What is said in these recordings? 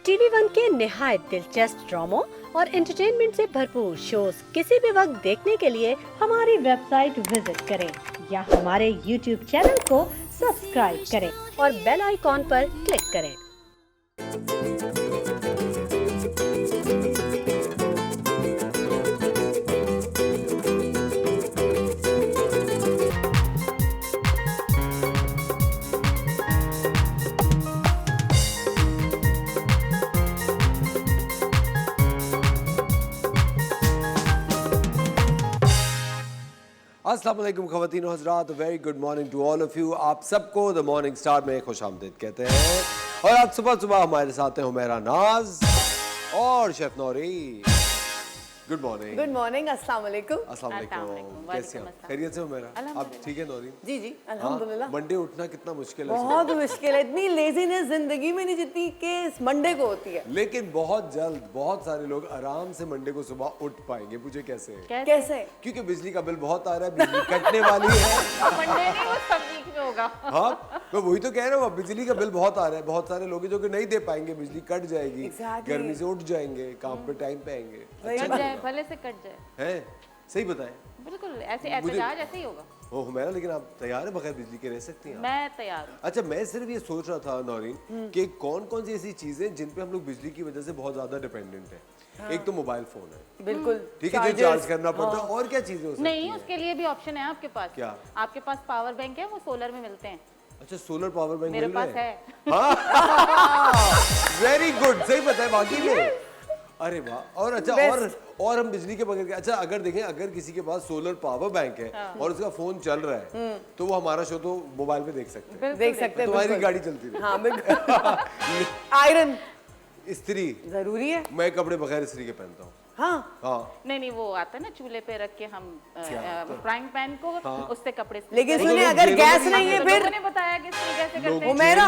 TV one के निहायत दिलचस्प ड्रामों और एंटरटेनमेंट से भरपूर शोज किसी भी वक्त देखने के लिए हमारी वेबसाइट विजिट करें या हमारे यूट्यूब चैनल को सब्सक्राइब करें और बेल आइकॉन पर क्लिक करें। अस्सलाम वालेकुम ख़वातीन और हज़रात, very good morning to all of you. आप सबको द मॉर्निंग स्टार में खुशामदीद कहते हैं। और आज सुबह सुबह हमारे साथ हैं हुमैरा नाज और chef Nouri. Good morning. Good morning, अस्सलाम वालेकुम। अस्सलाम वालेकुम। कैसे हैं? खैरियत से हुमैरा? आप ठीक है नौरी? जी जी अल्हम्दुलिल्लाह। मंडे उठना कितना मुश्किल है? बहुत मुश्किल है, इतनी लेजीनेस जिंदगी में नहीं जितनी कि मंडे को होती है। लेकिन बहुत जल्द बहुत सारे लोग आराम से मंडे को सुबह उठ पाएंगे। पूछे कैसे? कैसे? क्योंकि बिजली का बिल बहुत आ रहा है, बिजली कटने वाली है। मंडे नहीं, वो सब वीक में होगा। हाँ, मैं वही तो कह रहा हूँ, बिजली का बिल बहुत आ रहा है। बहुत सारे लोग हैं जो कि नहीं दे पाएंगे, बिजली कट जाएगी। गर्मी से उठ जाएंगे, काम पे टाइम पे आएंगे। कट जाए, भले से कट जाए। हैं? सही बताएं। बिल्कुल ऐसे एहतजाज ऐसे ही होगा। ओ हुमैरा, लेकिन आप तैयार है बगैर बिजली के रह सकती हैं? मैं तैयार हूँ। अच्छा, मैं सिर्फ ये सोच रहा था नौरीन कि कौन कौन सी ऐसी चीजें जिन पे हम लोग बिजली की वजह से बहुत ज्यादा डिपेंडेंट है। एक तो मोबाइल फोन है, बिल्कुल ठीक है, जो चार्ज करना पड़ता है। और क्या चीजें हो सकती नहीं, हैं? उसके लिए भी ऑप्शन है आपके पास। क्या? आपके पास पावर बैंक है, वो सोलर में मिलते हैं। अच्छा, सोलर पावर बैंक मेरे मिल पास रहे है। हैं? वेरी गुड, सही बताया बाकी में। अरे वाह। और अच्छा, और हम बिजली के बगैर, अच्छा अगर देखें, अगर किसी के पास सोलर पावर बैंक है और उसका फोन चल रहा है तो वो हमारा शो तो मोबाइल पे देख सकते हैं। देख सकते हैं। तुम्हारी गाड़ी चलती रही। हाँ बिल्कुल। आयरन इस्त्री जरूरी है। मैं कपड़े बगैर इस्त्री के पहनता हूँ। हाँ नहीं, वो आता है ना, चूल्हे पे रख के हम फ्राइंग पैन को उससे कपड़े। लेकिन सुनिए, अगर गैस नहीं है फिर मैंने बताया कि इस्त्री कैसे करते हैं। हुमैरा,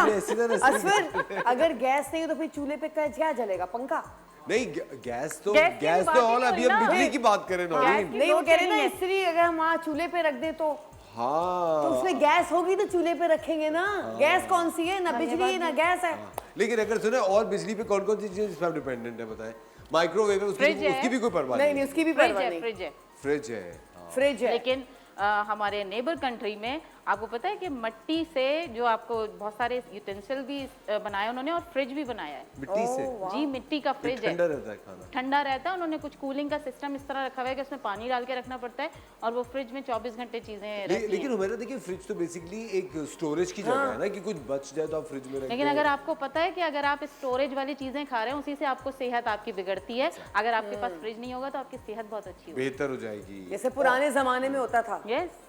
असफर, अगर गैस नहीं है तो फिर चूल्हे पे क्या जलेगा? पंखा? नहीं, गैस तो गैस की ऑन। अभी हम बिजली की बात करें ना। नहीं, वो कह रहे ना इस्त्री अगर हम वहाँ चूल्हे पे रख दे तो हाँ, उसमें गैस होगी तो चूल्हे पे रखेंगे ना। गैस कौन सी है? ना बिजली है ना गैस है। लेकिन अगर सुने, और बिजली पे कौन कौन सी चीजें जिस पे आप डिपेंडेंट है बताएं? माइक्रोवेव है, उसकी भी कोई परवाह नहीं, उसकी भी परवाह नहीं। फ्रिज है। फ्रिज है। फ्रिज है। लेकिन हमारे नेबर कंट्री में आपको पता है कि मिट्टी से जो आपको बहुत सारे यूटेंसिल भी बनाए उन्होंने, और फ्रिज भी बनाया है मिट्टी से। जी, मिट्टी का फ्रिज है। ठंडा रहता है खाना? ठंडा रहता है। उन्होंने कुछ कूलिंग का सिस्टम इस तरह रखा हुआ है कि उसमें पानी डाल के रखना पड़ता है और वो फ्रिज में 24 घंटे चीजें रहती लेकिन हैं। हमारा देखिए, फ्रिज तो बेसिकली एक स्टोरेज की जगह है ना, कि कुछ बच जाए तो आप फ्रिज में रख लेकिन अगर आपको पता है कि अगर आप स्टोरेज वाली चीजें खा रहे हैं, उसी से आपको सेहत आपकी बिगड़ती है। अगर आपके पास फ्रिज नहीं होगा तो आपकी सेहत बहुत अच्छी होगी, बेहतर हो जाएगी। जैसे पुराने जमाने में होता था। यस।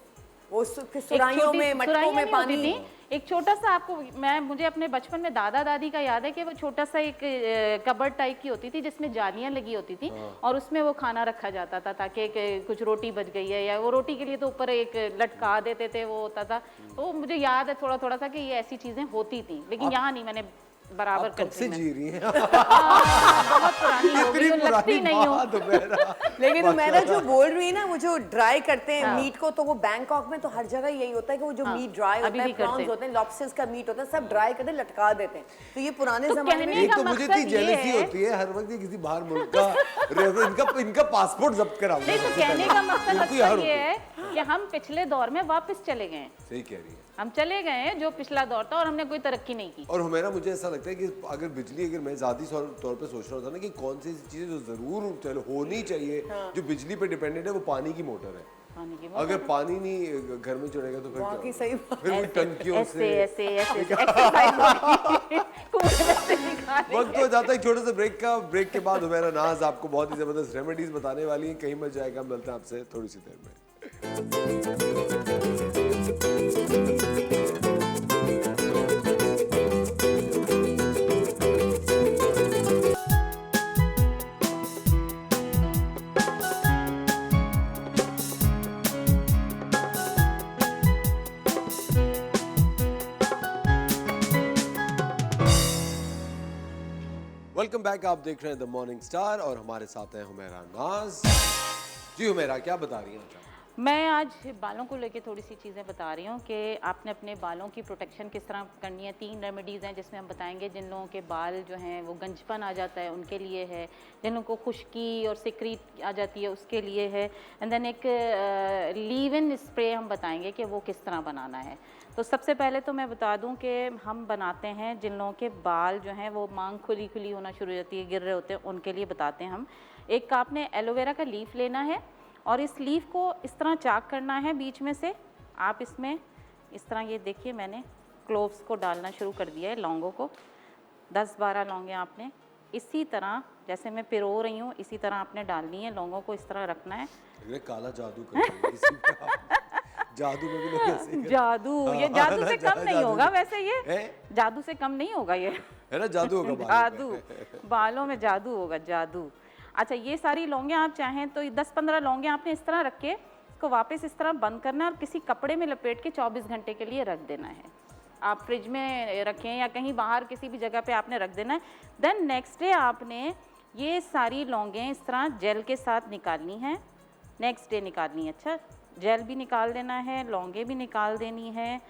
वो सुराहियों में, मटकों में पानी। एक छोटा सा आपको, मुझे अपने बचपन में दादा दादी का याद है कि वो छोटा सा एक कबर्ड टाइप की होती थी जिसमें जालियां लगी होती थी और उसमें वो खाना रखा जाता था ताकि कुछ रोटी बच गई है या वो रोटी के लिए तो ऊपर एक लटका देते थे, वो होता था। तो मुझे याद है थोड़ा थोड़ा सा कि ये ऐसी चीजें होती थी, लेकिन यहाँ नहीं। मैंने बराबर कब से जी रही हैं? बहुत पुरानी हो गई, तो लगती नहीं हूँ। लेकिन मैंने जो बोल रही है ना, वो जो ड्राई करते हैं मीट को, तो वो बैंकॉक में तो हर जगह यही होता है कि वो जो मीट ड्राई होता है, प्रॉन्स होते हैं, लॉबस्टर्स का मीट होता है, सब ड्राई करते लटका देते हैं। तो ये पुराने जमाने में। एक तो मुझे इतनी जेलसी होती है हर वक्त किसी बाहर मुल्क का इनका पासपोर्ट जब्त कराऊं। नहीं, तो कहने का मकसद ये है कि हम पिछले दौर में वापस चले गए। सही कह रही है। हम चले गए हैं जो पिछला दौर था और हमने कोई तरक्की नहीं की। और हमारा मुझे ऐसा लगता है कि अगर बिजली, अगर मैं ज़ाती तौर पे सोच रहा था ना कि कौन सी चीज़ें जो ज़रूर होनी चाहिए जो बिजली पे डिपेंडेंट है, वो पानी की मोटर है। पानी की अगर पानी नहीं घर में चढ़ेगा तो फिर सही फिर वो टंकियों से ऐसे वक्त हो जाता है। छोटे से ब्रेक के बाद हमारा नाज आपको बहुत ही जबरदस्त रेमेडीज बताने वाली है। कहीं मत जाएगा, हम मिलते हैं आपसे थोड़ी सी देर में। वेलकम बैक, आप देख रहे हैं द मॉर्निंग स्टार और हमारे साथ हैं हुमैरा नाज। जी हुमैरा, क्या बता रही हैं? मैं आज बालों को लेके थोड़ी सी चीज़ें बता रही हूँ कि आपने अपने बालों की प्रोटेक्शन किस तरह करनी है। 3 रेमेडीज़ हैं जिसमें हम बताएंगे। जिन लोगों के बाल जो हैं वो गंजपन आ जाता है उनके लिए है, जिन लोगों को खुश्की और सिक्रीट आ जाती है उसके लिए है, एंड देन एक लीव इन स्प्रे हम बताएंगे कि वो किस तरह बनाना है। तो सबसे पहले तो मैं बता दूं कि हम बनाते हैं जिन लोगों के बाल जो हैं वो मांग खुली खुली होना शुरू हो जाती है, गिर रहे होते हैं, उनके लिए बताते हैं हम। एक आपने एलोवेरा का लीफ लेना है और इस लीफ को इस तरह चाक करना है बीच में से। आप इसमें इस तरह, ये देखिए मैंने क्लोव्स को डालना शुरू कर दिया है, लौंगों को 10-12 लौंगे आपने इसी तरह, जैसे मैं पिरो रही हूँ इसी तरह आपने डालनी है। लौंगों को इस तरह रखना है। ये काला जादू कर रही है किसी का। जादू में भी लोग ऐसे ही करते हैं। जादू, ये जादू से कम नहीं होगा वैसे, ये हैं? जादू से कम नहीं होगा ये, है ना, जादू होगा जादू, बालों में जादू होगा, जादू। अच्छा, ये सारी लौंगे आप चाहें तो 10-15 लौंगे आपने इस तरह रख के इसको वापस इस तरह बंद करना है और किसी कपड़े में लपेट के 24 घंटे के लिए रख देना है। आप फ्रिज में रखें या कहीं बाहर किसी भी जगह पे आपने रख देना है। देन नेक्स्ट डे आपने ये सारी लौंगे इस तरह जेल के साथ निकालनी है, नेक्स्ट डे निकालनी है। अच्छा, जेल भी निकाल देना है, लौंगे भी निकाल देनी है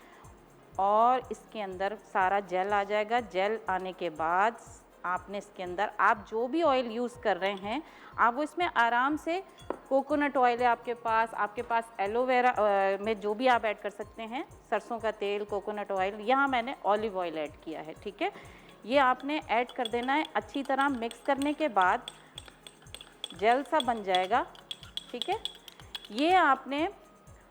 और इसके अंदर सारा जेल आ जाएगा। जेल आने के बाद आपने इसके अंदर आप जो भी ऑयल यूज़ कर रहे हैं आप वो इसमें आराम से, कोकोनट ऑयल है आपके पास एलोवेरा में जो भी आप ऐड कर सकते हैं, सरसों का तेल, कोकोनट ऑयल, यहाँ मैंने ऑलिव ऑयल ऐड किया है, ठीक है। ये आपने ऐड कर देना है। अच्छी तरह मिक्स करने के बाद जेल सा बन जाएगा, ठीक है। ये आपने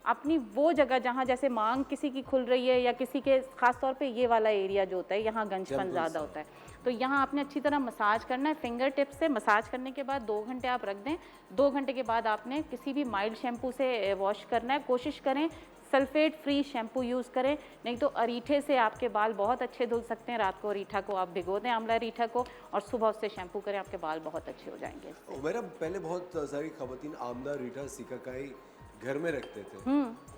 अपनी वो जगह जहाँ जैसे मांग किसी की खुल रही है या किसी के, ख़ास तौर पे ये वाला एरिया जो होता है यहाँ गंजपन ज़्यादा होता है, तो यहाँ आपने अच्छी तरह मसाज करना है फिंगर टिप से। मसाज करने के बाद 2 घंटे आप रख दें। 2 घंटे के बाद आपने किसी भी माइल्ड शैम्पू से वॉश करना है। कोशिश करें सल्फेट फ्री शैम्पू यूज़ करें, नहीं तो अरीठे से आपके बाल बहुत अच्छे धुल सकते हैं। रात को अरीठा को आप भिगो दें, आंवला अरीठा को, और सुबह उससे शैम्पू करें, आपके बाल बहुत अच्छे हो जाएंगे इससे। मेरा पहले बहुत सारी खवातीन आमला, रीठा, सिकाकाई घर में रखते थे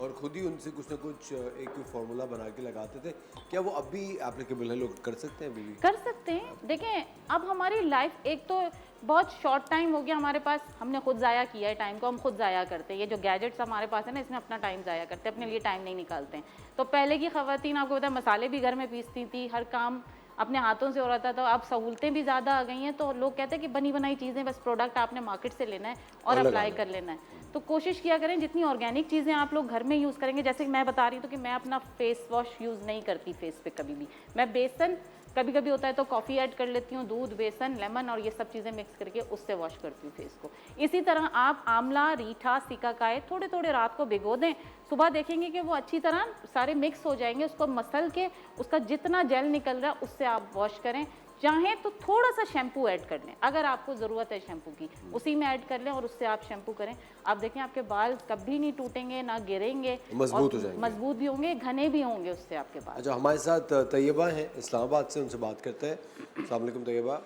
और खुद ही उनसे कुछ ना कुछ एक फॉर्मूला बना के लगाते थे। क्या वो अब भी एप्लीकेबल है, लोग कर सकते हैं अभी भी? कर सकते हैं। देखें, अब हमारी लाइफ एक तो बहुत शॉर्ट टाइम हो गया हमारे पास, हमने खुद ज़ाया किया है टाइम को, हम खुद ज़ाया करते हैं। ये जो गैजेट्स हमारे पास है ना, इसमें अपना टाइम ज़ाया करते हैं, अपने लिए टाइम नहीं निकालते हैं। तो पहले की खवातीन आपको पता है मसाले भी घर में पीसती थी, हर काम अपने हाथों से हो रहा था। तो अब सहूलतें भी ज़्यादा आ गई हैं, तो लोग कहते हैं कि बनी बनाई चीज़ें, बस प्रोडक्ट आपने मार्केट से लेना है और अप्लाई कर लेना है। तो कोशिश किया करें जितनी ऑर्गेनिक चीज़ें आप लोग घर में यूज़ करेंगे। जैसे मैं बता रही हूँ कि मैं अपना फेस वॉश यूज़ नहीं करती फेस पे कभी भी। मैं बेसन, कभी कभी होता है तो कॉफ़ी ऐड कर लेती हूँ, दूध, बेसन, लेमन और ये सब चीज़ें मिक्स करके उससे वॉश करती हूँ फेस को। इसी तरह आप आंवला, रीठा, सिकाकाई थोड़े थोड़े रात को भिगो दें, सुबह देखेंगे कि वो अच्छी तरह सारे मिक्स हो जाएंगे। उसको मसल के उसका जितना जेल निकल रहा है उससे आप वॉश करें। चाहें तो थोड़ा सा शैम्पू ऐड कर लें, अगर आपको ज़रूरत है शैम्पू की, उसी में ऐड कर लें और उससे आप शैम्पू करें। आप देखें आपके बाल कभी नहीं टूटेंगे, ना गिरेंगे, मजबूत हो जाएंगे, मजबूत भी होंगे, घने भी होंगे उससे आपके बाल। अच्छा, हमारे साथ तैयबा हैं इस्लामाबाद से, उनसे बात करते हैं। अस्सलाम वालेकुम तैयबा।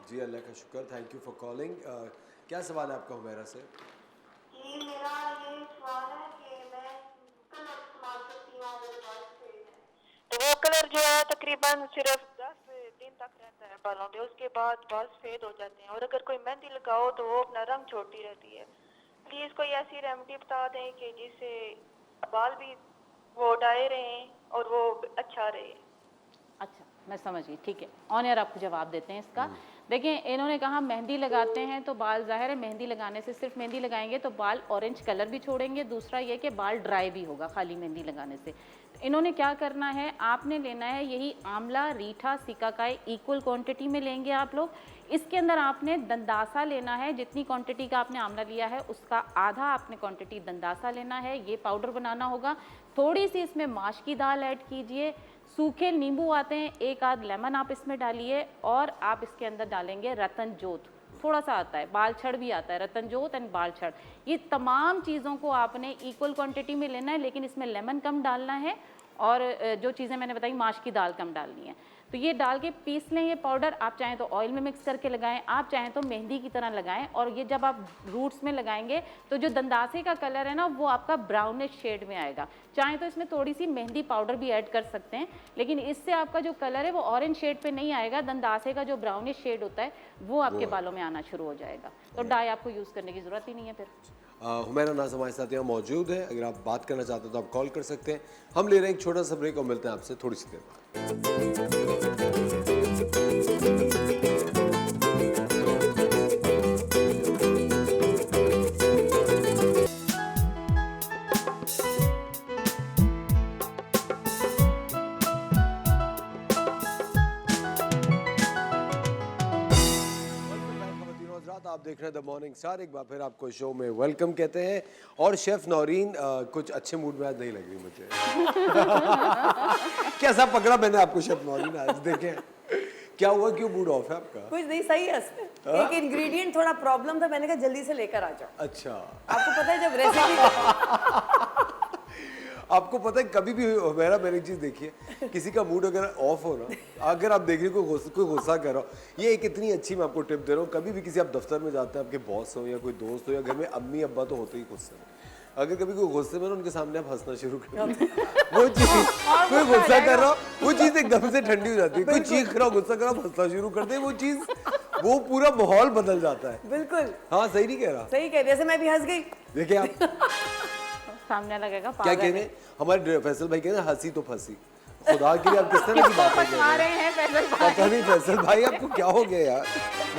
जी अल्लाह का शुक्र, थैंक यू फॉर कॉलिंग। क्या सवाल है आपका हुमैरा से? जी, मेरा ये सवाल है कि मैं कलर इस्तेमाल करती हूँ और बाल से तो वो कलर जो है तकरीबन सिर्फ 10 दिन तक रहता है बालों पे, उसके बाद बाल सफेद हो जाते हैं। और अगर कोई मेहंदी लगाओ तो वो अपना रंग छोड़ती रहती है। प्लीज़ कोई ऐसी रेमेडी बता दें कि जिससे बाल भी वो डाए रहें और वो अच्छा रहे। अच्छा, मैं समझ गई, ठीक है। ऑन एयर आपको जवाब देते हैं इसका। देखिए, इन्होंने कहा मेहंदी लगाते हैं तो बाल, ज़ाहिर है मेहंदी लगाने से, सिर्फ मेहंदी लगाएंगे तो बाल ऑरेंज कलर भी छोड़ेंगे, दूसरा ये कि बाल ड्राई भी होगा खाली मेहंदी लगाने से। तो इन्होंने क्या करना है, आपने लेना है यही आंवला, रीठा, सिकाकाई इक्वल क्वांटिटी में लेंगे आप लोग। इसके अंदर आपने दंदासा लेना है, जितनी क्वांटिटी का आपने आंवला लिया है उसका आधा आपने क्वांटिटी दंदासा लेना है। ये पाउडर बनाना होगा। थोड़ी सी इसमें माश की दाल ऐड कीजिए, सूखे नींबू आते हैं, 1 आध लेमन आप इसमें डालिए, और आप इसके अंदर डालेंगे रतन जोत, थोड़ा सा आता है, बाल छड़ भी आता है, रतन जोत एंड बाल छड़। ये तमाम चीज़ों को आपने इक्वल क्वांटिटी में लेना है, लेकिन इसमें लेमन कम डालना है और जो चीज़ें मैंने बताई, माश की दाल कम डालनी है। तो ये डाल के पीस लें ये पाउडर। आप चाहें तो ऑयल में मिक्स करके लगाएं, आप चाहें तो मेहंदी की तरह लगाएं। और ये जब आप रूट्स में लगाएंगे तो जो दंदासे का कलर है ना वो आपका ब्राउनिश शेड में आएगा। चाहें तो इसमें थोड़ी सी मेहंदी पाउडर भी ऐड कर सकते हैं, लेकिन इससे आपका जो कलर है वो ऑरेंज शेड पे नहीं आएगा। दंदासे का जो ब्राउनिश शेड होता है वो आपके बालों में आना शुरू हो जाएगा। तो डाई आपको यूज़ करने की ज़रूरत ही नहीं है फिर। हुमैरा नाज हमारे साथ यहाँ मौजूद है। अगर आप बात करना चाहते हो तो आप कॉल कर सकते हैं। हम ले रहे हैं एक छोटा सा ब्रेक और मिलते हैं आपसे थोड़ी सी देर बाद। आप देख रहे हैं द मॉर्निंग स्टार। एक बार फिर आपको शो में वेलकम कहते हैं। और शेफ नौरीन कुछ अच्छे मूड में आज नहीं लग रही मुझे। कैसा पकड़ा मैंने आपको शेफ नौरीन आज? देखें क्या हुआ, क्यों मूड ऑफ है आपका? कुछ नहीं, सही है। एक इंग्रेडिएंट थोड़ा प्रॉब्लम था, मैंने कहा जल्दी से लेकर आ जाओ। अच्छा, आपको पता है जब रेसिपी आपको पता है कभी भी मेरा मैंने एक चीज़ देखी है, किसी का मूड अगर ऑफ हो ना, अगर आप देख रहे हो कोई गुस्सा कर रहा हो, ये एक इतनी अच्छी मैं आपको टिप दे रहा हूँ। कभी भी किसी आप दफ्तर में जाते हैं, आपके बॉस हो या कोई दोस्त हो या घर में अम्मी अब्बा तो होते ही गुस्से में, अगर कभी कोई गुस्से में ना उनके सामने आप हंसना शुरू कर दें, वो चीज़ कोई गुस्सा कर रहा हो वो चीज़ एकदम से ठंडी हो जाती है। कोई चीख रहा हो, गुस्सा कर रहा हो, हंसना शुरू कर दे, वो चीज़ वो पूरा माहौल बदल जाता है। बिल्कुल हाँ, सही नहीं कह रहा? सही कह रही, जैसे मैं भी हंस गई। देखिए आप सामने लगेगा क्या कह रहे हैं हमारे फैसल भाई, कहते हैं हंसी तो फंसी। खुदा के लिए आप किस तरह की बातें कर रहे हैं? पता नहीं फैसल भाई आपको क्या हो गया यार।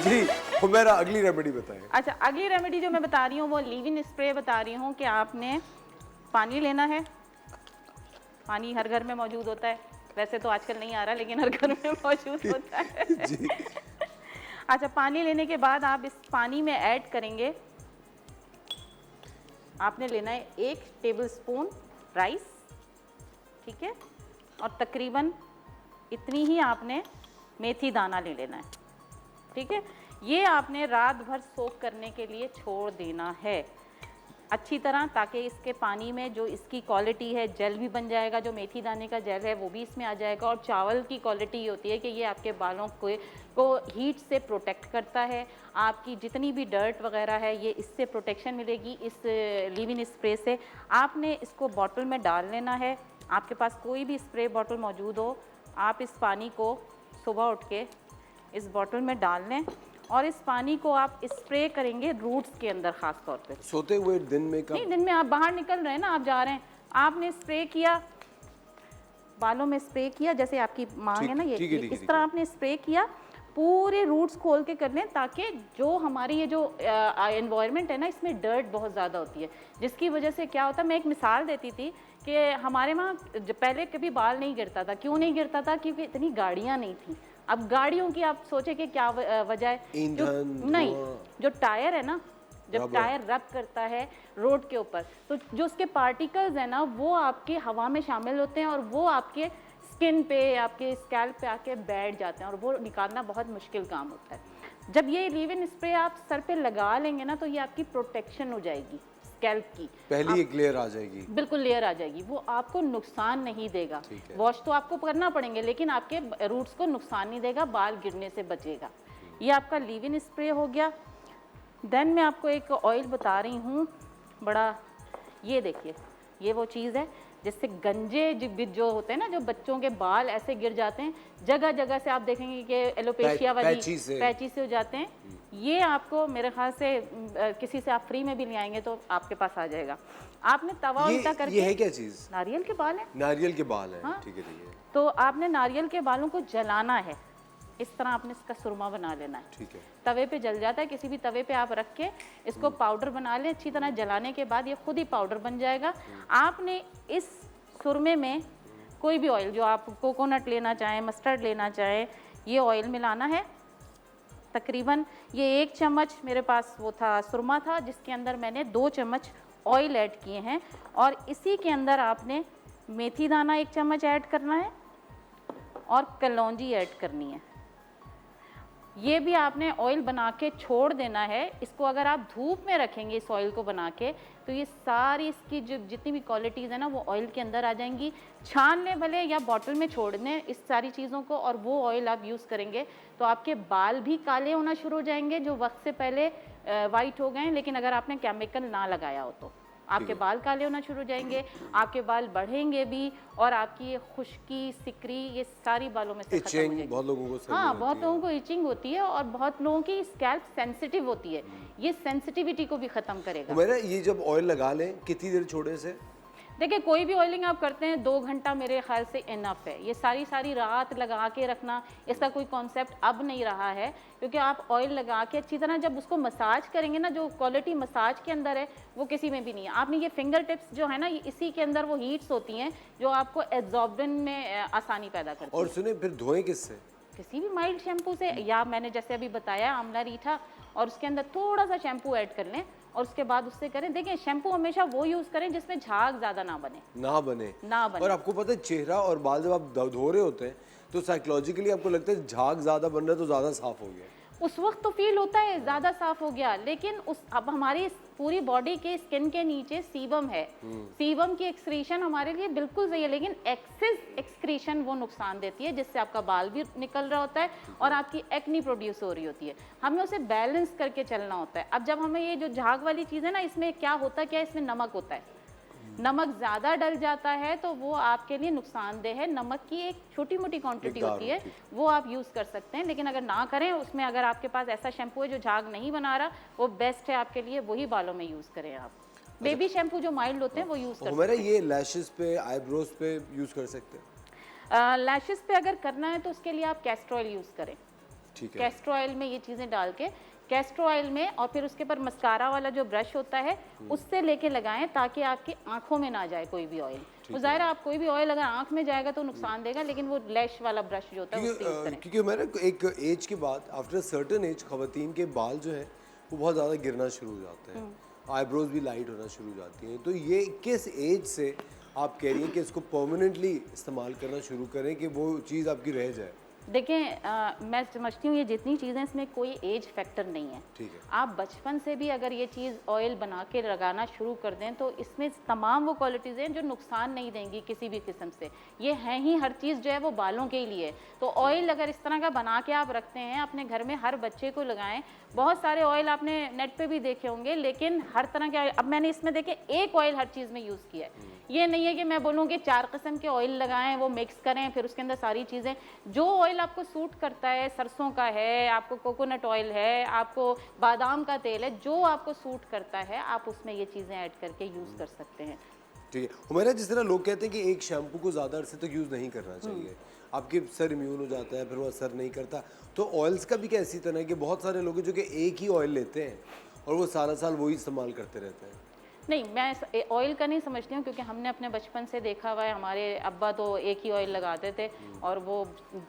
जी हुमैरा, अगली रेमेडी बताएं। अच्छा, अगली रेमेडी जो मैं बता रही हूँ वो लिव इन स्प्रे बता रही हूँ कि आपने पानी लेना है। पानी हर घर में मौजूद होता है, वैसे तो आजकल नहीं आ रहा लेकिन हर घर में मौजूद होता है। जी। अच्छा, पानी लेने के बाद आप इस पानी में ऐड करेंगे, आपने लेना है 1 टेबलस्पून राइस, ठीक है, और तकरीबन इतनी ही आपने मेथी दाना ले लेना है, ठीक है। ये आपने रात भर सोक करने के लिए छोड़ देना है अच्छी तरह, ताकि इसके पानी में जो इसकी क्वालिटी है जेल भी बन जाएगा, जो मेथी दाने का जेल है वो भी इसमें आ जाएगा। और चावल की क्वालिटी ये होती है कि ये आपके बालों को हीट से प्रोटेक्ट करता है। आपकी जितनी भी डर्ट वगैरह है ये इससे प्रोटेक्शन मिलेगी इस लिव इन स्प्रे से। आपने इसको बॉटल में डाल लेना है। आपके पास कोई भी स्प्रे बॉटल मौजूद हो, आप इस पानी को सुबह उठ के इस बॉटल में डाल लें और इस पानी को आप स्प्रे करेंगे रूट्स के अंदर खास तौर पे। सोते हुए दिन में कब? नहीं, दिन में आप बाहर निकल रहे हैं ना, आप जा रहे हैं, आपने स्प्रे किया, बालों में स्प्रे किया, जैसे आपकी मांग है ना ये इस तरह आपने स्प्रे किया, पूरे रूट्स खोल के कर लें, ताकि जो हमारी ये जो एनवायरनमेंट है ना इसमें डर्ट बहुत ज़्यादा होती है, जिसकी वजह से क्या होता है। मैं एक मिसाल देती थी कि हमारे वहाँ पहले कभी बाल नहीं गिरता था। क्यों नहीं गिरता था? क्योंकि इतनी गाड़ियाँ नहीं थी। अब गाड़ियों की आप सोचे कि क्या वजह है? नहीं, जो टायर है ना, जब टायर रब करता है रोड के ऊपर तो जो उसके पार्टिकल्स है ना वो आपके हवा में शामिल होते हैं और वो आपके स्किन पे, आपके स्कैल्प पे आके बैठ जाते हैं और वो निकालना बहुत मुश्किल काम होता है। जब ये लिव इन स्प्रे आप सर पे लगा लेंगे ना तो ये आपकी प्रोटेक्शन हो जाएगी स्कैल्प की, पहली एक लेयर आ जाएगी, बिल्कुल लेयर आ जाएगी, वो आपको नुकसान नहीं देगा। वॉश तो आपको करना पड़ेंगे लेकिन आपके रूट्स को नुकसान नहीं देगा, बाल गिरने से बचेगा। ये आपका लिव इन स्प्रे हो गया। देन मैं आपको एक ऑयल बता रही हूँ बड़ा, ये देखिए, ये वो चीज़ है जिससे गंजे जो होते हैं ना, जो बच्चों के बाल ऐसे गिर जाते हैं, जगह जगह से आप देखेंगे कि एलोपेशिया वाली पैची से हो जाते हैं। ये आपको मेरे ख्याल से किसी से आप फ्री में भी ले आएंगे तो आपके पास आ जाएगा। आपने तवा उल्टा करके, ये है क्या चीज़? नारियल के बाल है, नारियल के बाल है। हाँ? ठीक है, ठीक है। तो आपने नारियल के बालों को जलाना है, इस तरह आपने इसका सुरमा बना लेना है। ठीक है। तवे पे जल जाता है, किसी भी तवे पे आप रख के इसको पाउडर बना लें अच्छी तरह। जलाने के बाद ये खुद ही पाउडर बन जाएगा। आपने इस सुरमे में कोई भी ऑयल, जो आप कोकोनट लेना चाहें, मस्टर्ड लेना चाहें, ये ऑयल मिलाना है। तकरीबन ये 1 चम्मच मेरे पास वो था सुरमा था जिसके अंदर मैंने 2 चम्मच ऑयल ऐड किए हैं और इसी के अंदर आपने मेथी दाना 1 चम्मच ऐड करना है और कलौंजी ऐड करनी है। ये भी आपने ऑयल बना के छोड़ देना है। इसको अगर आप धूप में रखेंगे इस ऑयल को बना के, तो ये सारी इसकी जो जितनी भी क्वालिटीज़ है ना वो ऑयल के अंदर आ जाएंगी। छान लें भले या बॉटल में छोड़ दें इस सारी चीज़ों को, और वो ऑयल आप यूज़ करेंगे तो आपके बाल भी काले होना शुरू हो जाएंगे जो वक्त से पहले वाइट हो गए, लेकिन अगर आपने केमिकल ना लगाया हो तो आपके बाल काले होना शुरू हो जाएंगे, आपके बाल बढ़ेंगे भी, और आपकी ये खुश्की, सिकरी, ये सारी बालों में से खत्म हो जाएगी। बहुत लोगों को हाँ, बहुत लोगों को इचिंग होती है और बहुत लोगों की स्कैल्प सेंसिटिव होती है। ये सेंसिटिविटी को भी खत्म करेगा। मेरा ये जब ऑयल लगा लें कितनी देर छोड़े से? देखिए, कोई भी ऑयलिंग आप करते हैं 2 घंटा मेरे ख्याल से इनफ है। ये सारी रात लगा के रखना, इसका कोई कॉन्सेप्ट अब नहीं रहा है, क्योंकि आप ऑयल लगा के अच्छी तरह जब उसको मसाज करेंगे ना, जो क्वालिटी मसाज के अंदर है वो किसी में भी नहीं है। आपने ये फिंगर टिप्स जो है ना, इसी के अंदर वो हीट्स होती हैं जो आपको एब्जॉर्बन में आसानी पैदा करती है। और सुने, फिर धोएं किससे? किसी भी माइल्ड शैम्पू से, या मैंने जैसे अभी बताया आंवला रीठा, और उसके अंदर थोड़ा सा शैम्पू ऐड कर लें और उसके बाद उससे करें। देखिए, शैम्पू हमेशा वो यूज करें जिसमें झाग ज्यादा ना बने। और आपको पता है चेहरा और बाल जब आप धो रहे होते हैं तो साइकोलॉजिकली आपको लगता है झाग ज्यादा बन रहा है तो ज्यादा साफ हो गया। उस वक्त तो फील होता है ज़्यादा साफ हो गया, लेकिन अब हमारी पूरी बॉडी के स्किन के नीचे सीबम है। सीबम की एक्सक्रीशन हमारे लिए बिल्कुल सही है, लेकिन एक्सेस एक्सक्रीशन वो नुकसान देती है, जिससे आपका बाल भी निकल रहा होता है और आपकी एक्नी प्रोड्यूस हो रही होती है। हमें उसे बैलेंस करके चलना होता है। अब जब हमें ये जो झाग वाली चीज़ है ना, इसमें क्या होता है, क्या इसमें नमक होता है। नमक ज़्यादा डल जाता है तो वो आपके लिए नुकसानदेह है। नमक की एक छोटी मोटी क्वांटिटी होती है, वो आप यूज़ कर सकते हैं, लेकिन अगर ना करें उसमें, अगर आपके पास ऐसा शैम्पू है जो झाग नहीं बना रहा, वो बेस्ट है आपके लिए, वही बालों में यूज़ करें आप। बेबी शैम्पू जो माइल्ड होते हैं वो यूज़ कर सकते हैं। ये लैशेस पे, आईब्रोज पे यूज़ कर सकते हैं? लैशेस पे अगर करना है तो उसके लिए आप कैस्टर ऑयल यूज़ करें। ठीक है। कैस्टर ऑयल में ये चीज़ें डाल के, कैस्टर ऑयल में, और फिर उसके ऊपर मस्कारा वाला जो ब्रश होता है उससे लेके लगाएं, ताकि आपकी आंखों में ना जाए कोई भी ऑयल। वो ज़ाहिर है आप कोई भी ऑयल अगर आंख में जाएगा तो नुकसान देगा, लेकिन वो लैश वाला ब्रश जो होता है उससे यूज़ करें। क्योंकि मेरा एक एज के बाद, आफ्टर सर्टेन एज, खवातीन के बाल जो है वो बहुत ज़्यादा गिरना शुरू हो जाते हैं, आईब्रोज भी लाइट होना शुरू हो जाती हैं। तो ये किस एज से आप कह रही हैं कि इसको परमानेंटली इस्तेमाल करना शुरू करें कि वो चीज़ आपकी रह जाए? देखें, मैं समझती हूँ ये जितनी चीज़ें, इसमें कोई एज फैक्टर नहीं है। ठीक है। आप बचपन से भी अगर ये चीज़ ऑयल बना के लगाना शुरू कर दें तो इसमें तमाम वो क्वालिटीज़ हैं जो नुकसान नहीं देंगी किसी भी किस्म से। ये हैं ही, हर चीज़ जो है वो बालों के लिए। तो ऑयल अगर इस तरह का बना के आप रखते हैं अपने घर में, हर बच्चे को लगाएं। बहुत सारे ऑयल आपने नेट पे भी देखे होंगे, लेकिन हर तरह के ऑयल, अब मैंने इसमें देखे एक ऑयल हर चीज़ में यूज़ किया है। ये नहीं है कि मैं बोलूँ कि 4 किस्म के ऑयल लगाएं, वो मिक्स करें, फिर उसके अंदर सारी चीज़ें, जो ऑयल आपको सूट करता है, सरसों का है, आपको कोकोनट ऑयल है, आपको बादाम का तेल है, जो आपको सूट करता है आप उसमें ये चीज़ें ऐड करके यूज़ कर सकते हैं। ठीक है। हुमैरा, जिस तरह लोग कहते हैं कि एक शैम्पू को ज़्यादा अरसे तक यूज़ नहीं करना चाहिए, आपके सर इम्यून हो जाता है, फिर वो असर नहीं करता, तो ऑयल्स का भी क्या इसी तरह है कि बहुत सारे लोग हैं जो कि एक ही ऑयल लेते हैं और वो सारा साल वही इस्तेमाल करते रहते हैं? नहीं, मैं ऑयल का नहीं समझती हूँ, क्योंकि हमने अपने बचपन से देखा हुआ है, हमारे अब्बा तो एक ही ऑयल लगाते थे और वो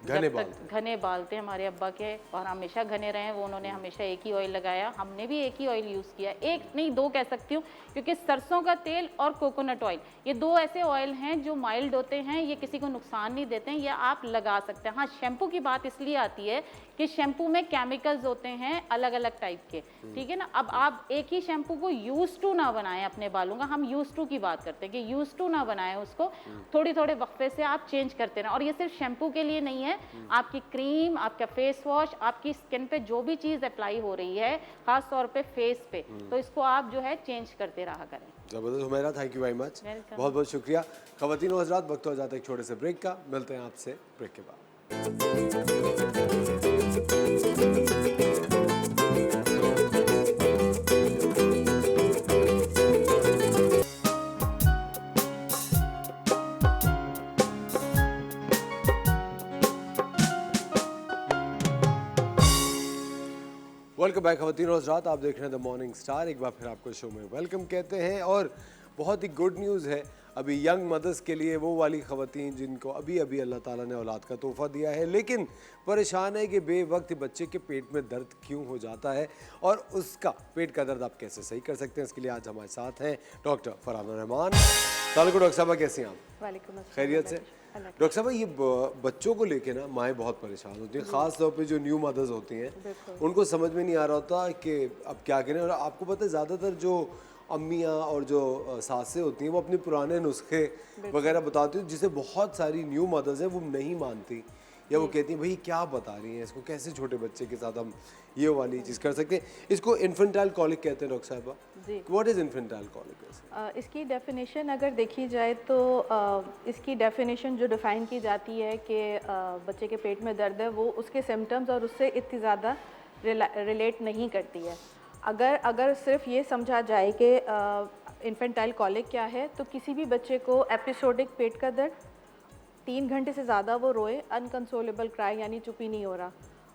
घने बाल थे हमारे अब्बा के, और हमेशा घने रहे, वो उन्होंने हमेशा एक ही ऑयल लगाया। हमने भी एक ही ऑयल यूज़ किया, एक नहीं 2 कह सकती हूँ, क्योंकि सरसों का तेल और कोकोनट ऑयल, ये 2 ऐसे ऑयल हैं जो माइल्ड होते हैं, ये किसी को नुकसान नहीं देते हैं, ये आप लगा सकते हैं। हाँ, शैम्पू की बात इसलिए आती है कि शैम्पू में केमिकल्स होते हैं अलग अलग टाइप के, ठीक है ना। अब आप एक ही शैम्पू को यूज टू ना बनाएं अपने बालों का, हम यूज टू की बात करते हैं कि यूज टू ना बनाएं उसको, थोड़ी थोड़े वक्फे से आप चेंज करते रहें। और ये सिर्फ शैम्पू के लिए नहीं है, आपकी क्रीम, आपका फेस वॉश, आपकी स्किन पे जो भी चीज़ अप्लाई हो रही है, खास तौर पे फेस पे, तो इसको आप जो है चेंज करते रहा करें। जबरदस्त Humaira, thank you very much, बहुत बहुत शुक्रिया। ख़वातीन और हज़रात, वक्त हो जाता है एक छोटे से ब्रेक का, मिलते हैं आपसे ब्रेक के बाद। वेलकम बैक ख़वातीन और हज़रात, आप देख रहे हैं द मॉर्निंग स्टार। एक बार फिर आपको शो में वेलकम कहते हैं, और बहुत ही गुड न्यूज़ है अभी यंग मदर्स के लिए, वो वाली ख़वातीन जिनको अभी अभी अल्लाह ताला ने औलाद का तोहफ़ा दिया है, लेकिन परेशान है कि बेवक्त बच्चे के पेट में दर्द क्यों हो जाता है और उसका पेट का दर्द आप कैसे सही कर सकते हैं। इसके लिए आज हमारे साथ हैं डॉक्टर फरहाना रहमान। अस्सलाम वालेकुम डॉक्टर साहबा, कैसी हैं आप? वालेकुम अस्सलाम। खैरियत से? डॉक्टर साहब ये बच्चों को लेके ना माएँ बहुत परेशान होती हैं, ख़ास तौर पे जो न्यू मदर्स होती हैं, उनको समझ में नहीं आ रहा होता कि अब क्या करें। और आपको पता है ज़्यादातर जो अम्मियाँ और जो सासें होती हैं वो अपने पुराने नुस्खे वगैरह बताती हैं, जिसे बहुत सारी न्यू मदर्स हैं वो नहीं मानती, या वो कहती हैं भाई क्या बता रही हैं, इसको कैसे छोटे बच्चे के साथ हम ये वाली चीज़ कर सकते हैं। इसको इन्फेंटाइल कॉलिक कहते हैं डॉक्टर साहबा। What is infantile colic? इसकी डेफिनेशन अगर देखी जाए तो इसकी डेफिनेशन जो डिफ़ाइन की जाती है कि बच्चे के पेट में दर्द है, वो उसके सिम्टम्स और उससे इतनी ज़्यादा रिलेट नहीं करती है। अगर सिर्फ ये समझा जाए कि इन्फेंटाइल कॉलिक क्या है, तो किसी भी बच्चे को एपिसोडिक पेट का दर्द, 3 घंटे से ज़्यादा वो रोए, अनकंसोलेबल क्राई यानी चुप ही नहीं हो रहा,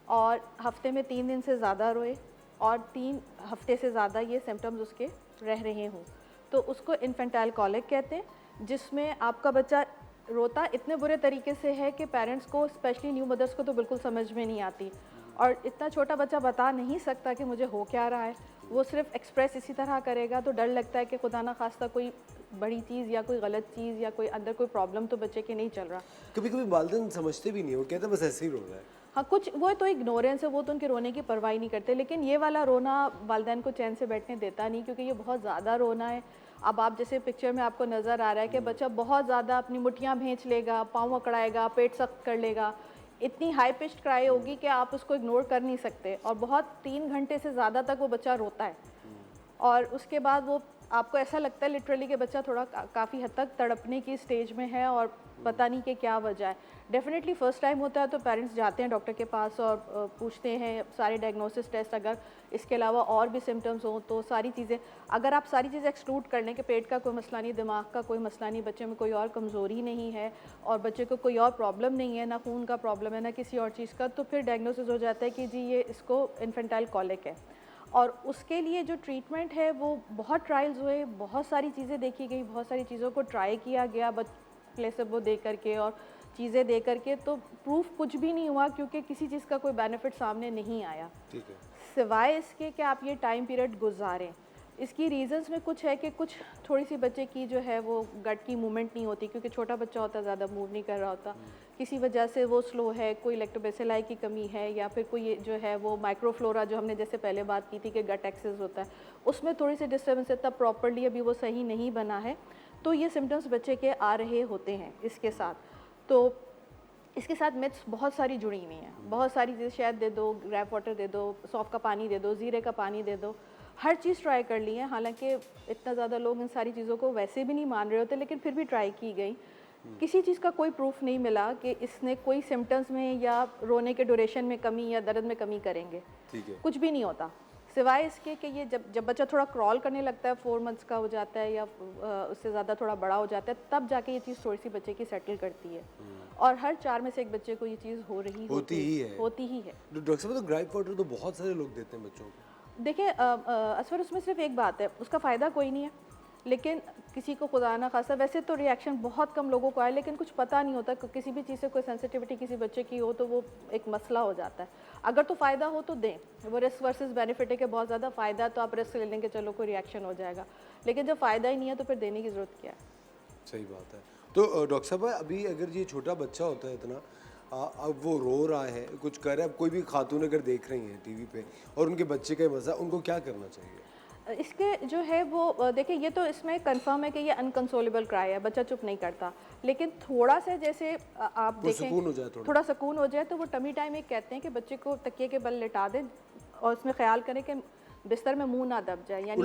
और हफ्ते में 3 दिन से ज़्यादा रोए और 3 हफ्ते से ज़्यादा ये सिम्टम्स उसके रह रहे हों, तो उसको इन्फेंटाइल कॉलिक कहते हैं, जिसमें आपका बच्चा रोता इतने बुरे तरीके से है कि पेरेंट्स को, स्पेशली न्यू मदर्स को, तो बिल्कुल समझ में नहीं आती। और इतना छोटा बच्चा बता नहीं सकता कि मुझे हो क्या रहा है, वो सिर्फ एक्सप्रेस इसी तरह करेगा, तो डर लगता है कि खुदा ना खास्ता कोई बड़ी चीज़ या कोई गलत चीज़ या कोई अंदर कोई प्रॉब्लम तो बच्चे के नहीं चल रहा। कभी कभी वालिदैन समझते भी नहीं, वो कहते हैं बस ऐसे ही रो रहा है। हाँ, कुछ वो तो इग्नोरेंस है, वो तो उनके रोने की परवाह ही नहीं करते, लेकिन ये वाला रोना वालिदैन को चैन से बैठने देता नहीं, क्योंकि ये बहुत ज़्यादा रोना है। अब आप जैसे पिक्चर में आपको नज़र आ रहा है कि बच्चा बहुत ज़्यादा अपनी मुट्ठियाँ भींच लेगा, पाँव अकड़ाएगा, पेट सख्त कर लेगा, इतनी हाई पिच्ड क्राई होगी कि आप उसको इग्नोर कर नहीं सकते, और बहुत 3 घंटे से ज़्यादा तक वो बच्चा रोता है, और उसके बाद वो आपको ऐसा लगता है लिटरली कि बच्चा थोड़ा काफ़ी हद तक तड़पने की स्टेज में है और पता नहीं कि क्या वजह है। डेफिनेटली फर्स्ट टाइम होता है तो पेरेंट्स जाते हैं डॉक्टर के पास और पूछते हैं सारे डायग्नोसिस टेस्ट, अगर इसके अलावा और भी सिम्टम्स हों तो सारी चीज़ें, अगर आप सारी चीज़ें एक्सक्लूड कर लें कि पेट का कोई मसला नहीं, दिमाग का कोई मसला नहीं, बच्चे में कोई और कमज़ोरी नहीं है और बच्चे को कोई और प्रॉब्लम नहीं है, ना खून का प्रॉब्लम है ना किसी और चीज़ का, तो फिर डायग्नोसिस हो जाता है कि जी ये इसको इन्फेंटाइल कॉलिक है। और उसके लिए जो ट्रीटमेंट है वो बहुत ट्रायल्स हुए, बहुत सारी चीज़ें देखी गई, बहुत सारी चीज़ों को ट्राई किया गया प्लेसेबो दे करके और चीज़ें दे करके, तो प्रूफ कुछ भी नहीं हुआ, क्योंकि किसी चीज़ का कोई बेनिफिट सामने नहीं आया। ठीक है। सिवाय इसके कि आप ये टाइम पीरियड गुजारें। इसकी रीज़न्स में कुछ है कि कुछ थोड़ी सी बच्चे की जो है वो गट की मूवमेंट नहीं होती, क्योंकि छोटा बच्चा होता है, ज़्यादा मूव नहीं कर रहा होता, किसी वजह से वो स्लो है, कोई लैक्टोबैसिलाई की कमी है, या फिर कोई जो है वो माइक्रोफ्लोरा, जो हमने जैसे पहले बात की थी कि गट एक्सेस होता है, उसमें थोड़ी सी डिस्टर्बेंस है, तब प्रॉपरली अभी वो सही नहीं बना है, तो ये सिम्टम्स बच्चे के आ रहे होते हैं इसके साथ। तो इसके साथ मिथ्स बहुत सारी जुड़ी हुई हैं, बहुत सारी चीज़ें, शहद दे दो, ग्रैप वाटर दे दो, सौंफ का पानी दे दो, ज़ीरे का पानी दे दो, हर चीज़ ट्राई कर ली है, हालांकि इतना ज़्यादा लोग इन सारी चीज़ों को वैसे भी नहीं मान रहे होते, लेकिन फिर भी ट्राई की गई। किसी चीज़ का कोई प्रूफ नहीं मिला कि इसने कोई सिम्टम्स में या रोने के ड्यूरेशन में कमी या दर्द में कमी करेंगे। ठीक है। कुछ भी नहीं होता, सिवाय इसके कि ये जब बच्चा थोड़ा क्रॉल करने लगता है, 4 मंथ्स का हो जाता है या उससे ज़्यादा थोड़ा बड़ा हो जाता है, तब जाके ये चीज़ थोड़ी सी बच्चे की सेटल करती है, और हर 4 में से एक बच्चे को ये चीज़ होती ही है। डॉक्टर साहब, तो ग्राइप वाटर तो बहुत सारे लोग देते हैं बच्चों को। देखिए असफर, उसमें सिर्फ एक बात है, उसका फ़ायदा कोई नहीं है, लेकिन किसी को खुदा ना खासा, वैसे तो रिएक्शन बहुत कम लोगों को आए, लेकिन कुछ पता नहीं होता, किसी भी चीज़ से कोई सेंसिटिविटी किसी बच्चे की हो तो वो एक मसला हो जाता है। अगर तो फ़ायदा हो तो दें, वो रिस्क वर्सेस बेनिफिट है कि बहुत ज़्यादा फ़ायदा तो आप रिस्क ले लेंगे, चलो कोई रिएक्शन हो जाएगा, लेकिन जब फ़ायदा ही नहीं है तो फिर देने की ज़रूरत क्या है। सही बात है। तो डॉक्टर साहब, अभी अगर ये छोटा बच्चा होता है इतना, अब वो रो रहा है, कुछ कर रहा है, अब कोई भी खातून अगर देख रही हैं टीवी पे और उनके बच्चे का मसला, उनको क्या करना चाहिए? इसके जो है वो देखिए, ये तो इसमें कंफर्म है कि ये अनकंसोलेबल क्राई है, बच्चा चुप नहीं करता, लेकिन थोड़ा सा जैसे आप देखें सुकून हो जाए, थोड़ा सुकून हो जाए, तो वो टमी टाइम एक कहते हैं कि बच्चे को तकिए के बल लिटा दें और उसमें ख्याल करें कि बिस्तर में मुंह ना दब जाए, यानी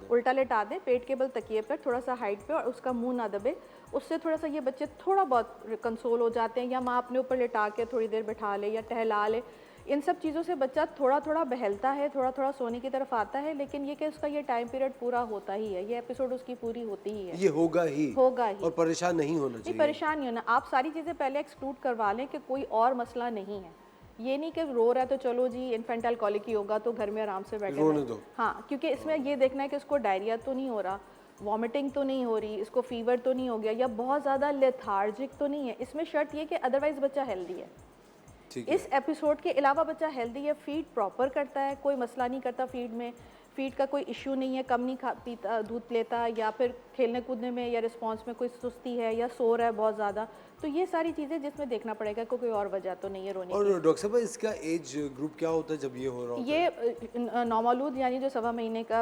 उल्टा लिटा दें, पेट के बल तकिए पर थोड़ा सा हाइट पे, और उसका मुंह ना दबे, उससे थोड़ा सा ये बच्चे थोड़ा बहुत कंसोल हो जाते हैं। या माँ अपने ऊपर लिटा के थोड़ी देर बिठा ले या टहला ले, इन सब चीज़ों से बच्चा थोड़ा थोड़ा बहलता है, थोड़ा थोड़ा सोने की तरफ आता है, लेकिन ये कि उसका ये टाइम पीरियड पूरा होता ही है, ये एपिसोड उसकी पूरी होती ही है, ये होगा ही और परेशान नहीं होना चाहिए। परेशान नहीं होना, आप सारी चीज़ें पहले एक्सक्लूड करवा लें कि कोई और मसला नहीं है, ये नहीं कि रो रहा है तो चलो जी इन्फेंटाइल कॉलिक ही होगा तो घर में आराम से बैठे रोने दो। हाँ, क्योंकि इसमें ये देखना है कि उसको डायरिया तो नहीं हो रहा, वॉमिटिंग तो नहीं हो रही, इसको फीवर तो नहीं हो गया, या बहुत ज़्यादा लेथार्जिक तो नहीं है। इसमें शर्त ये कि अदरवाइज बच्चा हेल्दी है। इस एपिसोड के अलावा बच्चा हेल्दी है, फीड प्रॉपर करता है, कोई मसला नहीं करता फीड में, फीड का कोई इशू नहीं है, कम नहीं खा पीता दूध लेता, या फिर खेलने कूदने में या रिस्पॉन्स में कोई सुस्ती है या सो रहा है बहुत ज़्यादा, तो ये सारी चीज़ें जिसमें देखना पड़ेगा कि कोई और वजह तो नहीं है रोने की। और डॉक्टर साहब इसका एज ग्रुप क्या होता है जब ये हो रहा होता है? ये नौमौलूद यानी जो 1.25 महीने का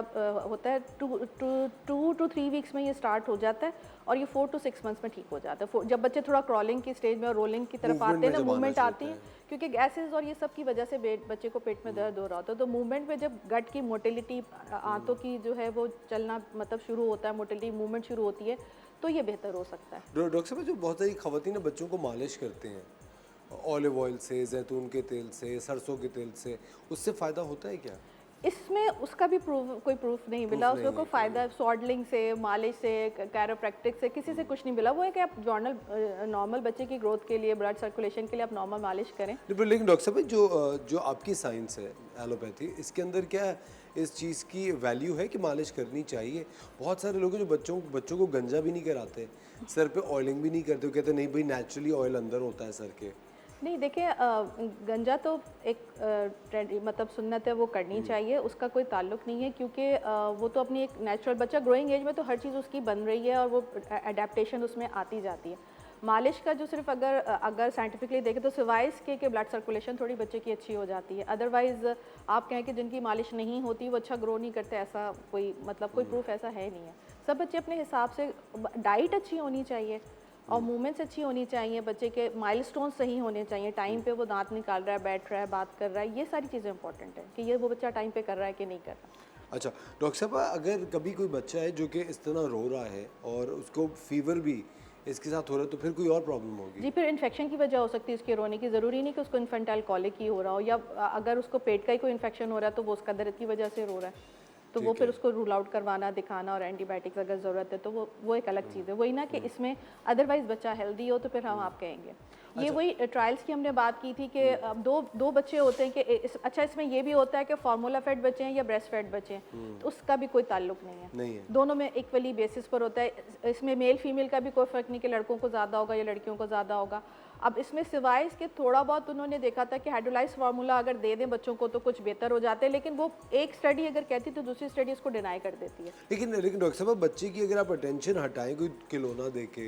होता है, 2 to 3 वीक्स में ये स्टार्ट हो जाता है और ये 4 to 6 मंथ्स में ठीक हो जाता है। जब बच्चे थोड़ा क्रॉलिंग की स्टेज में और रोलिंग की तरफ Movement आते हैं में ना, जब मूवमेंट आना आती शुरू है, होता है। क्योंकि गैसेस और ये सब की वजह से बच्चे को पेट में दर्द हो रहा होता है, तो मूवमेंट में जब गट की मोटिलिटी, आंतों की जो है वो चलना मतलब शुरू होता है, मोटिलिटी मूवमेंट शुरू होती है, तो ये बेहतर हो सकता है। डॉक्टर साहब जो बहुत सारी खवातीन बच्चों को मालिश करते हैं ऑलिव ऑयल से, जैतून के तेल से, सरसों के तेल से, उससे फ़ायदा होता है क्या? इसमें उसका भी कोई प्रूफ नहीं मिला, नहीं उसमें कोई फ़ायदा सॉडलिंग से, मालिश से, कैरोप्रैक्टिक से, किसी से कुछ नहीं मिला। वो है कि आप नॉर्मल बच्चे की ग्रोथ के लिए, ब्लड सर्कुलेशन के लिए आप नॉर्मल मालिश करें। लेकिन डॉक्टर साहब जो आपकी साइंस है एलोपैथी, इसके अंदर क्या है, इस चीज़ की वैल्यू है कि मालिश करनी चाहिए? बहुत सारे लोग हैं जो बच्चों को गंजा भी नहीं कराते, सर पे ऑयलिंग भी नहीं करते, वो कहते नहीं भाई नेचुरली ऑयल अंदर होता है सर के। नहीं देखिए, गंजा तो एक मतलब सुन्नत है, वो करनी चाहिए, उसका कोई ताल्लुक नहीं है, क्योंकि वो तो अपनी एक नेचुरल, बच्चा ग्रोइंग एज में तो हर चीज़ उसकी बन रही है और वो अडेप्टेशन उसमें आती जाती है। मालिश का जो सिर्फ अगर साइंटिफिकली देखें तो सिवाय इसके ब्लड सर्कुलेशन थोड़ी बच्चे की अच्छी हो जाती है। अदरवाइज़ आप कहें कि जिनकी मालिश नहीं होती वो अच्छा ग्रो नहीं करते, ऐसा कोई मतलब कोई प्रूफ ऐसा है नहीं है। सब बच्चे अपने हिसाब से, डाइट अच्छी होनी चाहिए और मूवमेंट्स अच्छी होनी चाहिए, बच्चे के माइलस्टोन सही होने चाहिए, टाइम पे वो दांत निकाल रहा है, बैठ रहा है, बात कर रहा है, ये सारी चीज़ें इंपॉर्टेंट है कि ये वो बच्चा टाइम पे कर रहा है कि नहीं कर रहा। अच्छा डॉक्टर साहब, अगर कभी कोई बच्चा है जो कि इस तरह रो रहा है और उसको फीवर भी इसके साथ हो रहा है, तो फिर कोई और प्रॉब्लम होगी? जी, फिर इन्फेक्शन की वजह हो सकती है उसके रोने की, ज़रूरी नहीं कि उसको इन्फेंटाइल कॉलिक ही हो रहा हो, या अगर उसको पेट का ही कोई इन्फेक्शन हो रहा है तो वो उसका दर्द की वजह से रो रहा है, तो वो फिर उसको रूल आउट करवाना, दिखाना और एंटीबायोटिक्स अगर ज़रूरत है तो वो एक अलग चीज़ है। वही ना कि इसमें अदरवाइज़ बच्चा हेल्दी हो तो फिर हम आप कहेंगे। ये वही ट्रायल्स की हमने बात की थी कि अब दो बच्चे होते हैं कि अच्छा इसमें ये भी होता है कि फार्मूला फेड बच्चे हैं या ब्रेस्ट फेड बच्चे हैं, तो उसका भी कोई ताल्लुक नहीं है। दोनों में इक्वली बेसिस पर होता है। इसमें मेल फीमेल का भी कोई फ़र्क नहीं कि लड़कों को ज़्यादा होगा या लड़कियों को ज़्यादा होगा। अब इसमें सिवाय इसके थोड़ा बहुत उन्होंने देखा था कि हाइड्रोलाइज फार्मूला अगर दे दें बच्चों को तो कुछ बेहतर हो जाते हैं, लेकिन वो एक स्टडी अगर कहती तो दूसरी स्टडी उसको डिनाई कर देती है। लेकिन डॉक्टर साहब, बच्चे की अगर आप अटेंशन हटाएं कोई खिलौना देके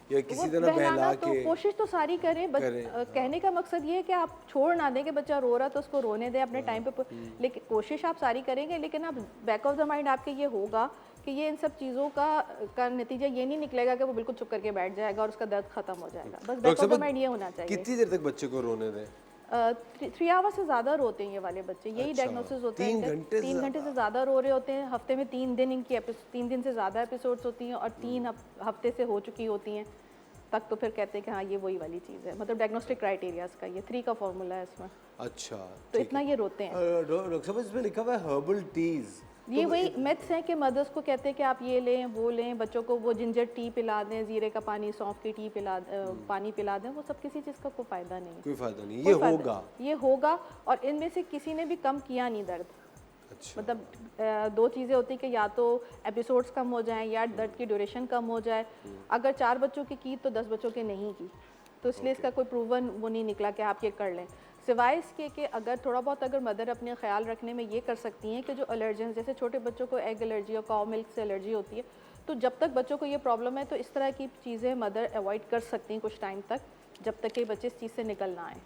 या किसी वो तरह बहला बहलाना के, तो कोशिश तो सारी करें, कहने का मकसद ये है कि आप छोड़ ना दें कि बच्चा रो रहा तो उसको रोने दें अपने टाइम पे, लेकिन कोशिश आप सारी करेंगे, लेकिन आप बैक ऑफ द माइंड आपके ये होगा कि ये इन सब चीज़ों का नतीजा ये नहीं निकलेगा कि वो बिल्कुल चुप करके बैठ जाएगा और उसका दर्द खत्म हो जाएगा। बस बैक ऑफ द माइंड ये होना चाहिए। कितनी देर तक बच्चे को रोने दें? 3 आवर्स से ज़्यादा रोते हैं ये वाले बच्चे, यही डायग्नोसिस होता है। 3 घंटे से ज़्यादा रो रहे होते हैं, हफ्ते में 3 दिन इनकी 3 दिन से ज़्यादा एपिसोड्स होती हैं और 3 हफ्ते से हो चुकी होती हैं तक, तो फिर कहते हैं कि हाँ ये वही वाली चीज़ है। मतलब डायग्नोस्टिक क्राइटेरियाज का ये 3 का फॉर्मूला है इसमें। अच्छा, तो इतना ये रोते हैं। डॉक्टर साहब इसमें लिखा हुआ है हर्बल टीज, ये वही मिथ्स हैं कि मदर्स को कहते हैं कि आप ये लें वो लें, बच्चों को वो जिंजर टी पिला दें, जीरे का पानी, सौंफ की टी पानी पिला दें, वो सब किसी चीज़ का कोई फ़ायदा नहीं है। कोई फायदा नहीं, कोई ये फायदा होगा। नहीं। ये होगा और इनमें से किसी ने भी कम किया नहीं दर्द। अच्छा, मतलब 2 चीज़ें होती कि या तो एपिसोड्स कम हो जाएं या दर्द की ड्यूरेशन कम हो जाए। अगर 4 बच्चों की तो 10 बच्चों की नहीं की, तो इसलिए इसका कोई प्रूवन वो नहीं निकला कि आप ये कर लें। सिवाय इसके कि अगर थोड़ा बहुत अगर मदर अपने ख्याल रखने में ये कर सकती हैं कि जो एलर्जेंस, जैसे छोटे बच्चों को एग एलर्जी और काउ मिल्क से एलर्जी होती है, तो जब तक बच्चों को ये प्रॉब्लम है तो इस तरह की चीज़ें मदर अवॉइड कर सकती हैं कुछ टाइम तक, जब तक कि बच्चे इस चीज़ से निकल ना आए।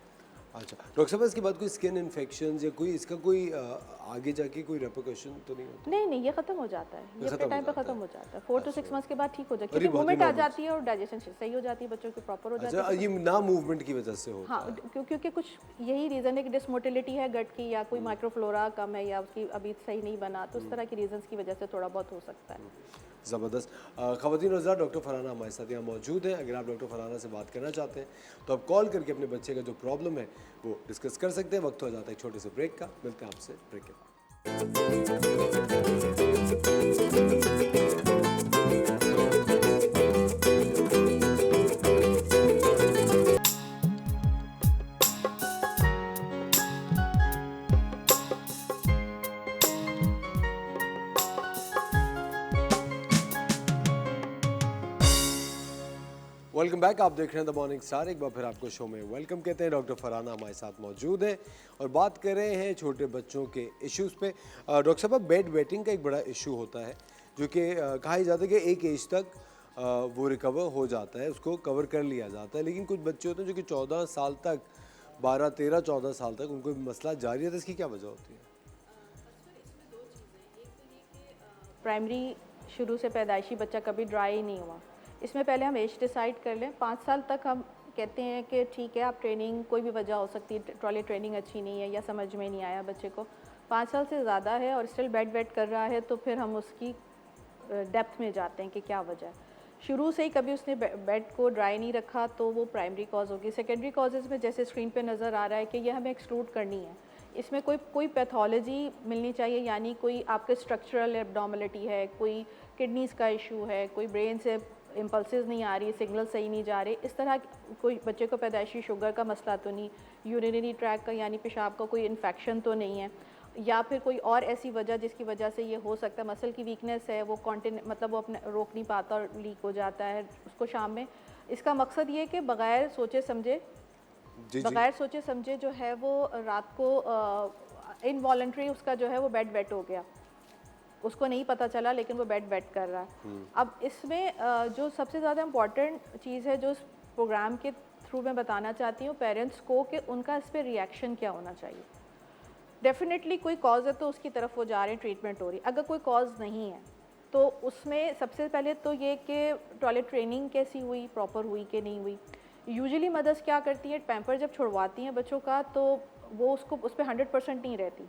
अच्छा डॉक्टर साहब, इसके बाद कोई स्किन इन्फेक्शन या कोई इसका कोई आगे जाके कोई रेपरकशन तो नहीं होता? नहीं, ये ख़त्म हो जाता है, ये अपने टाइम पे ख़त्म हो जाता है। 4 to 6 मंथ्स के बाद ठीक हो जाता है, अरे क्योंकि बहुत ही मूवमेंट आ normal जाती है और डाइजेशन सही हो जाती है, बच्चों की प्रॉपर हो जाती है। अच्छा, ये ना मूवमेंट की वजह से होता हाँ, क्योंकि कुछ यही रीज़न है कि डिसमोटिलिटी है गट की, या कोई माइक्रोफ्लोरा कम है, या उसकी अभी सही नहीं बना, तो इस तरह की रीजंस की वजह से थोड़ा बहुत हो सकता है। ज़बरदस्त। ख़वातीन और हज़रात, डॉक्टर फरहाना हमारे साथ यहाँ मौजूद हैं। अगर आप डॉक्टर फरहाना से बात करना चाहते हैं तो आप कॉल करके अपने बच्चे का जो प्रॉब्लम है वो डिस्कस कर सकते हैं। वक्त हो जाता है एक छोटे से ब्रेक का, मिलते हैं आपसे ब्रेक के बाद। Welcome back. आप देख रहे हैं द मॉर्निंग स्टार। एक बार फिर आपको शो में वेलकम कहते हैं। डॉक्टर फरहाना हमारे साथ मौजूद है और बात कर रहे हैं छोटे बच्चों के इश्यूज़ पे। डॉक्टर साहब, बेड वेटिंग का एक बड़ा इशू होता है जो कि कहा जाता है कि एक एज तक वो रिकवर हो जाता है, उसको कवर कर लिया जाता है, लेकिन कुछ बच्चे होते हैं जो कि 14 साल तक, 12, 13, 14 साल तक उनको मसला जारी रहता है। इसकी क्या वजह होती है? प्राइमरी शुरू से पैदाइशी बच्चा कभी ड्राई नहीं हुआ। इसमें पहले हम एज डिसाइड कर लें। 5 साल तक हम कहते हैं कि ठीक है, आप ट्रेनिंग, कोई भी वजह हो सकती है, ट्रॉली ट्रेनिंग अच्छी नहीं है या समझ में नहीं आया बच्चे को, 5 साल से ज़्यादा है और स्टिल बेड वेट कर रहा है, तो फिर हम उसकी डेप्थ में जाते हैं कि क्या वजह है। शुरू से ही कभी उसने बेड को ड्राई नहीं रखा तो वो प्राइमरी कॉज होगी। सेकेंडरी कॉजेज़ में जैसे स्क्रीन पे नज़र आ रहा है कि ये हमें एक्सक्लूड करनी है। इसमें कोई पैथोलॉजी मिलनी चाहिए, यानी कोई आपके स्ट्रक्चरल एब्नॉर्मलिटी है, कोई किडनीज़ का इशू है, कोई ब्रेन से इम्पल्सेस नहीं आ रही, सिग्नल सही नहीं जा रहे, इस तरह कोई बच्चे को पैदाइशी शुगर का मसला तो नहीं, यूरिनरी ट्रैक का यानी पेशाब का कोई इन्फेक्शन तो नहीं है, या फिर कोई और ऐसी वजह जिसकी वजह से ये हो सकता है। मसल की वीकनेस है, वो मतलब वो अपने रोक नहीं पाता और लीक हो जाता है उसको शाम में। इसका मकसद ये है कि बग़ैर सोचे समझे जो है वो रात को इनवॉलंटरी उसका जो है वो बेड वेट हो गया, उसको नहीं पता चला लेकिन वो बेड वेट कर रहा है। अब इसमें जो सबसे ज़्यादा इम्पॉर्टेंट चीज़ है जो इस प्रोग्राम के थ्रू मैं बताना चाहती हूँ पेरेंट्स को, कि उनका इस पर रिएक्शन क्या होना चाहिए। डेफिनेटली कोई कॉज है तो उसकी तरफ वो जा रहे हैं, ट्रीटमेंट हो रही। अगर कोई कॉज नहीं है तो उसमें सबसे पहले तो ये कि टॉयलेट ट्रेनिंग कैसी हुई, प्रॉपर हुई कि नहीं हुई। यूजुअली मदर्स क्या करती हैं, पैम्पर जब छुड़वाती हैं बच्चों का तो वो उसको उस पर 100% नहीं रहती।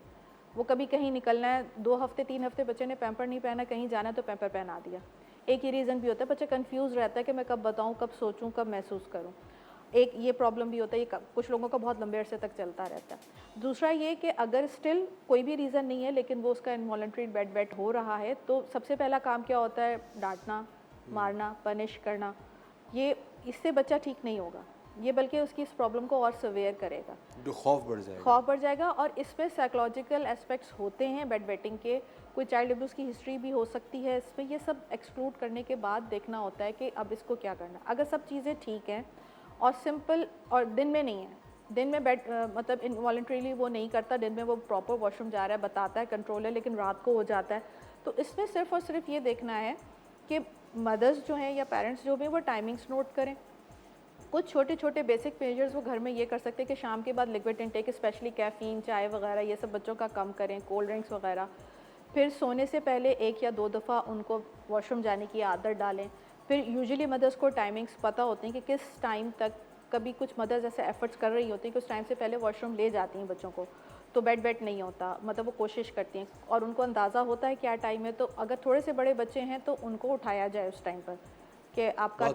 वो कभी कहीं निकलना है, 2 हफ्ते 3 हफ्ते बच्चे ने पैम्पर नहीं पहना, कहीं जाना तो पैम्पर पहना दिया। एक ही रीज़न भी होता है, बच्चा कंफ्यूज रहता है कि मैं कब बताऊँ, कब सोचूं, कब महसूस करूँ। एक ये प्रॉब्लम भी होता है, ये कुछ लोगों का बहुत लंबे अरसे तक चलता रहता है। दूसरा ये कि अगर स्टिल कोई भी रीज़न नहीं है लेकिन वो उसका इनवॉलंटरी बेड वेट हो रहा है, तो सबसे पहला काम क्या होता है, डांटना, मारना, पनिश करना। ये इससे बच्चा ठीक नहीं होगा, ये बल्कि उसकी इस प्रॉब्लम को और सवेयर करेगा, जो खौफ बढ़ जाएगा। और इसमें साइकोलॉजिकल एस्पेक्ट्स होते हैं बेड वेटिंग के, कोई चाइल्ड अब्यूज़ की हिस्ट्री भी हो सकती है इसमें। ये सब एक्सक्लूड करने के बाद देखना होता है कि अब इसको क्या करना। अगर सब चीज़ें ठीक हैं और सिंपल, और दिन में नहीं है, दिन में बेड मतलब इनवॉलंटरीली वो नहीं करता, दिन में वो प्रॉपर वॉशरूम जा रहा है, बताता है, कंट्रोल है, लेकिन रात को हो जाता है, तो इसमें सिर्फ और सिर्फ ये देखना है कि मदर्स जो हैं या पेरेंट्स जो भी वो टाइमिंग्स नोट करें। कुछ छोटे छोटे बेसिक मेजर्स वो घर में ये कर सकते हैं कि शाम के बाद लिक्विड इंटेक, स्पेशली कैफ़ीन, चाय वगैरह, ये सब बच्चों का कम करें, कोल्ड ड्रिंक्स वगैरह। फिर सोने से पहले 1 या 2 दफ़ा उनको वॉशरूम जाने की आदत डालें। फिर यूजुअली मदर्स को टाइमिंग्स पता होती हैं कि किस टाइम तक, कभी कुछ मदर्स ऐसे एफर्ट्स कर रही होती हैं कि उस टाइम से पहले वॉशरूम ले जाती हैं बच्चों को, तो बेड वेट नहीं होता, मतलब वो कोशिश करती हैं और उनको अंदाज़ा होता है क्या टाइम है। तो अगर थोड़े से बड़े बच्चे हैं तो उनको उठाया जाए उस टाइम पर कि आपका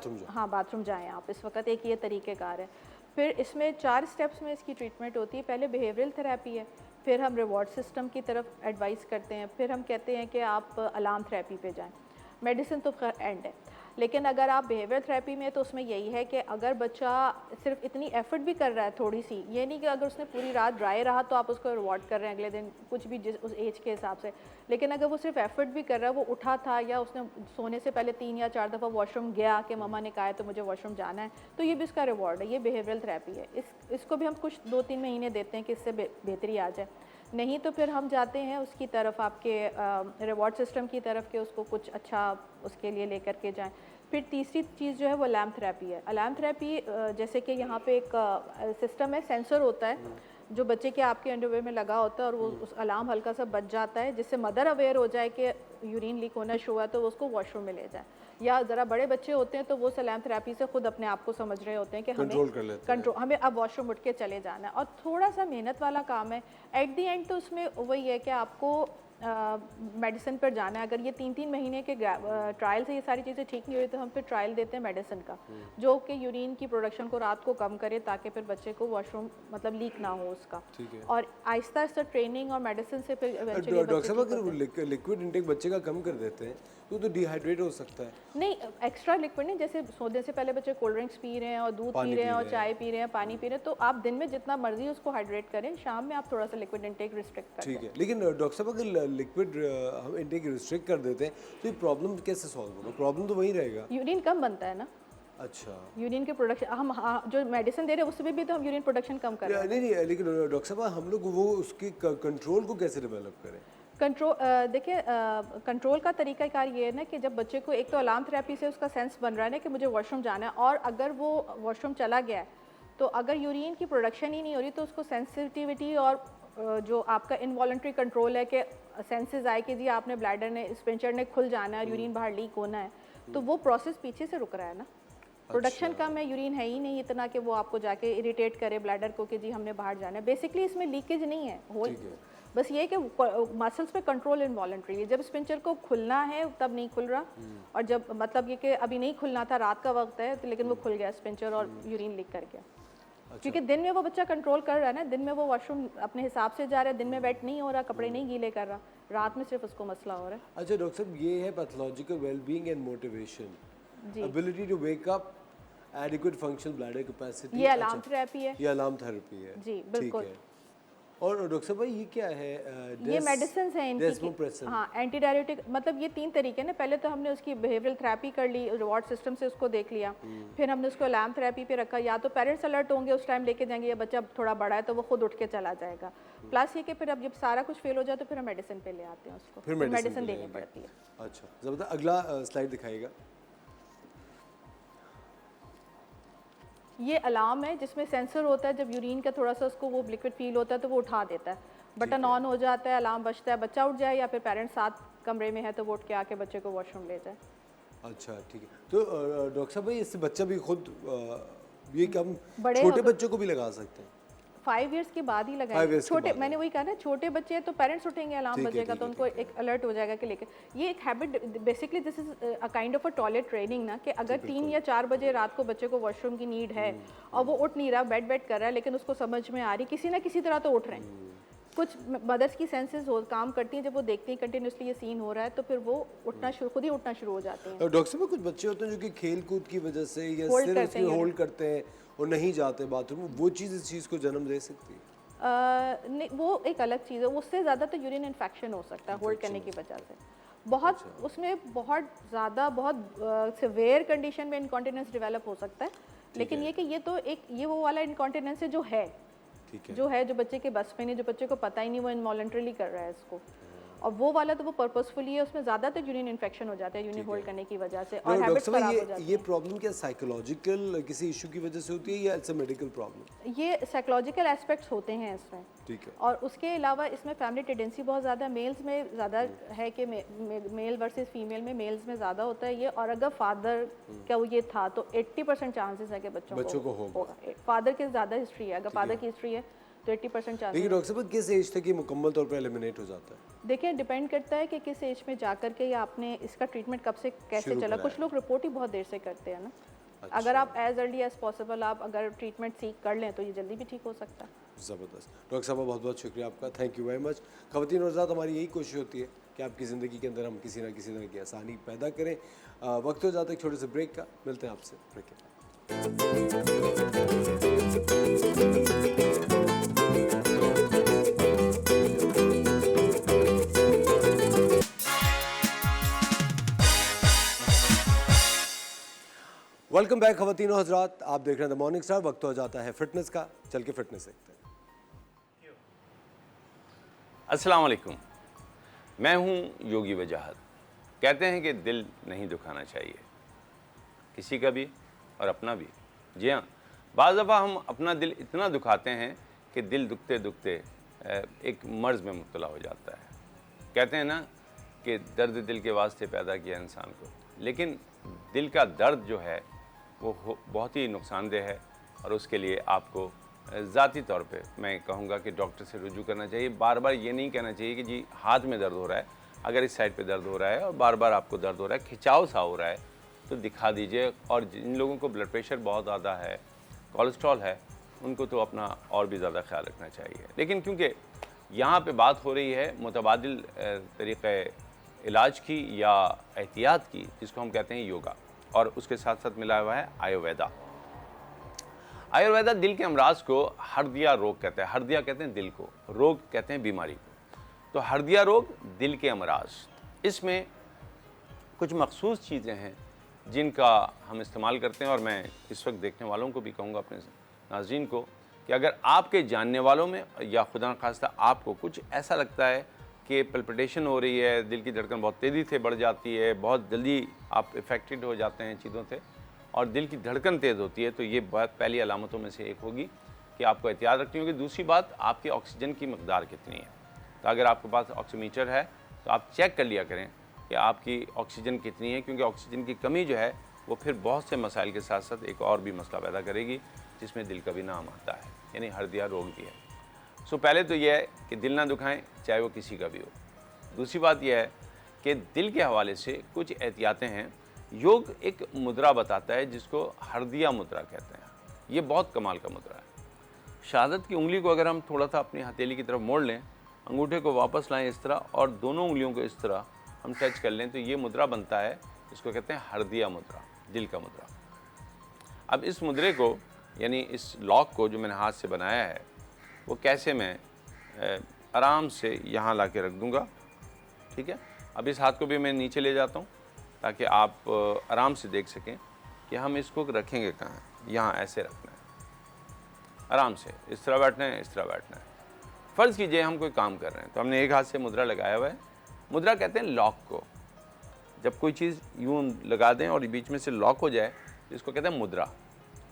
बाथरूम जाएँ आप इस वक्त, एक ये तरीक़ेकार है। फिर इसमें 4 स्टेप्स में इसकी ट्रीटमेंट होती है। पहले बिहेवियरल थेरेपी है, फिर हम रिवॉर्ड सिस्टम की तरफ एडवाइस करते हैं, फिर हम कहते हैं कि आप अलार्म थेरेपी पे जाएं। मेडिसिन तो खैर एंड है, लेकिन अगर आप बिहेवियर थेरेपी में तो उसमें यही है कि अगर बच्चा सिर्फ इतनी एफर्ट भी कर रहा है थोड़ी सी, ये नहीं कि अगर उसने पूरी रात ड्राई रहा तो आप उसको रिवॉर्ड कर रहे हैं अगले दिन कुछ भी जिस उस एज के हिसाब से, लेकिन अगर वो सिर्फ एफर्ट भी कर रहा है, वो उठा था या उसने सोने से पहले 3 या 4 दफ़ा वॉशरूम गया कि मम्मा ने कहा है तो मुझे वॉशरूम जाना है, तो ये भी इसका रिवॉर्ड है। ये बिहेवियरल थेरेपी है। इसको भी हम कुछ 2-3 महीने देते हैं कि इससे बेहतरी आ जाए। नहीं तो फिर हम जाते हैं उसकी तरफ, आपके रिवॉर्ड सिस्टम की तरफ, कि उसको कुछ अच्छा उसके लिए लेकर के जाएं। फिर तीसरी चीज़ जो है वो अलार्म थेरेपी है। अलार्म थेरेपी जैसे कि यहाँ पे एक सिस्टम है, सेंसर होता है जो बच्चे के आपके अंडरवेयर में लगा होता है और वो उस अलार्म हल्का सा बज जाता है, जिससे मदर अवेयर हो जाए कि यूरिन लीक होना शुरू हुआ तो वो उसको वॉशरूम में ले जाए। या ज़रा बड़े बच्चे होते हैं तो वो अलार्म थेरेपी से खुद अपने आप को समझ रहे होते हैं कि हमें अब वॉशरूम उठ के चले जाना है, और थोड़ा सा मेहनत वाला काम है। एट दी एंड तो उसमें वही है कि आपको मेडिसिन पर जाना है। अगर ये 3-3 महीने के ट्रायल से ये सारी चीज़ें ठीक नहीं हुई तो हम फिर ट्रायल देते हैं मेडिसिन का, जो कि यूरिन की प्रोडक्शन को रात को कम करे ताकि फिर बच्चे को वॉशरूम मतलब लीक ना हो उसका। और आहिस्ता आहिस्ता ट्रेनिंग और मेडिसिन से फिर डॉक्टर साहब अगर लिक्विड इंटेक बच्चे का कम कर देते हैं तो डिहाइड्रेट हो सकता है। नहीं, एक्स्ट्रा लिक्विड नहीं, जैसे सोने से पहले बच्चे कोल्ड ड्रिंक्स पी रहे हैं और दूध पी रहे हैं और चाय पी रहे हैं, पानी पी रहे हैं, तो आप दिन में जितना मर्जी उसको हाइड्रेट करें, शाम में आप थोड़ा सा लिक्विड इंटेक रिस्ट्रिक्ट करें। ठीक है, लेकिन डॉक्टर साहब अगर लिक्विड हम इंटेक रिस्ट्रिक्ट कर देते हैं तो ये प्रॉब्लम कैसे सॉल्व होगा? प्रॉब्लम तो वही रहेगा, यूरिन कम बनता है ना। अच्छा यूरिन की प्रोडक्शन हम जो मेडिसिन दे रहे हैं उसमें भी तो हम यूरिन प्रोडक्शन कम कर रहे हैं। नहीं, लेकिन डॉक्टर साहब हम लोग वो उसके कंट्रोल को कैसे डेवलप करें? कंट्रोल देखिए कंट्रोल का तरीकाकार ये है ना कि जब बच्चे को एक तो अलार्म थेरेपी से उसका सेंस बन रहा है ना कि मुझे वॉशरूम जाना है, और अगर वो वॉशरूम चला गया है तो अगर यूरिन की प्रोडक्शन ही नहीं हो रही तो उसको सेंसिटिविटी और जो आपका इनवॉलंटरी कंट्रोल है कि सेंसेस आए कि जी आपने ब्लैडर ने स्पिंचर ने खुल जाना है और यूरिन बाहर लीक होना है, तो वो प्रोसेस पीछे से रुक रहा है ना। प्रोडक्शन कम है, यूरिन है ही नहीं इतना कि वो आपको जाके इरिटेट करे ब्लैडर को कि जी हमने बाहर जाना है। बेसिकली इसमें लीकेज नहीं है, होल बस ये कि मसल्स पे कंट्रोल इनवॉलंटरी, जब स्पिंचर को खुलना है तब नहीं खुल रहा, और जब मतलब ये कि अभी नहीं खुलना था, रात का वक्त है तो लेकिन वो खुल गया स्पिंचर और यूरिन लीक कर गया। क्योंकि दिन में वो बच्चा कंट्रोल कर रहा है ना, दिन में वो वॉशरूम अपने हिसाब से जा रहा है, दिन में वेट नहीं हो रहा, कपड़े नहीं गीले कर रहा, रात में सिर्फ उसको मसला हो रहा है। अच्छा डॉक्टर साहब, ये है pathological wellbeing and motivation, ability to wake up, adequate function, bladder capacity, ये अलार्म थेरेपी है। ये अलार्म थेरेपी है जी बिल्कुल। और डॉक्टर साहब भाई ये क्या है? ये मेडिसिन है इनकी। हाँ, एंटी डायरेटिक, मतलब ये 3 तरीके हैं। पहले तो हमने उसकी बिहेवियरल थेरेपी कर ली, रिवॉर्ड सिस्टम से उसको देख लिया, फिर हमने उसको अलार्म थेरेपी पे रखा। या तो पेरेंट्स अलर्ट होंगे उस टाइम लेके जाएंगे, ये बच्चा थोड़ा बड़ा है तो वो खुद उठ के चला जाएगा। प्लस ये कि फिर अब जब सारा कुछ फेल हो जाए तो फिर हम मेडिसिन पे ले आते हैं उसको, फिर मेडिसिन देनी पड़ती है। अच्छा जबरदस्त, अगला स्लाइड दिखाइएगा। ये अलार्म है जिसमें सेंसर होता है, जब यूरिन का थोड़ा सा उसको वो लिक्विड फील होता है तो वो उठा देता है, बटन ऑन हो जाता है, अलार्म बजता है, बच्चा उठ जाए या फिर पेरेंट्स साथ कमरे में है तो वो उठ के आके बच्चे को वॉशरूम ले जाए। अच्छा ठीक है। तो डॉक्टर साहब भाई इससे बच्चा भी खुद ये कम बड़े छोटे बच्चों को भी लगा सकते हैं? 5 इयर्स के बाद ही 5 लगाएंगे। years के छोटे बाद मैंने वही कहा ना, छोटे बच्चे हैं तो पेरेंट्स उठेंगे, अलार्म बजेगा तो उनको एक अलर्ट हो जाएगा कि लेके। ये एक habit, basically this is a kind of a toilet training ना, कि अगर 3 या 4 बजे रात को बच्चे को वॉशरूम की नीड है और वो उठ नहीं रहा, बेड कर रहा है, लेकिन उसको समझ में आ रही किसी ना किसी तरह तो उठ रहे हैं। कुछ मदर्स की सेंसेस काम करती हैं, जब वो देखती हैं कंटिन्यूसली ये सीन हो रहा है तो फिर वो खुद ही उठना शुरू हो जाते हैं। डॉक्टर साहब कुछ बच्चे होते हैं जो कि खेल कूद की वजह से या Hold सिर्फ करते हैं होल्ड करते हैं और नहीं जाते बाथरूम, वो चीज़ इस चीज़ को जन्म दे सकती है? नहीं, वो एक अलग चीज़ है, उससे ज़्यादा तो यूरिन इन्फेक्शन हो सकता है होल्ड करने की वजह से। बहुत उसमें बहुत ज़्यादा बहुत सिवियर कंडीशन में इनकॉन्टिनेंस डेवलप हो सकता है, लेकिन ये कि ये तो एक ये वो वाला इनकॉन्टिनेंस है जो है, जो बच्चे के बस में नहीं, जो बच्चे को पता ही नहीं, वो इनवॉलंटरीली कर रहा है इसको, और वो वाला तो वो पर्पसफुली है, उसमें ज़्यादातर यूरिन इन्फेक्शन हो जाता है यूरिन होल्ड करने की वजह से, और हैबिट्स खराब हो जाती है। ये प्रॉब्लम क्या साइकोलॉजिकल किसी इशू की वजह से होती है या इट्स अ मेडिकल प्रॉब्लम? ये साइकोलॉजिकल एस्पेक्ट्स होते हैं इसमें, ठीक है। और उसके अलावा इसमें फैमिली टेंडेंसी बहुत ज़्यादा मेल्स में ज़्यादा है कि मेल वर्सेस फीमेल में मेल्स में ज़्यादा होता है ये, और अगर फादर का वो ये था तो 80% चांसेस है कि बच्चों को होगा। फादर की ज़्यादा हिस्ट्री है, अगर फादर की हिस्ट्री है तो 80% चांसेस। लेकिन डॉक्टर साहब किस एज तक ये मुकम्मल तौर पर एलिमिनेट हो जाता है? देखिए डिपेंड करता है कि किस एज में जा कर के या आपने इसका ट्रीटमेंट कब से कैसे चला। कुछ लोग रिपोर्ट ही बहुत देर से करते हैं ना। अच्छा। अगर आप एज अर्ली एज पॉसिबल आप अगर ट्रीटमेंट सीख कर लें तो ये जल्दी भी ठीक हो सकता है। ज़बरदस्त डॉक्टर साहब, बहुत बहुत शुक्रिया आपका, थैंक यू वेरी मच। ख़वातीन और हज़रात, हमारी यही कोशिश होती है कि आपकी ज़िंदगी के अंदर हम किसी ना किसी तरह की आसानी पैदा करें। वक्त हो जाता है एक छोटे से ब्रेक का, मिलते हैं आपसे ब्रेक के बाद। वेलकम बैक ख़वातीन और हज़रात, आप देख रहे हैं द मॉर्निंग स्टार। वक्त हो जाता है फिटनेस का, चल के फिटनेस देखते हैं। अस्सलाम वालेकुम, मैं हूं योगी वजाहत। कहते हैं कि दिल नहीं दुखाना चाहिए किसी का भी और अपना भी। जी हाँ, बाज़ दफ़ा हम अपना दिल इतना दुखाते हैं कि दिल दुखते दुखते एक मर्ज़ में मुब्तला हो जाता है। कहते हैं ना कि दर्द दिल के वास्ते पैदा किया इंसान को, लेकिन दिल का दर्द जो है वो बहुत ही नुकसानदेह है, और उसके लिए आपको ज़ाती तौर पे मैं कहूँगा कि डॉक्टर से रुजू करना चाहिए। बार बार ये नहीं कहना चाहिए कि जी हाथ में दर्द हो रहा है, अगर इस साइड पे दर्द हो रहा है और बार बार आपको दर्द हो रहा है, खिंचाव सा हो रहा है, तो दिखा दीजिए। और जिन लोगों को ब्लड प्रेशर बहुत ज़्यादा है, कोलेस्ट्रॉल है, उनको तो अपना और भी ज़्यादा ख्याल रखना चाहिए। लेकिन क्योंकि यहाँ पे बात हो रही है मुतबादिल तरीक़े इलाज की या एहतियात की, जिसको हम कहते हैं योगा, और उसके साथ साथ मिला हुआ है आयुर्वेदा। आयुर्वेदा दिल के अमराज को हर्दिया रोग कहते हैं। हर्दिया कहते हैं दिल को, रोग कहते हैं बीमारी को। तो हर्दिया रोग दिल के अमराज, इसमें कुछ मखसूस चीज़ें हैं जिनका हम इस्तेमाल करते हैं। और मैं इस वक्त देखने वालों को भी कहूँगा, अपने नाज़रीन को, कि अगर आपके जानने वालों में या खुदा न खास्ता आपको कुछ ऐसा लगता है कि पल्पिटेशन हो रही है, दिल की धड़कन बहुत तेज़ी से बढ़ जाती है, बहुत जल्दी आप इफ़ेक्टेड हो जाते हैं चीज़ों से और दिल की धड़कन तेज़ होती है, तो ये बहुत पहली अलामतों में से एक होगी कि आपको एहतियात रखनी होगी। दूसरी बात, आपकी ऑक्सीजन की मकदार कितनी है। तो अगर आपके पास ऑक्सीमीटर है तो आप चेक कर लिया करें कि आपकी ऑक्सीजन कितनी है, क्योंकि ऑक्सीजन की कमी जो है वो फिर बहुत से मसाइल के साथ साथ एक और भी मसला पैदा करेगी, जिसमें दिल का भी नाम आता है, यानी हृदय रोग भी है। सो पहले तो यह है कि दिल ना दुखाएं, चाहे वो किसी का भी हो। दूसरी बात यह है कि दिल के हवाले से कुछ एहतियातें हैं। योग एक मुद्रा बताता है जिसको हृदय मुद्रा कहते हैं। ये बहुत कमाल का मुद्रा है। शहादत की उंगली को अगर हम थोड़ा सा अपनी हथेली की तरफ मोड़ लें, अंगूठे को वापस लाएं इस तरह और दोनों उंगलियों को इस तरह हम टच कर लें, तो ये मुद्रा बनता है, इसको कहते हैं हृदय मुद्रा, दिल का मुद्रा। अब इस मुद्रे को, यानी इस लॉक को जो मैंने हाथ से बनाया है, वो कैसे मैं आराम से यहाँ ला के रख दूँगा। ठीक है, अब इस हाथ को भी मैं नीचे ले जाता हूँ ताकि आप आराम से देख सकें कि हम इसको रखेंगे कहाँ। यहाँ ऐसे रखना है, आराम से इस तरह बैठना है, इस तरह बैठना है। फ़र्ज़ कीजिए हम कोई काम कर रहे हैं, तो हमने एक हाथ से मुद्रा लगाया हुआ है। मुद्रा कहते हैं लॉक को। जब कोई चीज़ यूँ लगा दें और बीच में से लॉक हो जाए, तो इसको कहते हैं मुद्रा।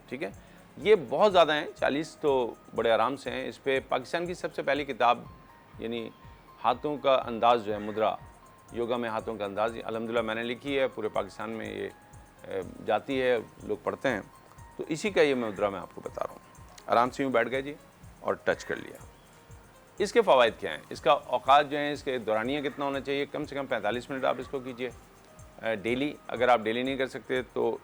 ठीक है, ये बहुत ज़्यादा हैं, 40 तो बड़े आराम से हैं। इस पर पाकिस्तान की सबसे पहली किताब, यानी हाथों का अंदाज़ जो है, मुद्रा, योगा में हाथों का अंदाज़, अल्हम्दुलिल्लाह मैंने लिखी है। पूरे पाकिस्तान में ये जाती है, लोग पढ़ते हैं। तो इसी का ये मुद्रा मैं आपको बता रहा हूँ। आराम से यूँ बैठ गए जी और टच कर लिया। इसके फ़वाइद क्या हैं, इसका औकात जो है, इसके दौरानिया कितना होना चाहिए, कम से कम 45 मिनट आप इसको कीजिए डेली। अगर आप डेली नहीं कर सकते तो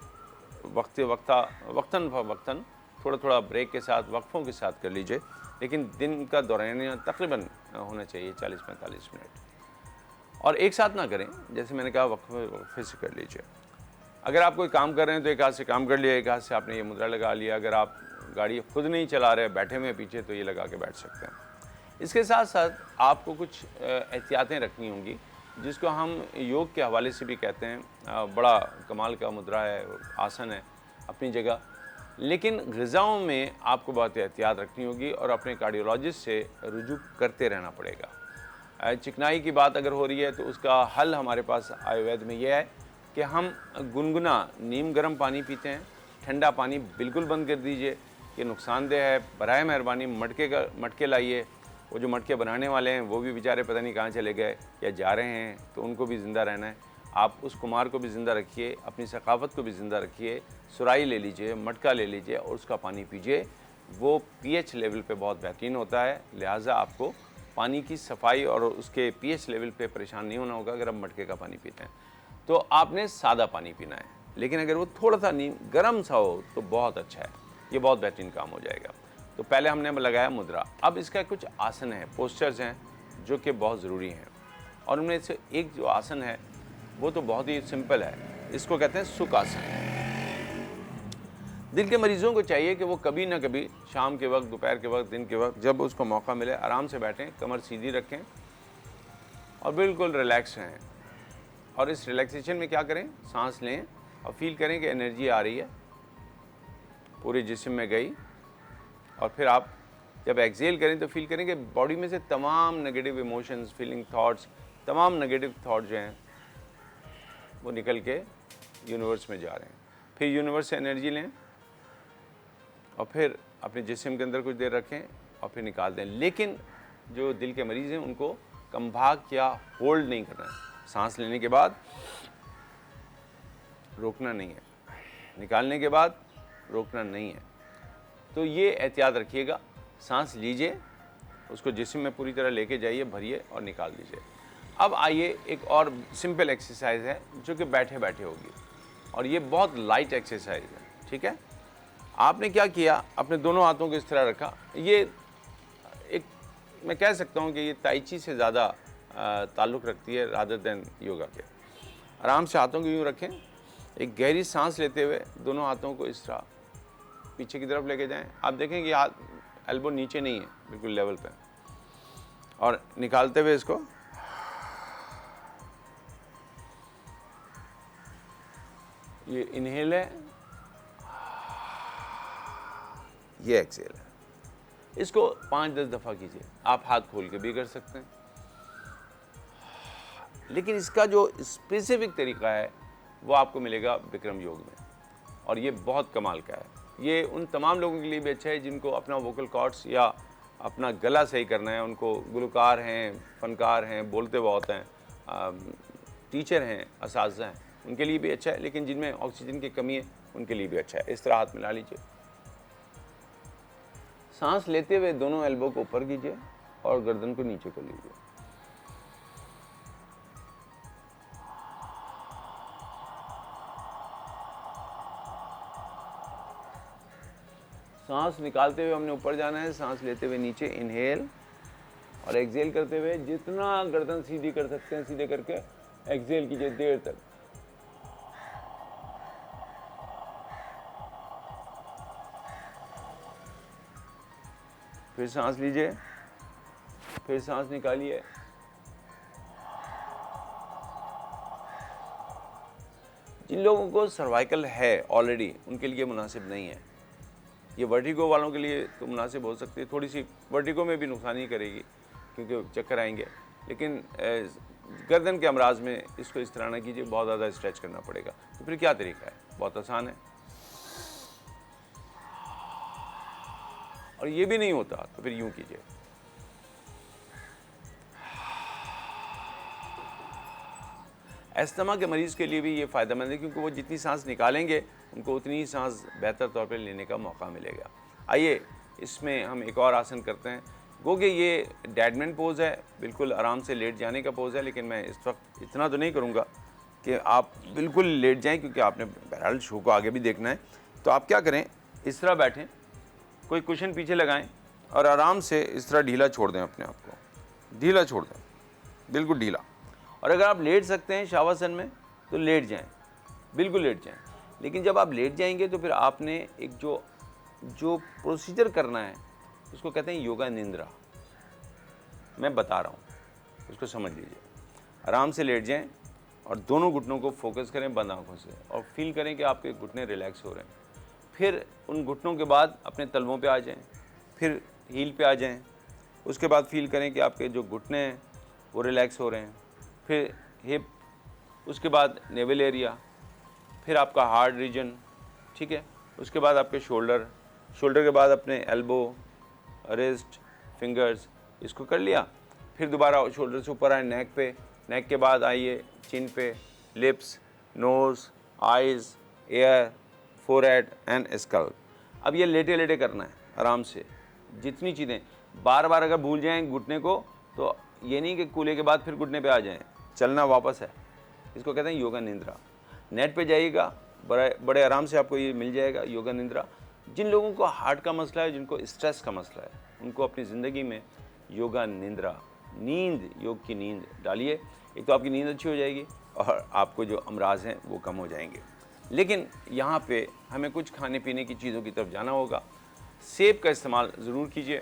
वक्तन थोड़ा थोड़ा ब्रेक के साथ, वक्फ़ों के साथ कर लीजिए, लेकिन दिन का दौरानिया तकरीबन होना चाहिए 40-45 मिनट। और एक साथ ना करें, जैसे मैंने कहा वक्फे से कर लीजिए। अगर आप कोई काम कर रहे हैं तो एक हाथ से काम कर लिया, एक हाथ से आपने ये मुद्रा लगा लिया। अगर आप गाड़ी खुद नहीं चला रहे, बैठे हुए पीछे, तो ये लगा के बैठ सकते हैं। इसके साथ साथ आपको कुछ एहतियातें रखनी होंगी, जिसको हम योग के हवाले से भी कहते हैं। बड़ा कमाल का मुद्रा है, आसन है अपनी जगह, लेकिन ग़िज़ाओं में आपको बहुत एहतियात रखनी होगी और अपने कार्डियोलॉजिस्ट से रुजू करते रहना पड़ेगा। चिकनाई की बात अगर हो रही है तो उसका हल हमारे पास आयुर्वेद में यह है कि हम गुनगुना नीम गर्म पानी पीते हैं। ठंडा पानी बिल्कुल बंद कर दीजिए, ये नुकसानदेह है। बराए मेहरबानी मटके लाइए। वो जो मटके बनाने वाले हैं वो भी बेचारे पता नहीं कहाँ चले गए या जा रहे हैं, तो उनको भी ज़िंदा रहना है। आप उस कुमार को भी ज़िंदा रखिए, अपनी सकाफ़त को भी ज़िंदा रखिए। सुराही ले लीजिए, मटका ले लीजिए और उसका पानी पीजिए। वो पीएच लेवल पे बहुत बेहतरीन होता है। लिहाजा आपको पानी की सफाई और उसके पीएच लेवल पे परेशान नहीं होना होगा अगर आप मटके का पानी पीते हैं। तो आपने सादा पानी पीना है, लेकिन अगर वो थोड़ा सा गर्म सा हो तो बहुत अच्छा है, ये बहुत बेहतरीन काम हो जाएगा। तो पहले हमने लगाया मुद्रा। अब इसका कुछ आसन है, पोस्चर्स हैं जो कि बहुत ज़रूरी हैं, और उनमें से एक जो आसन है वो तो बहुत ही सिंपल है। इसको कहते हैं सुखासन। दिल के मरीज़ों को चाहिए कि वो कभी ना कभी शाम के वक्त, दोपहर के वक्त, दिन के वक्त, जब उसको मौका मिले, आराम से बैठें, कमर सीधी रखें और बिल्कुल रिलैक्स रहें। और इस रिलैक्सेशन में क्या करें, सांस लें और फील करें कि एनर्जी आ रही है, पूरे जिस्म में गई। और फिर आप जब एक्सेल करें तो फील करें कि बॉडी में से तमाम नेगेटिव इमोशंस, फीलिंग, थॉट्स, तमाम नेगेटिव थॉट जो हैं वो निकल के यूनिवर्स में जा रहे हैं। फिर यूनिवर्स से एनर्जी लें और फिर अपने जिस्म के अंदर कुछ देर रखें और फिर निकाल दें। लेकिन जो दिल के मरीज़ हैं उनको कम भाग या होल्ड नहीं करना है। सांस लेने के बाद रोकना नहीं है, निकालने के बाद रोकना नहीं है। तो ये एहतियात रखिएगा। सांस लीजिए, उसको जिस्म में पूरी तरह लेके जाइए, भरिए और निकाल दीजिए। अब आइए, एक और सिंपल एक्सरसाइज है जो कि बैठे बैठे होगी, और ये बहुत लाइट एक्सरसाइज है। ठीक है, आपने क्या किया, अपने दोनों हाथों को इस तरह रखा। ये एक, मैं कह सकता हूँ कि ये ताई ची से ज़्यादा ताल्लुक़ रखती है रादर देन योगा के। आराम से हाथों को यूँ रखें, एक गहरी सांस लेते हुए दोनों हाथों को इस तरह पीछे की तरफ लेके जाएं। आप देखें कि हाथ, एल्बो नीचे नहीं है, बिल्कुल लेवल पे। और निकालते हुए इसको ये इनहेल है, ये एक्सेल है। इसको 5-10 दफ़ा कीजिए। आप हाथ खोल के भी कर सकते हैं, लेकिन इसका जो स्पेसिफिक तरीका है वो आपको मिलेगा विक्रम योग में, और ये बहुत कमाल का है। ये उन तमाम लोगों के लिए भी अच्छा है जिनको अपना वोकल कॉर्ड्स या अपना गला सही करना है, उनको गुलकार हैं, फनकार हैं, बोलते बहुत हैं, टीचर हैं, असातिज़ा हैं, उनके लिए भी अच्छा है, लेकिन जिनमें ऑक्सीजन की कमी है उनके लिए भी अच्छा है। इस तरह हाथ मिला लीजिए, सांस लेते हुए दोनों एल्बो को ऊपर कीजिए और गर्दन को नीचे कर लीजिए। सांस निकालते हुए हमने ऊपर जाना है, सांस लेते हुए नीचे, इनहेल, और एक्सहेल करते हुए जितना गर्दन सीधी कर सकते हैं सीधे करके एक्सहेल कीजिए देर तक। फिर सांस लीजिए, फिर सांस निकालिए। जिन लोगों को सर्वाइकल है ऑलरेडी उनके लिए मुनासिब नहीं है। ये वर्टिगो वालों के लिए तो मुनासिब हो सकती है, थोड़ी सी वर्टिगो में भी नुकसान ही करेगी क्योंकि चक्कर आएंगे, लेकिन गर्दन के अमराज में इसको इस तरह ना कीजिए, बहुत ज़्यादा स्ट्रेच करना पड़ेगा। तो फिर क्या तरीका है? बहुत आसान है, और ये भी नहीं होता तो फिर यूं कीजिए। अस्थमा के मरीज़ के लिए भी ये फ़ायदेमंद है क्योंकि वो जितनी सांस निकालेंगे उनको उतनी ही सांस बेहतर तौर पर लेने का मौका मिलेगा। आइए इसमें हम एक और आसन करते हैं। गो कि ये डैडमैन पोज़ है, बिल्कुल आराम से लेट जाने का पोज़ है, लेकिन मैं इस वक्त इतना तो नहीं करूँगा कि आप बिल्कुल लेट जाएं क्योंकि आपने बहरहाल शो को आगे भी देखना है। तो आप क्या करें, इस तरह बैठें, कोई कुशन पीछे लगाएं और आराम से इस तरह ढीला छोड़ दें, अपने आप को ढीला छोड़ दें, बिल्कुल ढीला। और अगर आप लेट सकते हैं शवासन में तो लेट जाएं, बिल्कुल लेट जाएं। लेकिन जब आप लेट जाएंगे तो फिर आपने एक जो प्रोसीजर करना है उसको कहते हैं योगा निंद्रा। मैं बता रहा हूँ, उसको समझ लीजिए। आराम से लेट जाएं और दोनों घुटनों को फोकस करें बंद आँखों से, और फील करें कि आपके घुटने रिलैक्स हो रहे हैं। फिर उन घुटनों के बाद अपने तलवों पे आ जाएं, फिर हील पे आ जाएं। उसके बाद फील करें कि आपके जो घुटने हैं वो रिलैक्स हो रहे हैं। फिर हिप, उसके बाद नेवल एरिया, फिर आपका हार्ट रीजन, ठीक है। उसके बाद आपके शोल्डर के बाद अपने एल्बो, रिस्ट, फिंगर्स, इसको कर लिया। फिर दोबारा शोल्डर से ऊपर आए नेक पे, नेक के बाद आइए चिन पे, lips, nose, eyes, ear, forehead and skull. अब ये लेटे लेटे करना है आराम से। जितनी चीज़ें बार बार अगर भूल जाएं घुटने को तो ये नहीं कि कूले के बाद फिर घुटने पे आ जाएं, चलना वापस है। इसको कहते हैं योगा निंद्रा। नेट पे जाइएगा, बड़े आराम से आपको ये मिल जाएगा योगा निंद्रा। जिन लोगों को हार्ट का मसला है, जिनको स्ट्रेस का मसला है, उनको अपनी ज़िंदगी में योगा निंद्रा, नींद, योग की नींद डालिए। एक तो आपकी नींद अच्छी हो जाएगी और आपको जो अमराज हैं वो कम हो जाएंगे। लेकिन यहाँ पे हमें कुछ खाने पीने की चीज़ों की तरफ जाना होगा। सेब का इस्तेमाल ज़रूर कीजिए,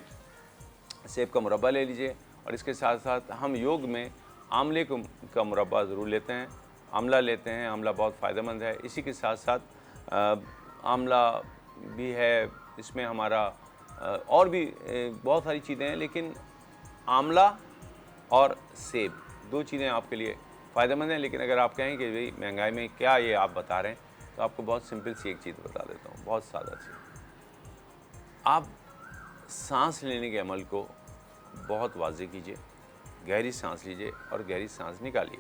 सेब का मुरब्बा ले लीजिए, और इसके साथ साथ हम योग में आंवले का मुरब्बा ज़रूर लेते हैं, आंवला लेते हैं। आंवला बहुत फ़ायदेमंद है। इसी के साथ साथ आंवला भी है, इसमें हमारा और भी बहुत सारी चीज़ें हैं, लेकिन आंवला और सेब 2 चीज़ें आपके लिए फ़ायदेमंद हैं। लेकिन अगर आप कहें कि भाई महंगाई में क्या ये आप बता रहे हैं, तो आपको बहुत सिंपल सी एक चीज़ बता देता हूँ, बहुत सादा सी। आप सांस लेने के अमल को बहुत वाज़ेह कीजिए, गहरी सांस लीजिए और गहरी सांस निकालिए।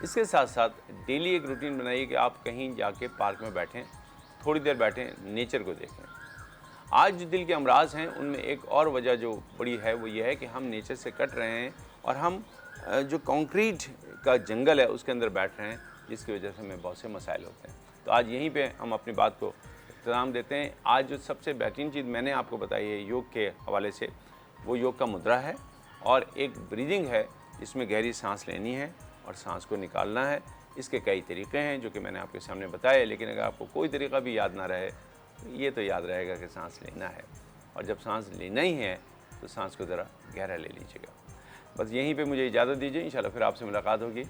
इसके साथ साथ डेली एक रूटीन बनाइए कि आप कहीं जाके पार्क में बैठें, थोड़ी देर बैठें, नेचर को देखें। आज जो दिल के अमराज हैं उनमें एक और वजह जो बड़ी है वो ये है कि हम नेचर से कट रहे हैं और हम जो कंक्रीट का जंगल है उसके अंदर बैठ रहे हैं, जिसकी वजह से हमें बहुत से मसाइल होते हैं। तो आज यहीं पे हम अपनी बात को इख्तिताम देते हैं। आज जो सबसे बेहतरीन चीज़ मैंने आपको बताई है योग के हवाले से, वो योग का मुद्रा है और एक ब्रीदिंग है। इसमें गहरी सांस लेनी है और सांस को निकालना है। इसके कई तरीक़े हैं जो कि मैंने आपके सामने बताए, लेकिन अगर आपको कोई तरीक़ा भी याद ना रहे तो ये तो याद रहेगा कि सांस लेना है, और जब सांस लेना ही है तो सांस को ज़रा गहरा ले लीजिएगा। बस यहीं पे मुझे इजाज़त दीजिए, इंशाल्लाह फिर आपसे मुलाकात होगी।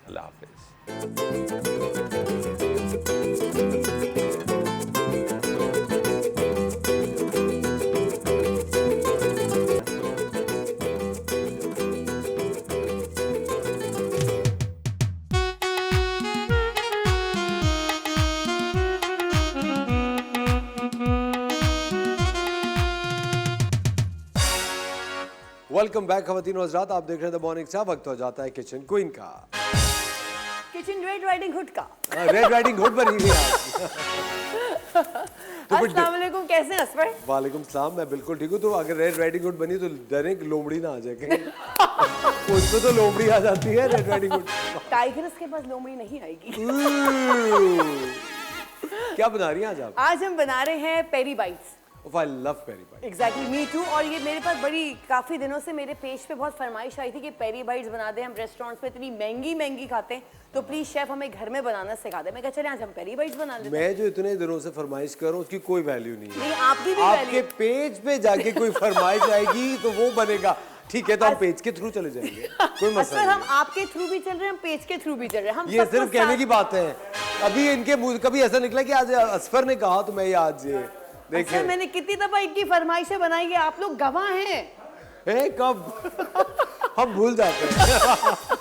अल्लाह हाफिज़। वेलकम बैक खवातीन और हज़रात, आप देख रहे हैं द मॉर्निंग स्टार। वक्त हो जाता है किचन क्वीन का। किचन रेड राइडिंग हुड का। रेड राइडिंग हुड बनी हुई है तो अस्सलाम वालेकुम, कैसे हैं असफर? वालेकुम सलाम, मैं बिल्कुल ठीक हूँ। तो अगर रेड राइडिंग हुड बनी तो डरे कि लोमड़ी ना आ जाए कहीं। उसमें तो लोमड़ी आ जाती है रेड राइडिंग हुड। टाइगर्स के पास लोमड़ी नहीं आएगी। क्या बना रही हैं आज आप? आज हम बना रहे हैं peri bites. I love peri bite. Exactly, me too. और ये मेरे पास बड़ी काफ़ी दिनों से मेरे पेज पे बहुत फरमाइश आई थी कि पेरी बाइट्स बना दें। हम रेस्टोरेंट्स में इतनी महंगी महंगी खाते हैं, तो प्लीज़ शेफ हमें घर में बनाना सिखा दे। मैं कहा चले आज हम पेरी बाइट्स बना लेते हैं। मैं जो इतने दिनों से फरमाइश कर रहा हूँ उसकी कोई वैल्यू नहीं है। नहीं, आपकी भी आपके वैल्यू। पेज पे जाके कोई फरमाइश आएगी तो वो बनेगा। ठीक है, तो हम पेज के थ्रू चले जाएंगे, कोई मसला सर, हम नहीं। आपके थ्रू भी चल रहे हैं, हम पेज के थ्रू भी चल रहे हैं। हम ये सबको सिर्फ कहने साथ- की बात है। अभी इनके मुंह कभी ऐसा निकला कि आज असफर ने कहा तो मैं ये आज ये देखिए। सर, मैंने कितनी दफा इनकी फरमाइशें बनाई है, आप लोग गवाह हैं। कब हम भूल जाते हैं।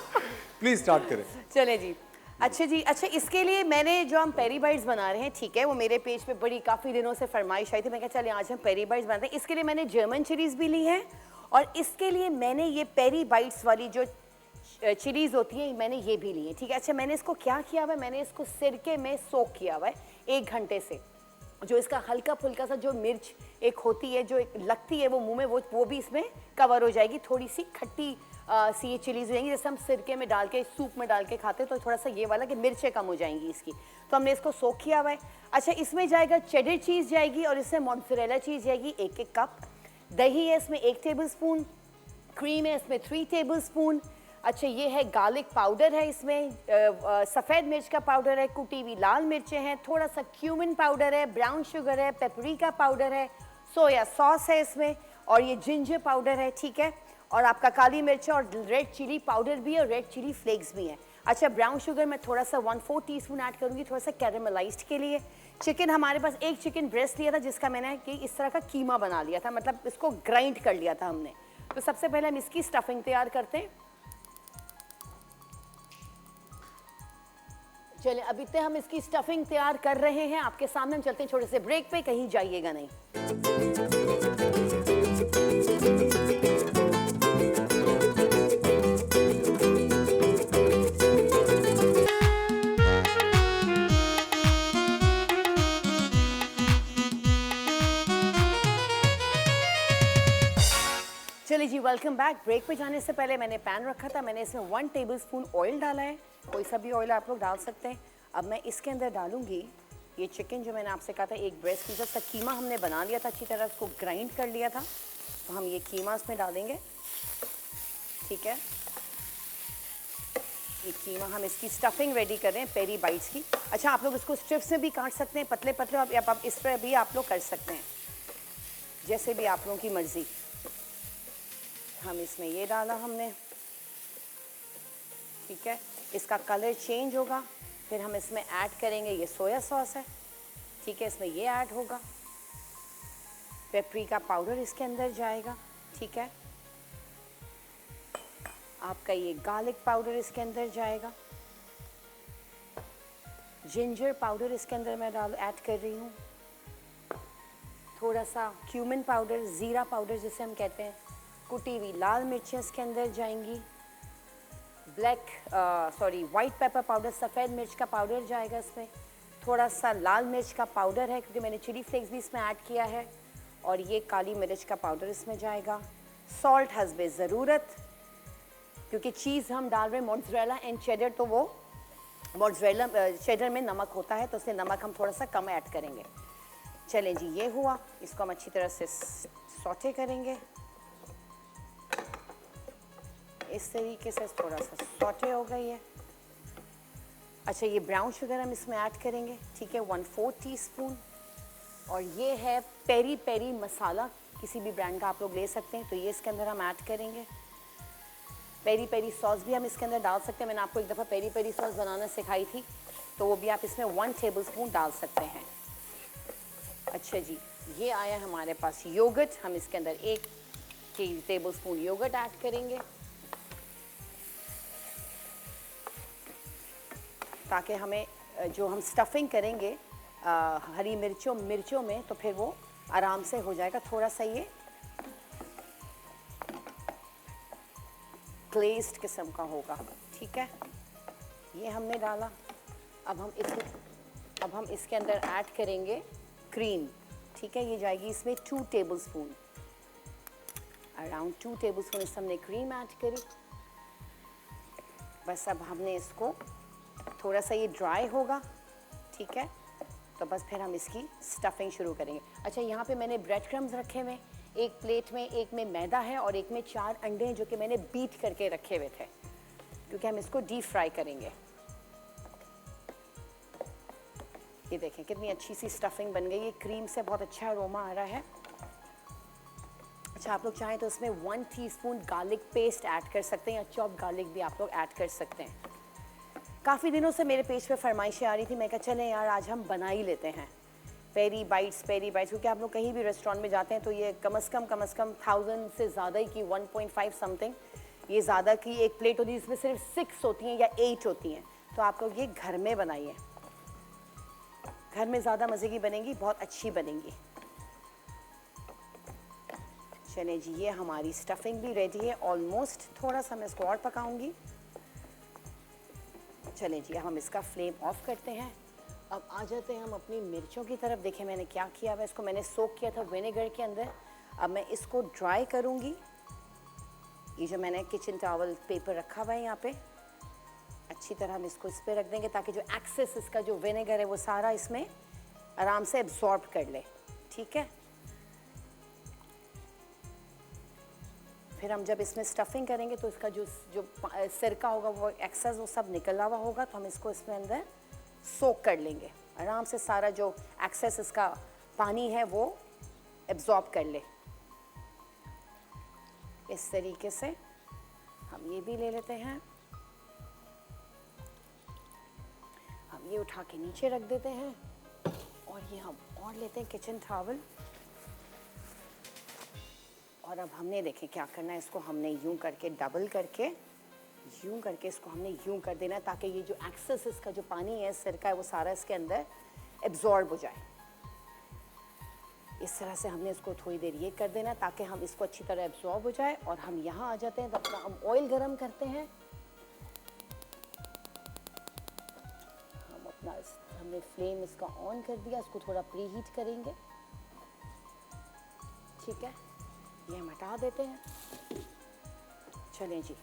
प्लीज स्टार्ट करें। चले जी। अच्छा जी, अच्छा इसके लिए मैंने जो हम पेरी बाइट्स बना रहे हैं, ठीक है, वो मेरे पेज पे बड़ी काफ़ी दिनों से फरमाइश आई थी। मैं कहा चले आज हम पेरी बाइट्स बनाते हैं। इसके लिए मैंने जर्मन चिलीज़ भी ली हैं, और इसके लिए मैंने ये पेरी बाइट्स वाली जो चिलीज़ होती है मैंने ये भी ली है, ठीक है। अच्छा, मैंने इसको क्या किया हुआ है, मैंने इसको सिरके में सोक किया हुआ है 1 घंटे से। जो इसका हल्का फुल्का सा जो मिर्च एक होती है जो एक लगती है वो मुंह में, वो भी इसमें कवर हो जाएगी। थोड़ी सी खट्टी सी ये चिलीज हो जाएंगी, जैसे हम सिरके में डाल के सूप में डाल के खाते हैं, तो थोड़ा सा ये वाला कि मिर्चें कम हो जाएंगी इसकी। तो हमने इसको सोक किया हुआ है। अच्छा, इसमें जाएगा चेडर चीज़ जाएगी, और इसमें मोज़रेला चीज़ जाएगी 1-1 कप। दही है इसमें 1 टेबलस्पून। क्रीम है इसमें 3 टेबलस्पून। अच्छा, ये है गार्लिक पाउडर है इसमें, सफ़ेद मिर्च का पाउडर है, कुटी हुई लाल मिर्चें हैं, थोड़ा सा क्यूमिन पाउडर है, ब्राउन शुगर है, पेपरिका पाउडर है, सोया सॉस है इसमें, और ये जिंजर पाउडर है, ठीक है। और आपका काली मिर्च और रेड चिली पाउडर भी है, और रेड चिली फ्लेक्स भी हैं। अच्छा, ब्राउन शुगर मैं थोड़ा सा 1/4 टीस्पून ऐड करूँगी, थोड़ा सा कैरेमलाइज्ड के लिए। चिकन हमारे पास 1 चिकन ब्रेस्ट लिया था, जिसका मैंने कि इस तरह का कीमा बना लिया था, मतलब इसको ग्राइंड कर लिया था हमने। तो सबसे पहले हम इसकी स्टफिंग तैयार करते हैं। चलिए, अभी तक हम इसकी स्टफिंग तैयार कर रहे हैं, आपके सामने हम चलते हैं छोटे से ब्रेक पे, कहीं जाइएगा नहीं। चलिए जी, वेलकम बैक। ब्रेक पे जाने से पहले मैंने पैन रखा था, मैंने इसमें 1 टेबलस्पून ऑयल डाला है। कोई सा भी ऑयल आप लोग डाल सकते हैं। अब मैं इसके अंदर डालूंगी ये चिकन जो मैंने आपसे कहा था 1 ब्रेस्ट पीस का कीमा हमने बना लिया था, अच्छी तरह उसको ग्राइंड कर लिया था। तो हम ये कीमा इसमें डालेंगे, ठीक है। ये कीमा, हम इसकी स्टफिंग रेडी कर रहे हैं पेरी बाइट्स की। अच्छा, आप लोग इसको स्ट्रिप्स में भी काट सकते हैं, पतले पतले, आप इस पर भी आप लोग कर सकते हैं, जैसे भी आप लोगों की मर्जी। हम इसमें ये डाला हमने, ठीक है। इसका कलर चेंज होगा, फिर हम इसमें ऐड करेंगे, ये सोया सॉस है, ठीक है, इसमें ये ऐड होगा। पेपरिका पाउडर इसके अंदर जाएगा, ठीक है। आपका ये गार्लिक पाउडर इसके अंदर जाएगा। जिंजर पाउडर इसके अंदर मैं ऐड कर रही हूँ। थोड़ा सा क्यूमिन पाउडर, ज़ीरा पाउडर जिसे हम कहते हैं। कुटी हुई लाल मिर्चें इसके अंदर जाएंगी। वाइट पेपर पाउडर, सफ़ेद मिर्च का पाउडर जाएगा इसमें। थोड़ा सा लाल मिर्च का पाउडर है, क्योंकि मैंने चिली फ्लेक्स भी इसमें ऐड किया है। और ये काली मिर्च का पाउडर इसमें जाएगा। सॉल्ट हस्बे ज़रूरत, क्योंकि चीज़ हम डाल रहे हैं मोज़रेला एंड चेडर, तो वो मोज़रेला चेडर में नमक होता है, तो उससे नमक हम थोड़ा सा कम ऐड करेंगे। चलें जी, ये हुआ। इसको हम अच्छी तरह से सौटे करेंगे इस तरीके से, थोड़ा सा सौटे हो गई है। अच्छा, ये ब्राउन शुगर हम इसमें ऐड करेंगे, ठीक है, 1/4 टीस्पून। और ये है पेरी पेरी मसाला, किसी भी ब्रांड का आप लोग ले सकते हैं, तो ये इसके अंदर हम ऐड करेंगे, पेरी पेरी सॉस भी हम इसके अंदर डाल सकते हैं। मैंने आपको एक दफ़ा पेरी पेरी सॉस बनाना सिखाई थी, तो वो भी आप इसमें 1 टेबलस्पून डाल सकते हैं। अच्छा जी, ये आया हमारे पास योगर्ट, हम इसके अंदर 1 टेबलस्पून योगर्ट ऐड करेंगे ताकि हमें जो हम स्टफिंग करेंगे हरी मिर्चों में, तो फिर वो आराम से हो जाएगा। थोड़ा सा ये ग्लेज्ड किस्म का होगा, ठीक है। ये हमने डाला। अब हम इसके अंदर ऐड करेंगे क्रीम, ठीक है। ये जाएगी इसमें 2 टेबलस्पून, अराउंड 2 टेबलस्पून इस हमने क्रीम ऐड करी। बस अब हमने इसको थोड़ा सा ये ड्राई होगा, ठीक है, तो बस फिर हम इसकी स्टफिंग शुरू करेंगे। अच्छा, यहाँ पे मैंने ब्रेड क्रम्स रखे हुए, एक प्लेट में, एक में मैदा है और एक में 4 अंडे हैं जो कि मैंने बीट करके रखे हुए थे, क्योंकि हम इसको डीप फ्राई करेंगे। ये देखें कितनी अच्छी सी स्टफिंग बन गई है, क्रीम से बहुत अच्छा अरोमा आ रहा है। अच्छा, आप लोग चाहें तो इसमें 1 टीस्पून गार्लिक पेस्ट ऐड कर सकते हैं, या चॉप गार्लिक भी आप लोग ऐड कर सकते हैं। काफ़ी दिनों से मेरे पेज पे फरमाइशें आ रही थी, मैं कहा चलें यार आज हम बना ही लेते हैं पेरी बाइट्स, क्योंकि आप लोग कहीं भी रेस्टोरेंट में जाते हैं तो ये कम से कम 1000 से ज़्यादा ही की 1.5 समथिंग, ये ज़्यादा की एक प्लेट होती है जिसमें सिर्फ 6 होती हैं या 8 होती हैं। तो आप लोग ये घर में बनाइए, घर में ज़्यादा मज़े की बनेंगी, बहुत अच्छी बनेंगी। चलें जी, ये हमारी स्टफिंग भी रेडी है ऑलमोस्ट। थोड़ा सा मैं इसको और पकाऊंगी। चलें जी, अब हम इसका फ्लेम ऑफ करते हैं। अब आ जाते हैं हम अपनी मिर्चों की तरफ। देखें मैंने क्या किया हुआ है, इसको मैंने सोक किया था विनेगर के अंदर। अब मैं इसको ड्राई करूंगी। ये जो मैंने किचन टॉवल पेपर रखा हुआ है यहाँ पे, अच्छी तरह हम इसको इस पर रख देंगे ताकि जो एक्सेस इसका जो विनेगर है वो सारा इसमें आराम से एब्जॉर्ब कर ले, ठीक है। फिर हम जब इसमें स्टफिंग करेंगे तो इसका जो सिरका होगा वो एक्सेस वो सब निकला हुआ होगा, तो हम इसको इसमें अंदर सोक कर लेंगे। आराम से सारा जो एक्सेस इसका पानी है वो एब्जॉर्ब कर ले। इस तरीके से हम ये भी ले लेते हैं। हम ये उठा के नीचे रख देते हैं और ये हम और लेते हैं किचन टॉवल। और अब हमने देखें क्या करना है, इसको हमने यूं करके डबल करके यूं करके इसको हमने यूं कर देना है ताकि ये जो एक्सेस इसका जो पानी है, सिरका है, वो सारा इसके अंदर एब्जॉर्ब हो जाए। इस तरह से हमने इसको थोड़ी देर ये कर देना ताकि हम इसको अच्छी तरह एब्जॉर्ब हो जाए। और हम यहाँ आ जाते हैं, तब तक हम ऑयल गरम करते हैं। हमने फ्लेम इसका ऑन कर दिया, इसको थोड़ा प्री हीट करेंगे, ठीक है। ये हम हटा देते हैं। चलें जी,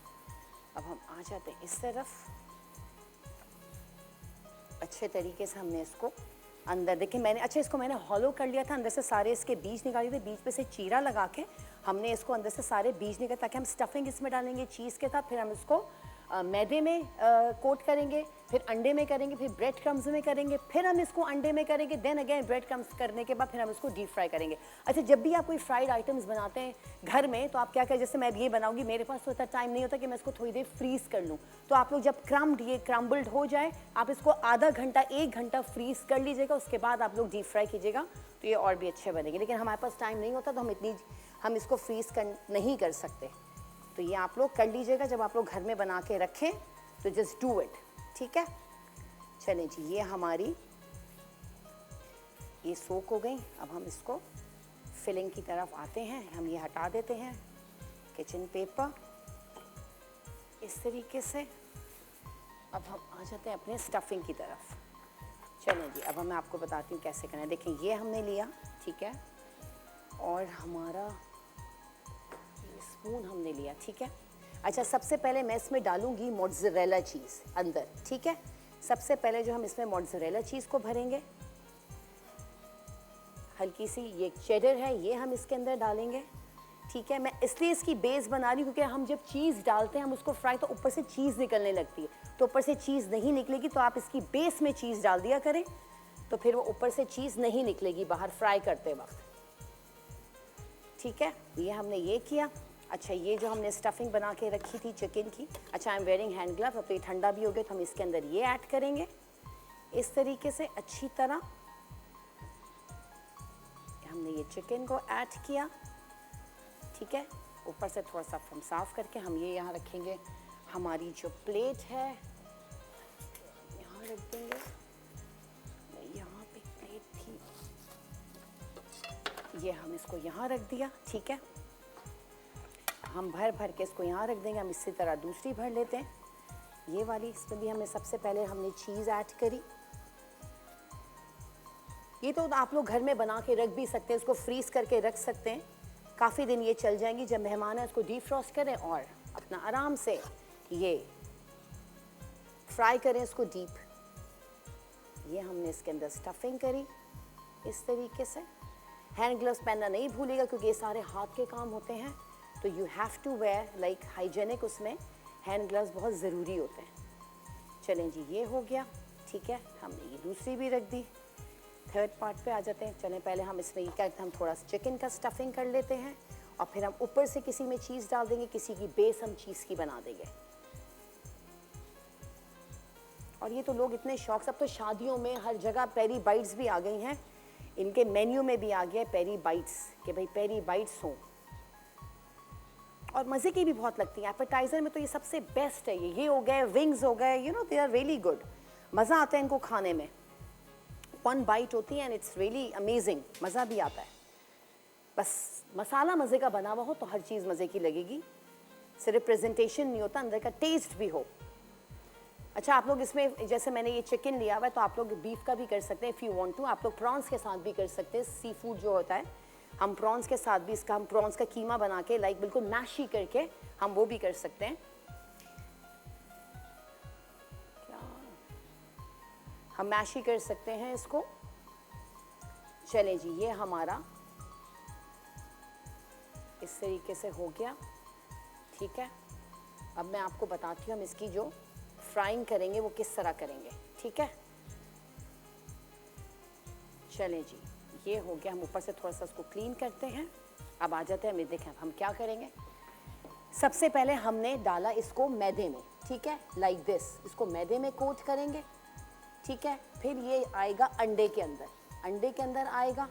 अब हम आ जाते हैं इस तरफ। अच्छे तरीके से हमने इसको अंदर, देखिए मैंने इसको मैंने हॉलो कर लिया था, अंदर से सारे इसके बीज निकाले थे। बीज पे से चीरा लगा के हमने इसको अंदर से सारे बीज निकाले ताकि हम स्टफिंग इसमें डालेंगे चीज़ के साथ। फिर हम इसको मैदे में कोट करेंगे, फिर अंडे में करेंगे, फिर ब्रेड क्रम्स में करेंगे, फिर हम इसको अंडे में करेंगे, देन अगेन ब्रेड क्रम्स करने के बाद फिर हम इसको डीप फ्राई करेंगे। अच्छा, जब भी आप कोई फ्राइड आइटम्स बनाते हैं घर में तो आप क्या करें, जैसे मैं ये बनाऊंगी, मेरे पास तो इतना टाइम नहीं होता कि मैं इसको थोड़ी देर फ्रीज़ कर लूँ। तो आप लोग जब क्रम्बल्ड हो जाए, आप इसको आधा घंटा 1 घंटा फ्रीज़ कर लीजिएगा, उसके बाद आप लोग डीप फ्राई कीजिएगा, तो ये और भी अच्छे बनेंगे। लेकिन हमारे पास टाइम नहीं होता तो हम इसको फ्रीज़ नहीं कर सकते। तो ये आप लोग कर लीजिएगा, जब आप लोग घर में बना के रखें तो जस्ट डू इट, ठीक है। चलें जी, ये हमारी ये सोक हो गई। अब हम इसको फिलिंग की तरफ आते हैं। हम ये हटा देते हैं किचन पेपर इस तरीके से। अब हम आ जाते हैं अपने स्टफिंग की तरफ। चलें जी, अब मैं आपको बताती हूँ कैसे करना है। देखें, ये हमने लिया, ठीक है, और हमारा ये स्पून हमने लिया, ठीक है। अच्छा, सबसे पहले मैं इसमें डालूंगी मोज़रेला चीज़ अंदर, ठीक है। सबसे पहले जो हम इसमें मोज़रेला चीज़ को भरेंगे, हल्की सी ये चेडर है, ये हम इसके अंदर डालेंगे, ठीक है। मैं इसलिए इसकी बेस बना रही हूँ क्योंकि हम जब चीज़ डालते हैं हम उसको फ्राई तो ऊपर से चीज़ निकलने लगती है, तो ऊपर से चीज़ नहीं निकलेगी। तो आप इसकी बेस में चीज़ डाल दिया करें तो फिर वो ऊपर से चीज़ नहीं निकलेगी बाहर फ्राई करते वक्त, ठीक है। ये हमने ये किया। अच्छा, ये जो हमने स्टफिंग बना के रखी थी चिकन की, अच्छा I am wearing hand glove, अब तो ये ठंडा भी हो गया तो हम इसके अंदर ये ऐड करेंगे इस तरीके से अच्छी तरह। हमने ये चिकन को ऐड किया, ठीक है। ऊपर से थोड़ा सा हम साफ करके हम ये यहाँ रखेंगे, हमारी जो प्लेट है यहाँ रख देंगे। यहाँ पे प्लेट थी, ये हम इसको यहाँ रख दिया, ठीक है। हम भर भर के इसको यहाँ रख देंगे। हम इसी तरह दूसरी भर लेते हैं, ये वाली। इसमें भी हमने सबसे पहले हमने चीज़ ऐड करी। ये तो आप लोग घर में बना के रख भी सकते हैं, इसको फ्रीज करके रख सकते हैं, काफ़ी दिन ये चल जाएंगी। जब मेहमान है उसको डीफ्रॉस्ट करें और अपना आराम से ये फ्राई करें इसको डीप। ये हमने इसके अंदर स्टफिंग करी इस तरीके से। हैंड ग्लव्स पहनना नहीं भूलिएगा क्योंकि ये सारे हाथ के काम होते हैं, तो you have to wear like hygienic, उसमें हैंड ग्लव्स बहुत ज़रूरी होते हैं। चलें जी, ये हो गया, ठीक है। हमने ये दूसरी भी रख दी। थर्ड पार्ट पे आ जाते हैं। चलें पहले हम इसमें ये क्या करते हैं, हम थोड़ा सा चिकन का स्टफिंग कर लेते हैं और फिर हम ऊपर से किसी में चीज़ डाल देंगे, किसी की बेस हम चीज़ की बना देंगे। और ये तो लोग इतने शौक से, अब तो शादियों में हर जगह पेरी बाइट्स भी आ गई हैं, इनके मेन्यू में भी आ गया है पेरी बाइट्स, कि भाई पेरी बाइट्स हों और मज़े की भी बहुत लगती हैं। एपेटाइज़र में तो ये सबसे बेस्ट है। ये हो गए, विंग्स हो गए, you know they are really good, मज़ा आता है इनको खाने में। वन बाइट होती है एंड इट्स रियली अमेजिंग, मज़ा भी आता है। बस मसाला मज़े का बना हुआ हो तो हर चीज़ मज़े की लगेगी। सिर्फ प्रेजेंटेशन नहीं होता, अंदर का टेस्ट भी हो। अच्छा, आप लोग इसमें जैसे मैंने ये चिकन लिया हुआ है तो आप लोग बीफ का भी कर सकते हैं इफ़ यू वांट टू। आप लोग प्रॉन्स के साथ भी कर सकते हैं। सी फूड जो होता है, हम प्रॉन्स के साथ भी इसका, हम प्रॉन्स का कीमा बना के लाइक बिल्कुल मैशी करके हम वो भी कर सकते हैं। हम मैशी कर सकते हैं इसको। चलें जी, ये हमारा इस तरीके से हो गया, ठीक है। अब मैं आपको बताती हूँ हम इसकी जो फ्राइंग करेंगे वो किस तरह करेंगे, ठीक है। चलें जी, ये हो गया। हम ऊपर से थोड़ा सा इसको क्लीन करते हैं। अब आ जाते हैं, हमें देखें हम क्या करेंगे। सबसे पहले हमने डाला इसको मैदे में, ठीक है, लाइक दिस। इसको मैदे में कोट करेंगे, ठीक है। फिर ये आएगा अंडे के अंदर, अंडे के अंदर आएगा,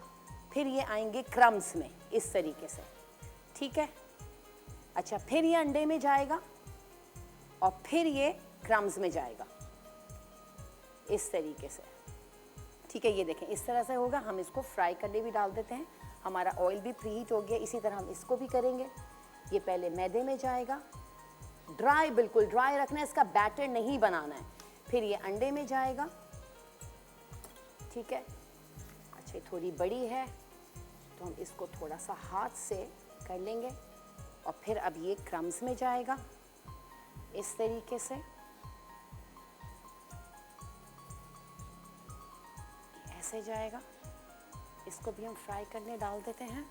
फिर ये आएंगे क्रम्स में इस तरीके से, ठीक है। अच्छा, फिर ये अंडे में जाएगा और फिर ये क्रम्स में जाएगा इस तरीके से, ठीक है। ये देखें इस तरह से होगा। हम इसको फ्राई करने भी डाल देते हैं, हमारा ऑयल भी प्रीहीट हो गया। इसी तरह हम इसको भी करेंगे। ये पहले मैदे में जाएगा, ड्राई, बिल्कुल ड्राई रखना है, इसका बैटर नहीं बनाना है। फिर ये अंडे में जाएगा, ठीक है। अच्छा, थोड़ी बड़ी है तो हम इसको थोड़ा सा हाथ से कर लेंगे और फिर अब ये क्रम्स में जाएगा इस तरीके से, ऐसे जाएगा। इसको भी हम फ्राई करने डाल देते हैं।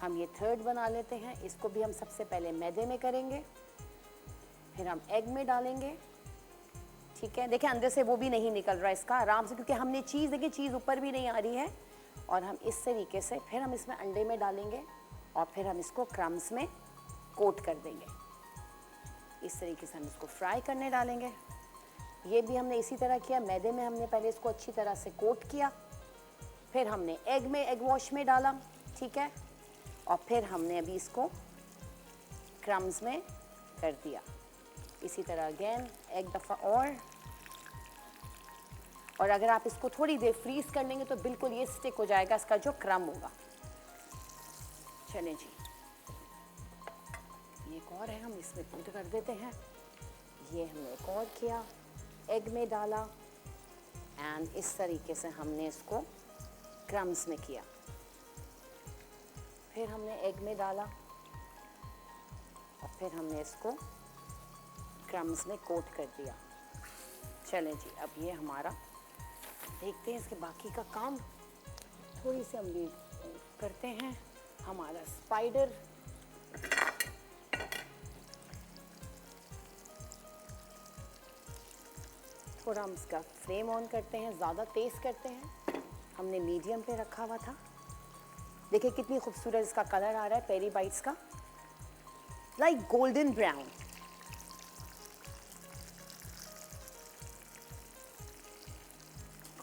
हम ये थर्ड बना लेते हैं, इसको भी हम सबसे पहले मैदे में करेंगे, फिर हम एग में डालेंगे, ठीक है। देखिए अंदर से वो भी नहीं निकल रहा इसका आराम से, क्योंकि हमने चीज़, देखिए चीज़ ऊपर भी नहीं आ रही है। और हम इस तरीके से फिर हम इसमें अंडे में डालेंगे और फिर हम इसको क्रम्स में कोट कर देंगे। इस तरीके से हम इसको फ्राई करने डालेंगे। ये भी हमने इसी तरह किया। मैदे में हमने पहले इसको अच्छी तरह से कोट किया, फिर हमने एग में, एग वॉश में डाला, ठीक है। और फिर हमने अभी इसको क्रम्स में कर दिया। इसी तरह अगेन एक दफ़ा और अगर आप इसको थोड़ी देर फ्रीज कर लेंगे तो बिल्कुल ये स्टिक हो जाएगा, इसका जो क्रम होगा। चलें जी, एक और है, हम इसमें पुट कर देते हैं। ये हमने एक और किया, एग में डाला एंड इस तरीके से हमने इसको क्रम्स में किया। फिर हमने एग में डाला और फिर हमने इसको क्रम्स में कोट कर दिया। चलें जी, अब ये हमारा, देखते हैं इसके बाकी का काम। थोड़ी सी हम ये करते हैं, हमारा स्पाइडर। थोड़ा हम इसका फ्लेम ऑन करते हैं, ज़्यादा तेज़ करते हैं। हमने मीडियम पे रखा हुआ था। देखिए कितनी खूबसूरत इसका कलर आ रहा है पेरी बाइट्स का। Like golden brown.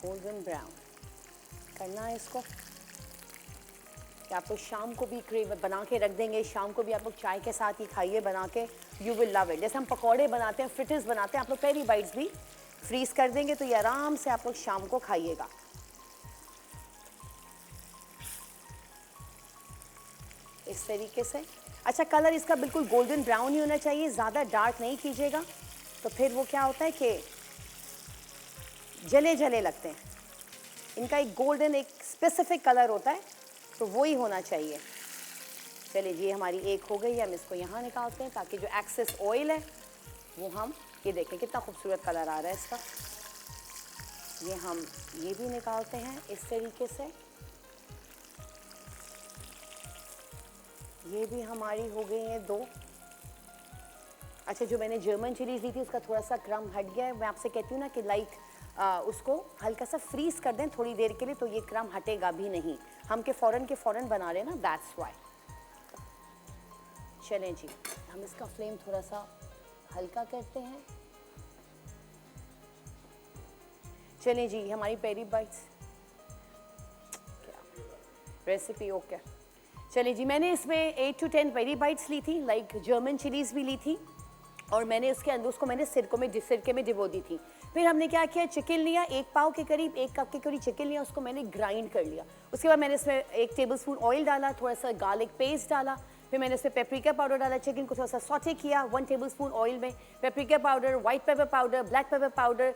Golden brown करना है इसको। कि आप लोग शाम को भी क्रेव बना के रख देंगे, शाम को भी आप लोग चाय के साथ ही खाइए बना के, यू विल लव इट। जैसे हम पकौड़े बनाते हैं, फ्रिटर्स बनाते हैं, आप लोग पेरी बाइट्स भी फ्रीज कर देंगे तो ये आराम से आप लोग शाम को खाइएगा। इस तरीके से। अच्छा, कलर इसका बिल्कुल गोल्डन ब्राउन ही होना चाहिए, ज़्यादा डार्क नहीं कीजिएगा तो फिर वो क्या होता है कि जले जले लगते हैं। इनका एक गोल्डन एक स्पेसिफिक कलर होता है तो वो ही होना चाहिए। चलिए ये हमारी एक हो गई है, हम इसको यहाँ निकालते हैं ताकि जो एक्सेस ऑयल है वो हम, ये देखें कितना खूबसूरत कलर आ रहा है इसका। ये हम ये भी निकालते हैं इस तरीके से। ये भी हमारी हो गई हैं 2। अच्छा, जो मैंने जर्मन चिलीज ली थी उसका थोड़ा सा क्रम हट गया है। मैं आपसे कहती हूँ ना कि लाइक उसको हल्का सा फ्रीज कर दें थोड़ी देर के लिए तो ये क्रम हटेगा भी नहीं। हम के फ़ौरन बना रहे हैं ना, दैट्स वाई। चलें जी, हम इसका फ्लेम थोड़ा सा हल्का करते हैं। चलें जी, हमारी पेरी बाइट्स रेसिपी ओके। चलिए जी, मैंने इसमें 8 to 10 पेरी बाइट्स ली थी, लाइक जर्मन चिलीज़ भी ली थी और मैंने उसके अंदर उसको मैंने सिरके में डिबो दी थी। फिर हमने क्या किया, चिकन लिया, 1 पाव के करीब, 1 कप के करीब चिकन लिया, उसको मैंने ग्राइंड कर लिया। उसके बाद मैंने इसमें 1 टेबलस्पून ऑयल डाला, थोड़ा सा गार्लिक पेस्ट डाला, फिर मैंने इसमें पेपरिका पाउडर डाला, चिकन को थोड़ा सा सॉटे किया 1 टेबलस्पून ऑयल में, paprika powder, white pepper powder, black pepper powder,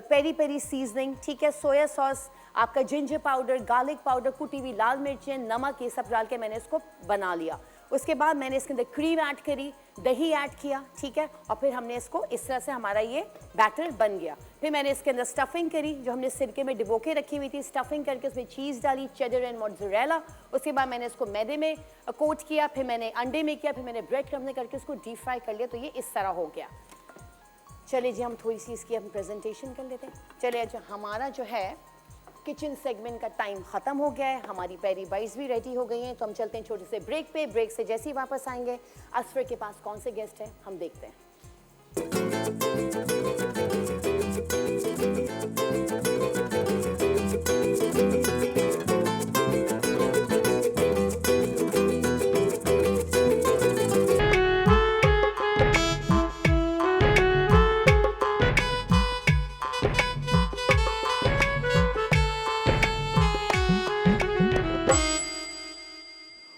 peri peri seasoning, ठीक है, सोया सॉस, आपका जिंजर पाउडर, गार्लिक पाउडर, कुटी हुई लाल मिर्चें, नमक, ये सब डाल के मैंने इसको बना लिया। उसके बाद मैंने इसके अंदर क्रीम ऐड करी, दही ऐड किया, ठीक है, और फिर हमने इसको इस तरह से हमारा ये बैटर बन गया। फिर मैंने इसके अंदर स्टफिंग करी जो हमने सिरके में डिबो के रखी हुई थी, स्टफिंग करके उसमें चीज़ डाली, चेडर एंड मोज़रेला। उसके बाद मैंने इसको मैदे में कोट किया, फिर मैंने अंडे में किया, फिर मैंने ब्रेड क्रम्स में करके उसको डीप फ्राई कर लिया, तो ये इस तरह हो गया। चलिए जी, हम थोड़ी सी इसकी हम प्रेजेंटेशन कर लेते हैं। चलिए, अच्छा हमारा जो है किचन सेगमेंट का टाइम ख़त्म हो गया है, हमारी पेरी बाइट्स भी रेडी हो गई हैं, तो हम चलते हैं छोटे से ब्रेक पे। ब्रेक से जैसे ही वापस आएंगे, असफर के पास कौन से गेस्ट हैं हम देखते हैं।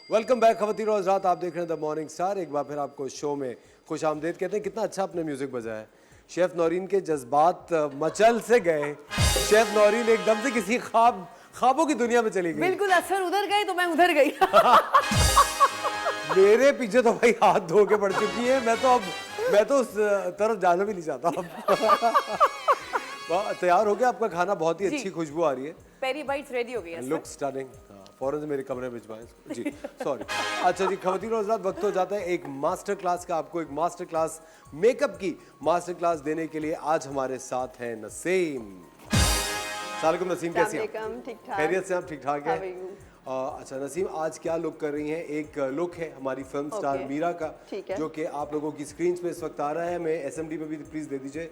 वेलकम बैक खवातीन और हज़रात, आप देख रहे हैं द मॉर्निंग स्टार। एक बार फिर आपको शो में खुश आमदेद कहते हैं। कितना अच्छा आपने म्यूजिक बजाया है। शेफ नौरीन के जज्बात मचल से गए। शेफ नौरीन एकदम से किसी ख्वाबों की दुनिया में चली गई। बिल्कुल, असफर उधर गए तो मैं उधर गई। मेरे पीछे तो भाई हाथ धो के पड़ चुकी है, मैं तो उस तरफ जाना भी नहीं चाहता। तैयार हो गया आपका खाना, बहुत ही अच्छी खुशबू आ रही है। पेरी बाइट्स रेडी हो गई है। Look stunning. फौरन से मेरे कमरे में भिजवाएं इसको जी, सॉरी। अच्छा जी, खवातीन और हज़रात, वक्त हो जाता है एक मास्टर क्लास का। आपको एक मास्टर क्लास, मेकअप की मास्टर क्लास देने के लिए आज हमारे साथ हैं नसीम। सलाम नसीम, कैसी हैं? ठीक ठाक। खैरियत से आप? ठीक ठाक है। अच्छा नसीम, आज क्या लुक कर रही हैं? एक लुक है हमारी फिल्म स्टार मीरा का, ठीक है। जो कि आप लोगों की स्क्रीन पे इस वक्त आ रहा है। मैं SMD पे भी प्लीज़ दे दीजिए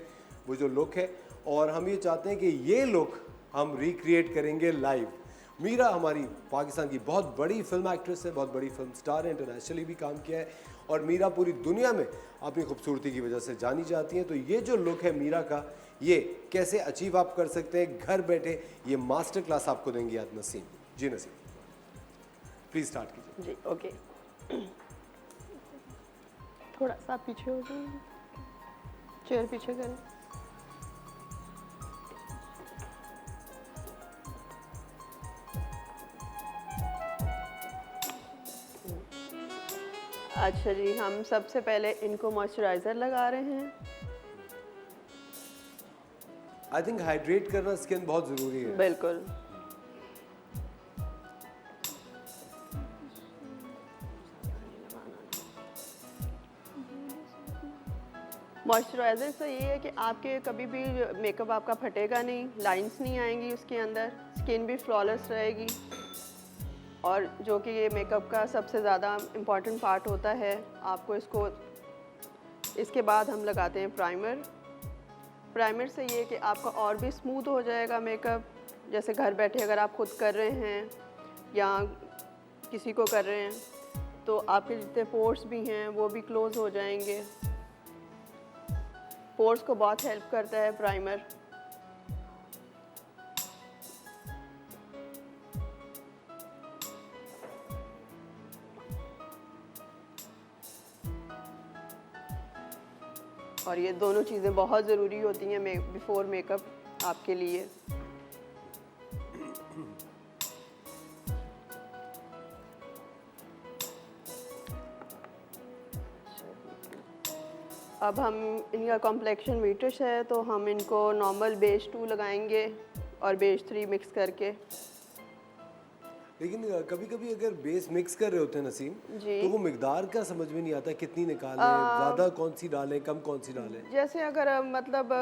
वो जो लुक है। और हम ये चाहते हैं कि ये लुक हम रिक्रिएट करेंगे लाइव। मीरा हमारी पाकिस्तान की बहुत बड़ी फिल्म एक्ट्रेस है, बहुत बड़ी फिल्म स्टार है, इंटरनेशनली भी काम किया है और मीरा पूरी दुनिया में अपनी खूबसूरती की वजह से जानी जाती हैं। तो ये जो लुक है मीरा का, ये कैसे अचीव आप कर सकते हैं घर बैठे, ये मास्टर क्लास आपको देंगी आज नसीम जी। नसीम प्लीज़ स्टार्ट कीजिए जी। ओके, थोड़ा सा पीछे हो जाइए, चेयर पीछे करें। अच्छा जी, हम सबसे पहले इनको मॉइस्चराइज़र लगा रहे हैं। आई थिंक हाइड्रेट करना स्किन बहुत ज़रूरी है। बिल्कुल। मॉइस्चराइज़र से ये है कि आपके कभी भी मेकअप आपका फटेगा नहीं, लाइंस नहीं आएंगी उसके अंदर, स्किन भी फ्लॉलेस रहेगी। और जो कि ये मेकअप का सबसे ज़्यादा इम्पॉर्टेंट पार्ट होता है। आपको इसके बाद हम लगाते हैं प्राइमर। प्राइमर से ये कि आपका और भी स्मूथ हो जाएगा मेकअप। जैसे घर बैठे अगर आप खुद कर रहे हैं या किसी को कर रहे हैं तो आपके जितने पोर्स भी हैं वो भी क्लोज़ हो जाएंगे। पोर्स को बहुत हेल्प करता है प्राइमर। और ये दोनों चीज़ें बहुत ज़रूरी होती हैं बिफोर मेकअप आपके लिए। अब हम इनका कॉम्प्लेक्शन वीटिश है तो हम इनको नॉर्मल बेस 2 लगाएंगे और बेस 3 मिक्स करके। लेकिन कभी कभी अगर बेस मिक्स कर रहे होते हैं नसीम, जी। तो वो मिकदार का समझ में नहीं आता, कितनी निकालें, ज़्यादा कौन सी डालें, कम कौन सी डालें। जैसे अगर मतलब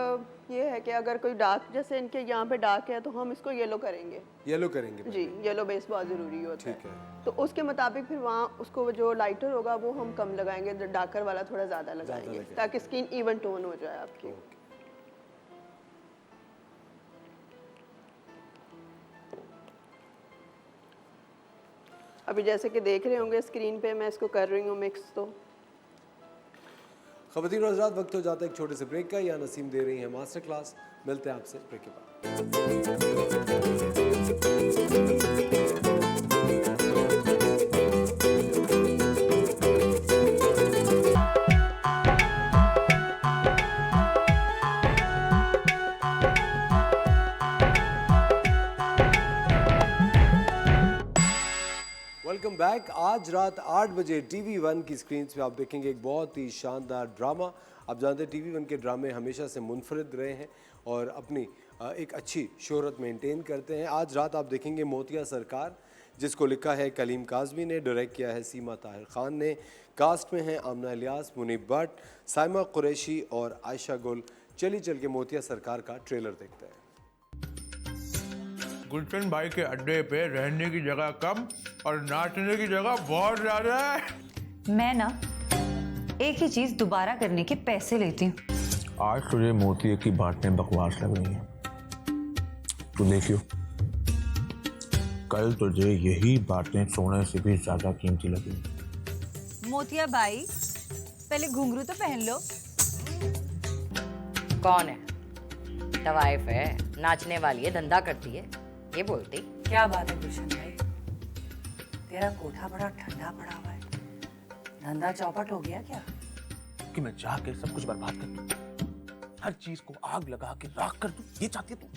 ये है कि अगर कोई डार्क, जैसे इनके यहाँ पे डार्क है तो हम इसको येलो करेंगे। येलो करेंगे जी, येलो बेस बहुत ज़रूरी होता ठीक है। तो उसके मुताबिक फिर वहाँ उसको जो लाइटर होगा वो हम कम लगाएंगे, जो डार्कर वाला थोड़ा ज़्यादा लगाएंगे लगाएंगे। ताकि स्किन इवन टोन हो जाए आपकी। अभी जैसे कि देख रहे होंगे स्क्रीन पे मैं इसको कर रही हूँ मिक्स। तो ख़वातीन और हज़रात, वक्त हो जाता है एक छोटे से ब्रेक का। या नसीम दे रही हैं मास्टर क्लास। मिलते हैं आपसे ब्रेक के बाद। Welcome back. आज रात 8 बजे TV1 की स्क्रीन पे आप देखेंगे एक बहुत ही शानदार ड्रामा। आप जानते हैं TV1 के ड्रामे हमेशा से मुनफरिद रहे हैं और अपनी एक अच्छी शोहरत मेंटेन करते हैं। आज रात आप देखेंगे मोतिया सरकार, जिसको लिखा है कलीम काज़मी ने, डायरेक्ट किया है सीमा ताहिर खान ने। कास्ट में हैं आमना इलियास, मुनीब भट्ट, साइमा कुरैशी और आयशा गुल। चलिए चल के मोतिया सरकार का ट्रेलर देखते हैं। गुलशन भाई के अड्डे पे रहने की जगह कम और नाचने की जगह बहुत ज्यादा है। मैं ना एक ही चीज दोबारा करने के पैसे लेती हूँ। आज तुझे मोतिये की बातें बकवास लग रही हैं। तू देखियो, कल तुझे यही बातें सोने से भी ज्यादा कीमती लगेंगी। मोतिया भाई, पहले घुंघरू तो पहन लो। कौन है? तवाइफ है, नाचने वाली है, धंधा करती है, ये बोलती। क्या बात है गुलशन भाई, तेरा कोठा बड़ा ठंडा पड़ा हुआ है, धंधा चौपट हो गया क्या? कि मैं जाके सब कुछ बर्बाद कर दूं, हर चीज को आग लगा के राख कर दूं, ये चाहती है तू?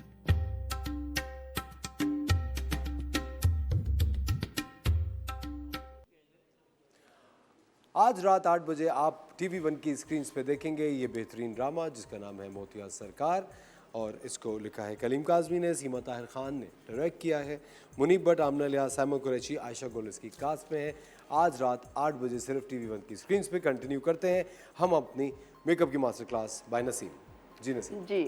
आज रात 8 बजे आप TV1 की स्क्रीन पे देखेंगे ये बेहतरीन ड्रामा जिसका नाम है मोतिया सरकार, और इसको लिखा है कलीम काज़मी ने, सीमा ताहिर खान ने डायरेक्ट किया है। मुनीब भट्ट, आमना इलियास, साइमा कुरैशी, आयशा गुल इसकी कास्ट में है। आज रात 8 बजे सिर्फ TV1 की स्क्रीन पे। कंटिन्यू करते हैं हम अपनी मेकअप की मास्टर क्लास बाय नसीम। जी नसीम जी,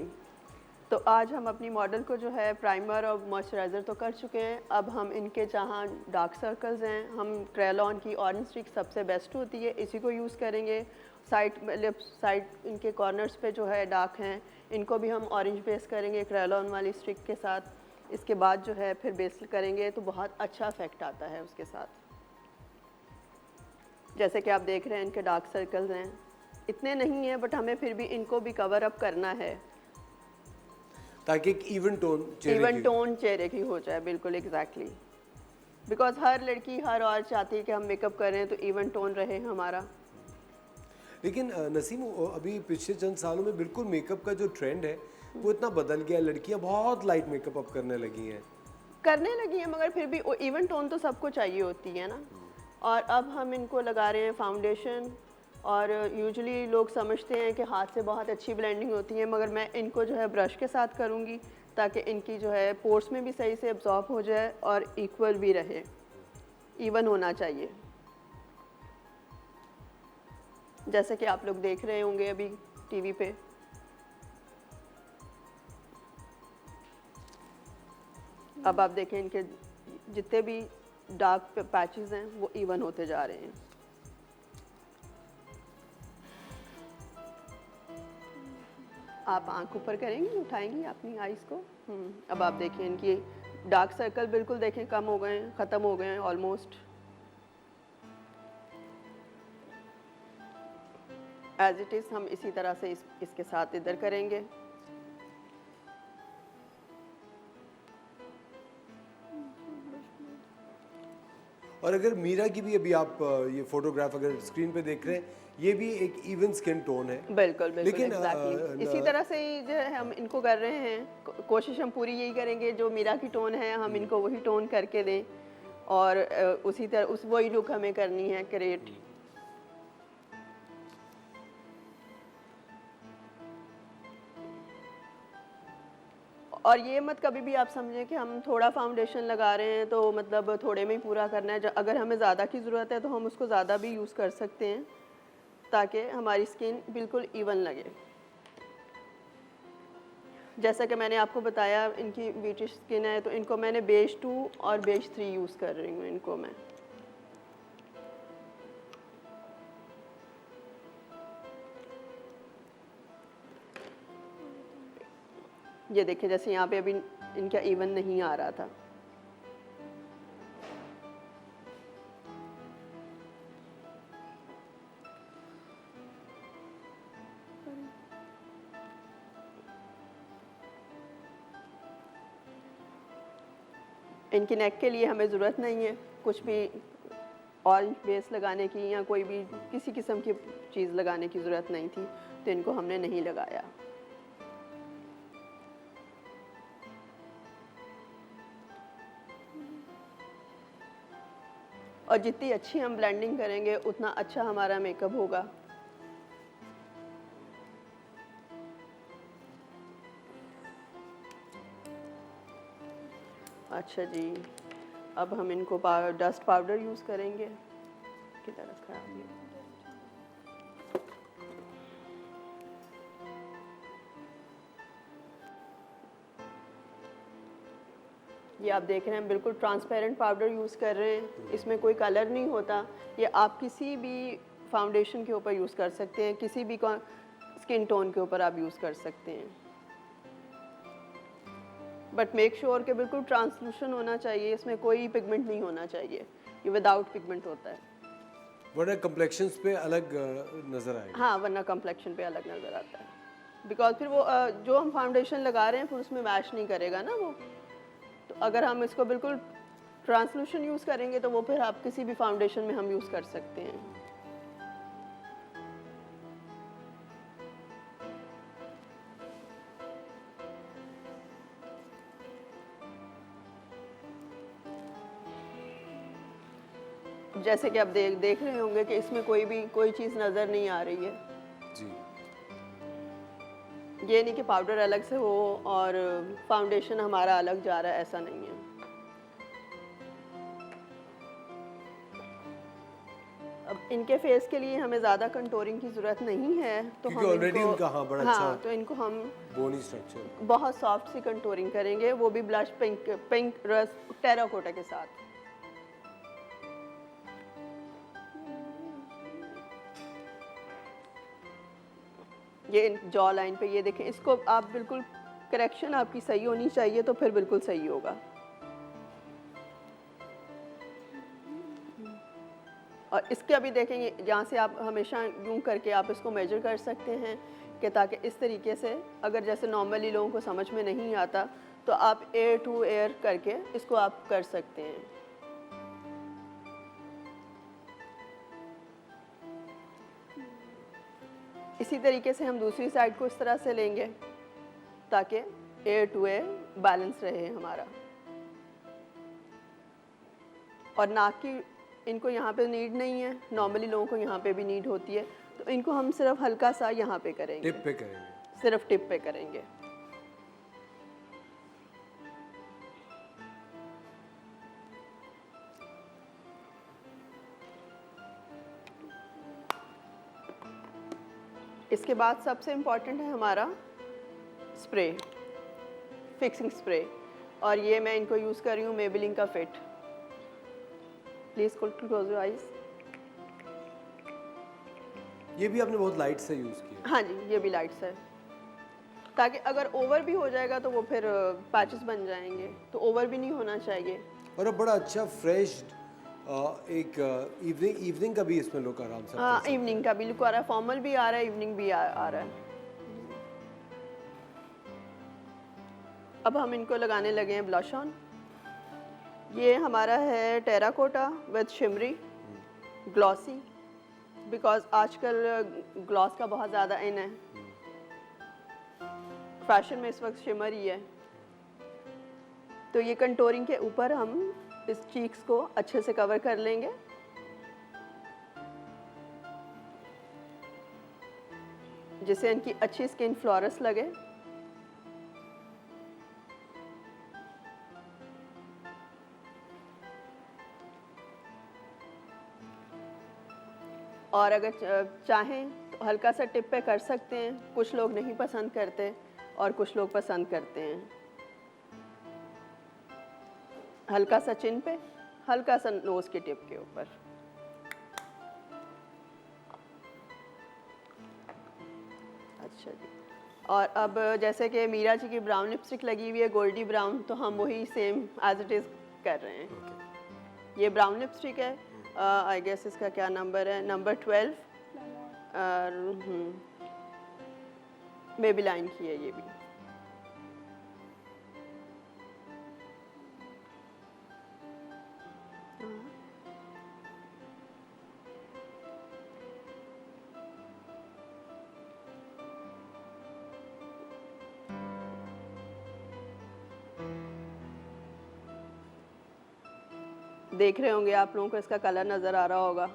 तो आज हम अपनी मॉडल को जो है प्राइमर और मॉइस्चराइज़र तो कर चुके हैं। अब हम इनके जहाँ डार्क सर्कल्स हैं, हम क्रेलॉन की ऑरेंज स्टिक सबसे बेस्ट होती है, इसी को यूज़ करेंगे। साइड इनके कॉर्नर्स पे जो है डार्क हैं, इनको भी हम ऑरेंज बेस करेंगे क्रेलॉन वाली स्टिक के साथ। इसके बाद जो है फिर बेस करेंगे तो बहुत अच्छा इफेक्ट आता है उसके साथ। जैसे कि आप देख रहे हैं इनके डार्क सर्कल्स हैं, इतने नहीं हैं बट हमें फिर भी इनको भी कवर अप करना है ताकि एक इवन टोन चेहरे की हो जाए। बिल्कुल एग्जैक्टली, बिकॉज हर लड़की हर औरत चाहती है कि हम मेकअप करें तो इवन टोन रहे हमारा। लेकिन नसीम, अभी पिछले चंद सालों में बिल्कुल मेकअप का जो ट्रेंड है वो इतना बदल गया, लड़कियां बहुत लाइट मेकअप अप करने लगी हैं, मगर फिर भी इवन टोन तो सबको चाहिए होती है ना। और अब हम इनको लगा रहे हैं फाउंडेशन, और यूजुअली लोग समझते हैं कि हाथ से बहुत अच्छी ब्लेंडिंग होती है, मगर मैं इनको जो है ब्रश के साथ करूँगी ताकि इनकी जो है पोर्स में भी सही से एब्जॉर्ब हो जाए और इक्वल भी रहे, इवन होना चाहिए। जैसे कि आप लोग देख रहे होंगे अभी टीवी पे। अब आप देखें इनके जितने भी डार्क पैचेस हैं वो इवन होते जा रहे हैं। आप आंख ऊपर करेंगी, उठाएंगी अपनी आईज को। अब आप देखें इनकी डार्क सर्कल बिल्कुल देखें कम हो गए हैं, ख़त्म हो गए हैं ऑलमोस्ट। एज इट इज़ हम इसी तरह से इसके साथ इधर करेंगे। और अगर मीरा की भी अभी आप ये फोटोग्राफ अगर स्क्रीन पे देख रहे हैं, ये भी एक इवन स्किन टोन है। बिल्कुल बिल्कुल लेकिन एग्जैक्टली इसी तरह से ही जो है हम इनको कर रहे हैं। कोशिश हम पूरी यही करेंगे जो मीरा की टोन है हम इनको वही टोन करके दें और उसी तरह वही लुक हमें करनी है क्रिएट। और ये मत कभी भी आप समझें कि हम थोड़ा फाउंडेशन लगा रहे हैं तो मतलब थोड़े में ही पूरा करना है। अगर हमें ज़्यादा की ज़रूरत है तो हम उसको ज़्यादा भी यूज़ कर सकते हैं ताकि हमारी स्किन बिल्कुल इवन लगे। जैसा कि मैंने आपको बताया इनकी वीटिश स्किन है तो इनको मैंने बेज 2 और बेज 3 यूज़ कर रही हूँ इनको मैं। ये देखें जैसे यहाँ पे अभी इनका इवन नहीं आ रहा था। इनकी नेक के लिए हमें ज़रूरत नहीं है कुछ भी ऑरेंज बेस लगाने की या कोई भी किसी किस्म की चीज़ लगाने की ज़रूरत नहीं थी तो इनको हमने नहीं लगाया। और जितनी अच्छी हम ब्लेंडिंग करेंगे उतना अच्छा हमारा मेकअप होगा। अच्छा जी, अब हम इनको डस्ट पाउडर यूज़ करेंगे। किधर रखा है ये? ये आप देख रहे हैं बिल्कुल ट्रांसपेरेंट पाउडर यूज़ कर रहे हैं, इसमें कोई कलर नहीं होता। ये आप किसी भी फाउंडेशन के ऊपर यूज़ कर सकते हैं, किसी भी स्किन टोन के ऊपर आप यूज़ कर सकते हैं। बट मेक श्योर कि बिल्कुल ट्रांसलूशन होना चाहिए, इसमें कोई पिगमेंट नहीं होना चाहिए। ये विदाउट पिगमेंट होता है, वरना कम्प्लेक्शंस पे अलग नज़र आएगा। हाँ, वरना कम्प्लेक्शन पे अलग नज़र आता है। बिकॉज फिर वो जो हम फाउंडेशन लगा रहे हैं फिर उसमें मैच नहीं करेगा ना वो। तो अगर हम इसको बिल्कुल ट्रांसलूशन यूज़ करेंगे तो वो फिर आप किसी भी फाउंडेशन में हम यूज़ कर सकते हैं। जैसे कि आप देख रहे होंगे कि इसमें कोई चीज़ नज़र नहीं आ रही है जी। ये नहीं कि पाउडर अलग से हो और फाउंडेशन हमारा अलग जा रहा है, ऐसा नहीं है। अब इनके फेस के लिए हमें ज़्यादा कंटूरिंग की ज़रूरत नहीं है तो क्योंकि हम ऑलरेडी इनको उनका बड़ा हाँ अच्छा तो इनको हम बोनी स्ट्रक्चर बहुत सॉफ्ट सी कंटूरिंग करेंगे, वो भी ब्लश पिंक रस टेराकोटा के साथ। ये जॉ लाइन पे ये देखें, इसको आप बिल्कुल करेक्शन आपकी सही होनी चाहिए तो फिर बिल्कुल सही होगा। और इसके अभी देखेंगे जहाँ से आप हमेशा यूं करके आप इसको मेजर कर सकते हैं कि ताकि इस तरीके से अगर जैसे नॉर्मली लोगों को समझ में नहीं आता तो आप एयर टू एयर करके इसको आप कर सकते हैं। इसी तरीके से हम दूसरी साइड को इस तरह से लेंगे ताकि एयर टू एयर बैलेंस रहे हमारा। और नाक की इनको यहाँ पे नीड नहीं है, नॉर्मली लोगों को यहाँ पे भी नीड होती है तो इनको हम सिर्फ हल्का सा यहाँ पे करेंगे, टिप पे करेंगे, सिर्फ टिप पे करेंगे। इसके बाद सबसे इम्पॉर्टेंट है हमारा स्प्रे, फिक्सिंग स्प्रे, और ये मैं इनको यूज़ कर रही हूँ मेबेलिन का fit. Please close your eyes. ये भी आपने बहुत लाइट से यूज किया। हाँ जी, ये भी लाइट्स है, ताकि अगर ओवर भी हो जाएगा तो वो फिर पैचेस बन जाएंगे, तो ओवर भी नहीं होना चाहिए। और अब बड़ा अच्छा फ्रेश एक इवनिंग का भी इसमें लुक आराम से। हाँ, इवनिंग का भी लुक आ रहा है, फॉर्मल भी आ रहा है, इवनिंग भी आ रहा है। अब हम इनको लगाने लगे हैं ब्लश ऑन। ये हमारा है terracotta with shimmery glossy, because आजकल ग्लॉस का बहुत ज़्यादा इन है, फैशन में इस वक्त शिमर ही है। तो ये कंटोरिंग के ऊपर हम इस चीक्स को अच्छे से कवर कर लेंगे। जिससे इनकी अच्छी स्किन फ्लॉरस लगे। और अगर चाहें तो हल्का सा टिप पे कर सकते हैं, कुछ लोग नहीं पसंद करते और कुछ लोग पसंद करते हैं। हल्का सा चिन पे, हल्का सा नोज के टिप के ऊपर। अच्छा जी। और अब जैसे कि मीरा जी की ब्राउन लिपस्टिक लगी हुई है गोल्डी ब्राउन, तो हम वही सेम एज इट इज़ कर रहे हैं। ये ब्राउन लिपस्टिक है, आई गेस इसका क्या नंबर है, नंबर 12 मेबेलाइन की है ये भी। देख रहे होंगे आप लोगों को इसका कलर नजर आ रहा होगा।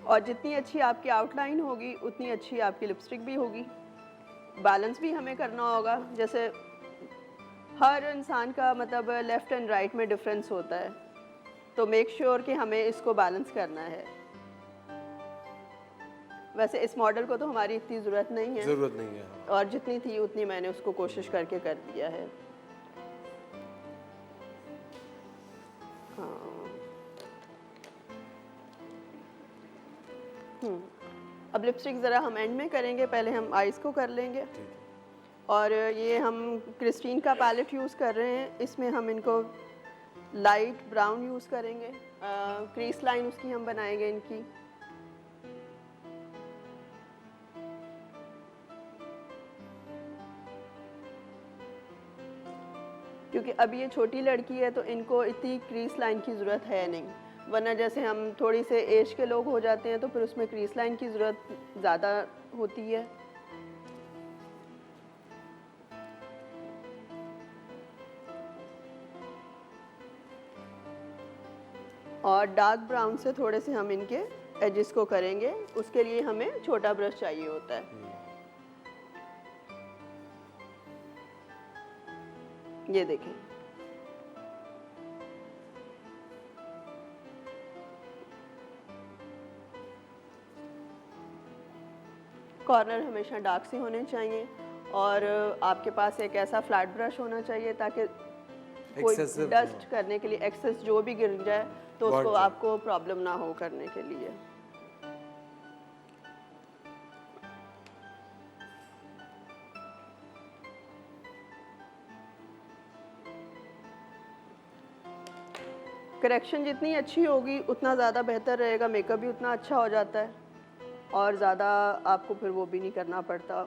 और जितनी अच्छी आपकी आउटलाइन होगी उतनी अच्छी आपकी लिपस्टिक भी होगी। बैलेंस भी हमें करना होगा, जैसे हर इंसान का मतलब लेफ्ट एंड राइट में डिफरेंस होता है, तो मेक श्योर कि हमें इसको बैलेंस करना है। वैसे इस मॉडल को तो हमारी इतनी ज़रूरत नहीं है, और जितनी थी उतनी मैंने उसको कोशिश करके कर दिया है। हाँ। अब लिपस्टिक ज़रा हम एंड में करेंगे, पहले हम आइज़ को कर लेंगे। और ये हम क्रिस्टीन का पैलेट यूज़ कर रहे हैं, इसमें हम इनको लाइट ब्राउन यूज़ करेंगे। क्रीज लाइन उसकी हम बनाएंगे इनकी। क्योंकि अब ये छोटी लड़की है तो इनको इतनी क्रीज लाइन की ज़रूरत है नहीं, वरना जैसे हम थोड़ी से एज के लोग हो जाते हैं तो फिर उसमें क्रीज लाइन की ज़रूरत ज़्यादा होती है। और डार्क ब्राउन से थोड़े से हम इनके एजेस को करेंगे, उसके लिए हमें छोटा ब्रश चाहिए होता है। ये देखें, कॉर्नर हमेशा डार्क से होने चाहिए, और आपके पास एक ऐसा फ्लैट ब्रश होना चाहिए ताकि कोई डस्ट करने के लिए एक्सेस जो भी गिर जाए तो उसको आपको प्रॉब्लम ना हो करने के लिए। करेक्शन जितनी अच्छी होगी उतना ज़्यादा बेहतर रहेगा, मेकअप भी उतना अच्छा हो जाता है और ज़्यादा आपको फिर वो भी नहीं करना पड़ता।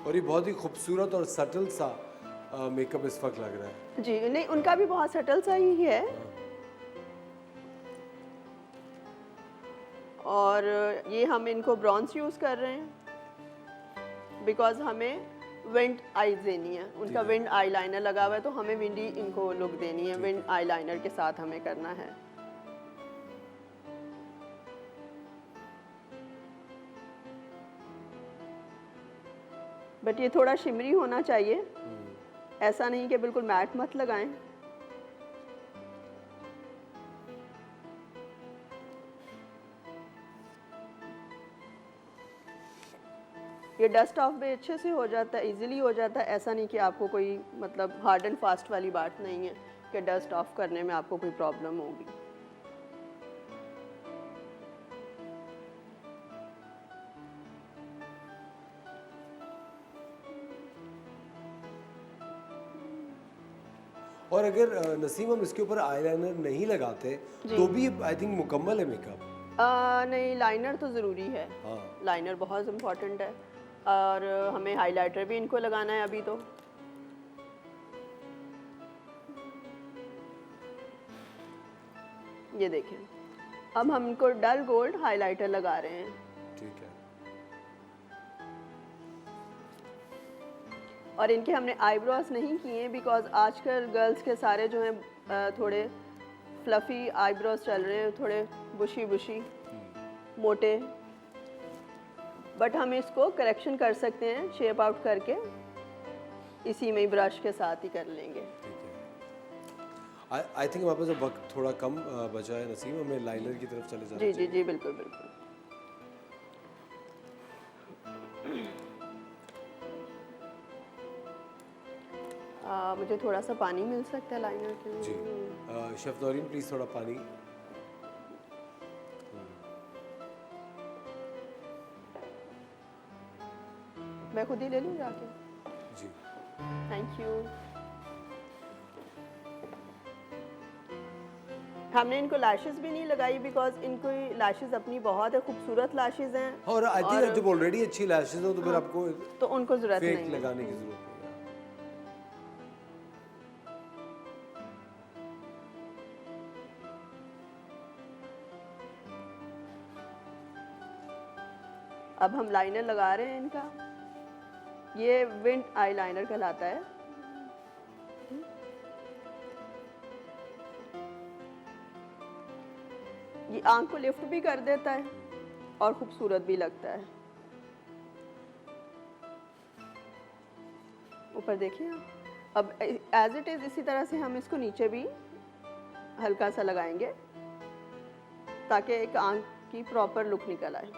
और ये बहुत ही खूबसूरत और सटल सा मेकअप इस वक्त लग रहा है। जी नहीं, उनका भी बहुत सटल सा ही है। और ये हम इनको ब्रॉन्ज यूज़ कर रहे हैं बिकॉज हमें विंड आईज देनी है। उनका विंड आईलाइनर लगा हुआ है तो हमें विंडी इनको लुक देनी है, विंड आईलाइनर के साथ हमें करना है। बट ये थोड़ा शिमरी होना चाहिए, ऐसा नहीं कि बिल्कुल मैट मत लगाएं। ये डस्ट ऑफ भी अच्छे से हो जाता है, इजीली हो जाता है। ऐसा नहीं कि आपको कोई मतलब हार्ड एंड फास्ट वाली बात नहीं है कि डस्ट ऑफ करने में आपको कोई प्रॉब्लम होगी। और अगर नसीम हम इसके ऊपर आईलाइनर नहीं लगाते तो भी आई थिंक मुकम्मल है मेकअप। नहीं, लाइनर तो ज़रूरी है। हाँ। लाइनर बहुत इम्पोर्टेंट है और हमें हाइलाइटर भी इनको लगाना है अभी तो। ये देखें, अब हम इनको डल गोल्ड हाइलाइटर लगा रहे हैं। ठीक है। और इनके हमने आईब्रोज नहीं किए बिकॉज आजकल गर्ल्स के सारे जो हैं थोड़े फ्लफ़ी आईब्रोज चल रहे हैं, थोड़े बुशी बुशी मोटे। बट हम इसको करेक्शन कर सकते हैं शेप आउट करके, इसी में ही ब्रश के साथ ही कर लेंगे। आई थिंक हमारे पास अब वक्त थोड़ा कम बचा है नसीम, हमें लाइनर की तरफ चले जाना जी चाहिए। जी जी बिल्कुल बिल्कुल। मुझे थोड़ा सा पानी मिल सकता है लाइनर के लिए? जी शेफ नौरीन प्लीज़ थोड़ा पानी। मैं खुद ही ले लूँ जाके? जी थैंक यू। हमने इनको लैशेस भी नहीं लगाई बिकॉज इनको लैशेस अपनी बहुत है, खूबसूरत लैशेस हैं। और आई थिंक जब ऑलरेडी अच्छी लैशेस हो तो फिर आपको तो उनको ज़रूरत फेक नहीं है। लगाने की ज़रूरत नहीं है। अब हम लाइनर लगा रहे हैं इनका। ये विंड आई लाइनर कहलाता है। ये आंख को लिफ्ट भी कर देता है और खूबसूरत भी लगता है। ऊपर देखिए आप। अब एज इट इज़ इसी तरह से हम इसको नीचे भी हल्का सा लगाएंगे ताकि एक आंख की प्रॉपर लुक निकल आए।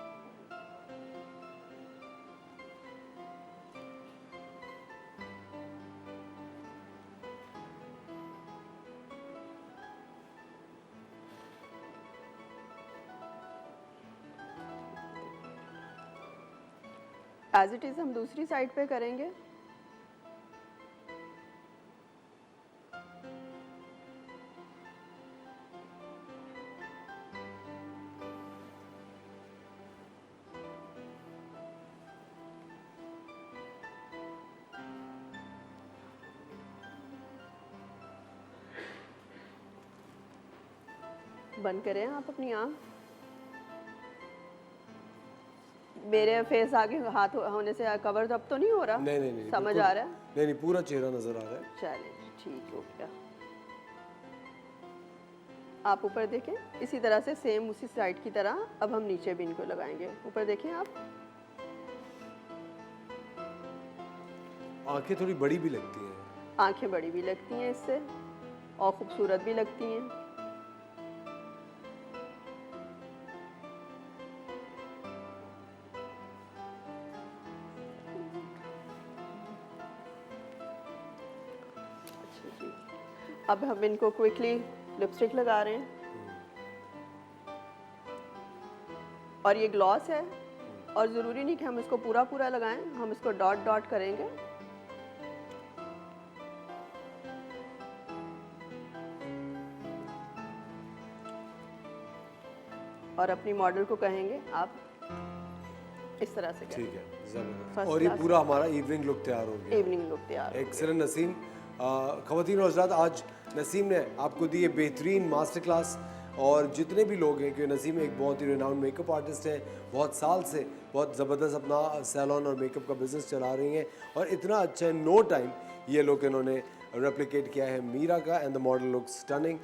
एज इट इज़ हम दूसरी साइड पे करेंगे। बंद करें आप अपनी आँख। मेरे फेस आगे हाथ होने से कवर तो अब तो नहीं हो रहा? नहीं समझ बिल्कुल। आ रहा है? नहीं पूरा चेहरा नजर आ रहा है। चलिए ठीक हो गया। आप ऊपर देखें, इसी तरह से सेम उसी साइड की तरह अब हम नीचे भी इनको लगाएंगे। ऊपर देखें आप। आंखें थोड़ी बड़ी भी लगती हैं। आंखें बड़ी भी लगती हैं इससे और खूबसूरत भी लगती हैं। अब हम इनको क्विकली लिपस्टिक लगा रहे हैं और ये ग्लॉस है और ज़रूरी नहीं कि हम इसको पूरा पूरा लगाएं, हम इसको डॉट डॉट करेंगे। और अपनी मॉडल को कहेंगे आप इस तरह से ठीक है, जबरदस्त। First और ये class पूरा हमारा इवनिंग लुक तैयार हो गया। इवनिंग लुक तैयार। एक्सीलेंट नसीम। ख़वातीन और हज़रात, आज नसीम ने आपको दी है बेहतरीन मास्टर क्लास। और जितने भी लोग हैं कि नसीम एक बहुत ही रिनाउंड मेकअप आर्टिस्ट है, बहुत साल से बहुत ज़बरदस्त अपना सैलून और मेकअप का बिज़नेस चला रही हैं और इतना अच्छा है, नो टाइम ये लोग इन्होंने रेप्लिकेट किया है मीरा का and the model looks stunning.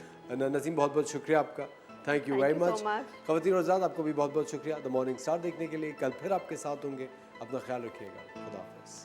Naseem बहुत बहुत शुक्रिया आपका, थैंक यू वेरी मच। ख़वातीन और हज़रात, आपको भी बहुत बहुत शुक्रिया द मॉर्निंग स्टार देखने के लिए। कल फिर आपके साथ होंगे, अपना ख्याल रखिएगा, खुदा हाफ़िज़।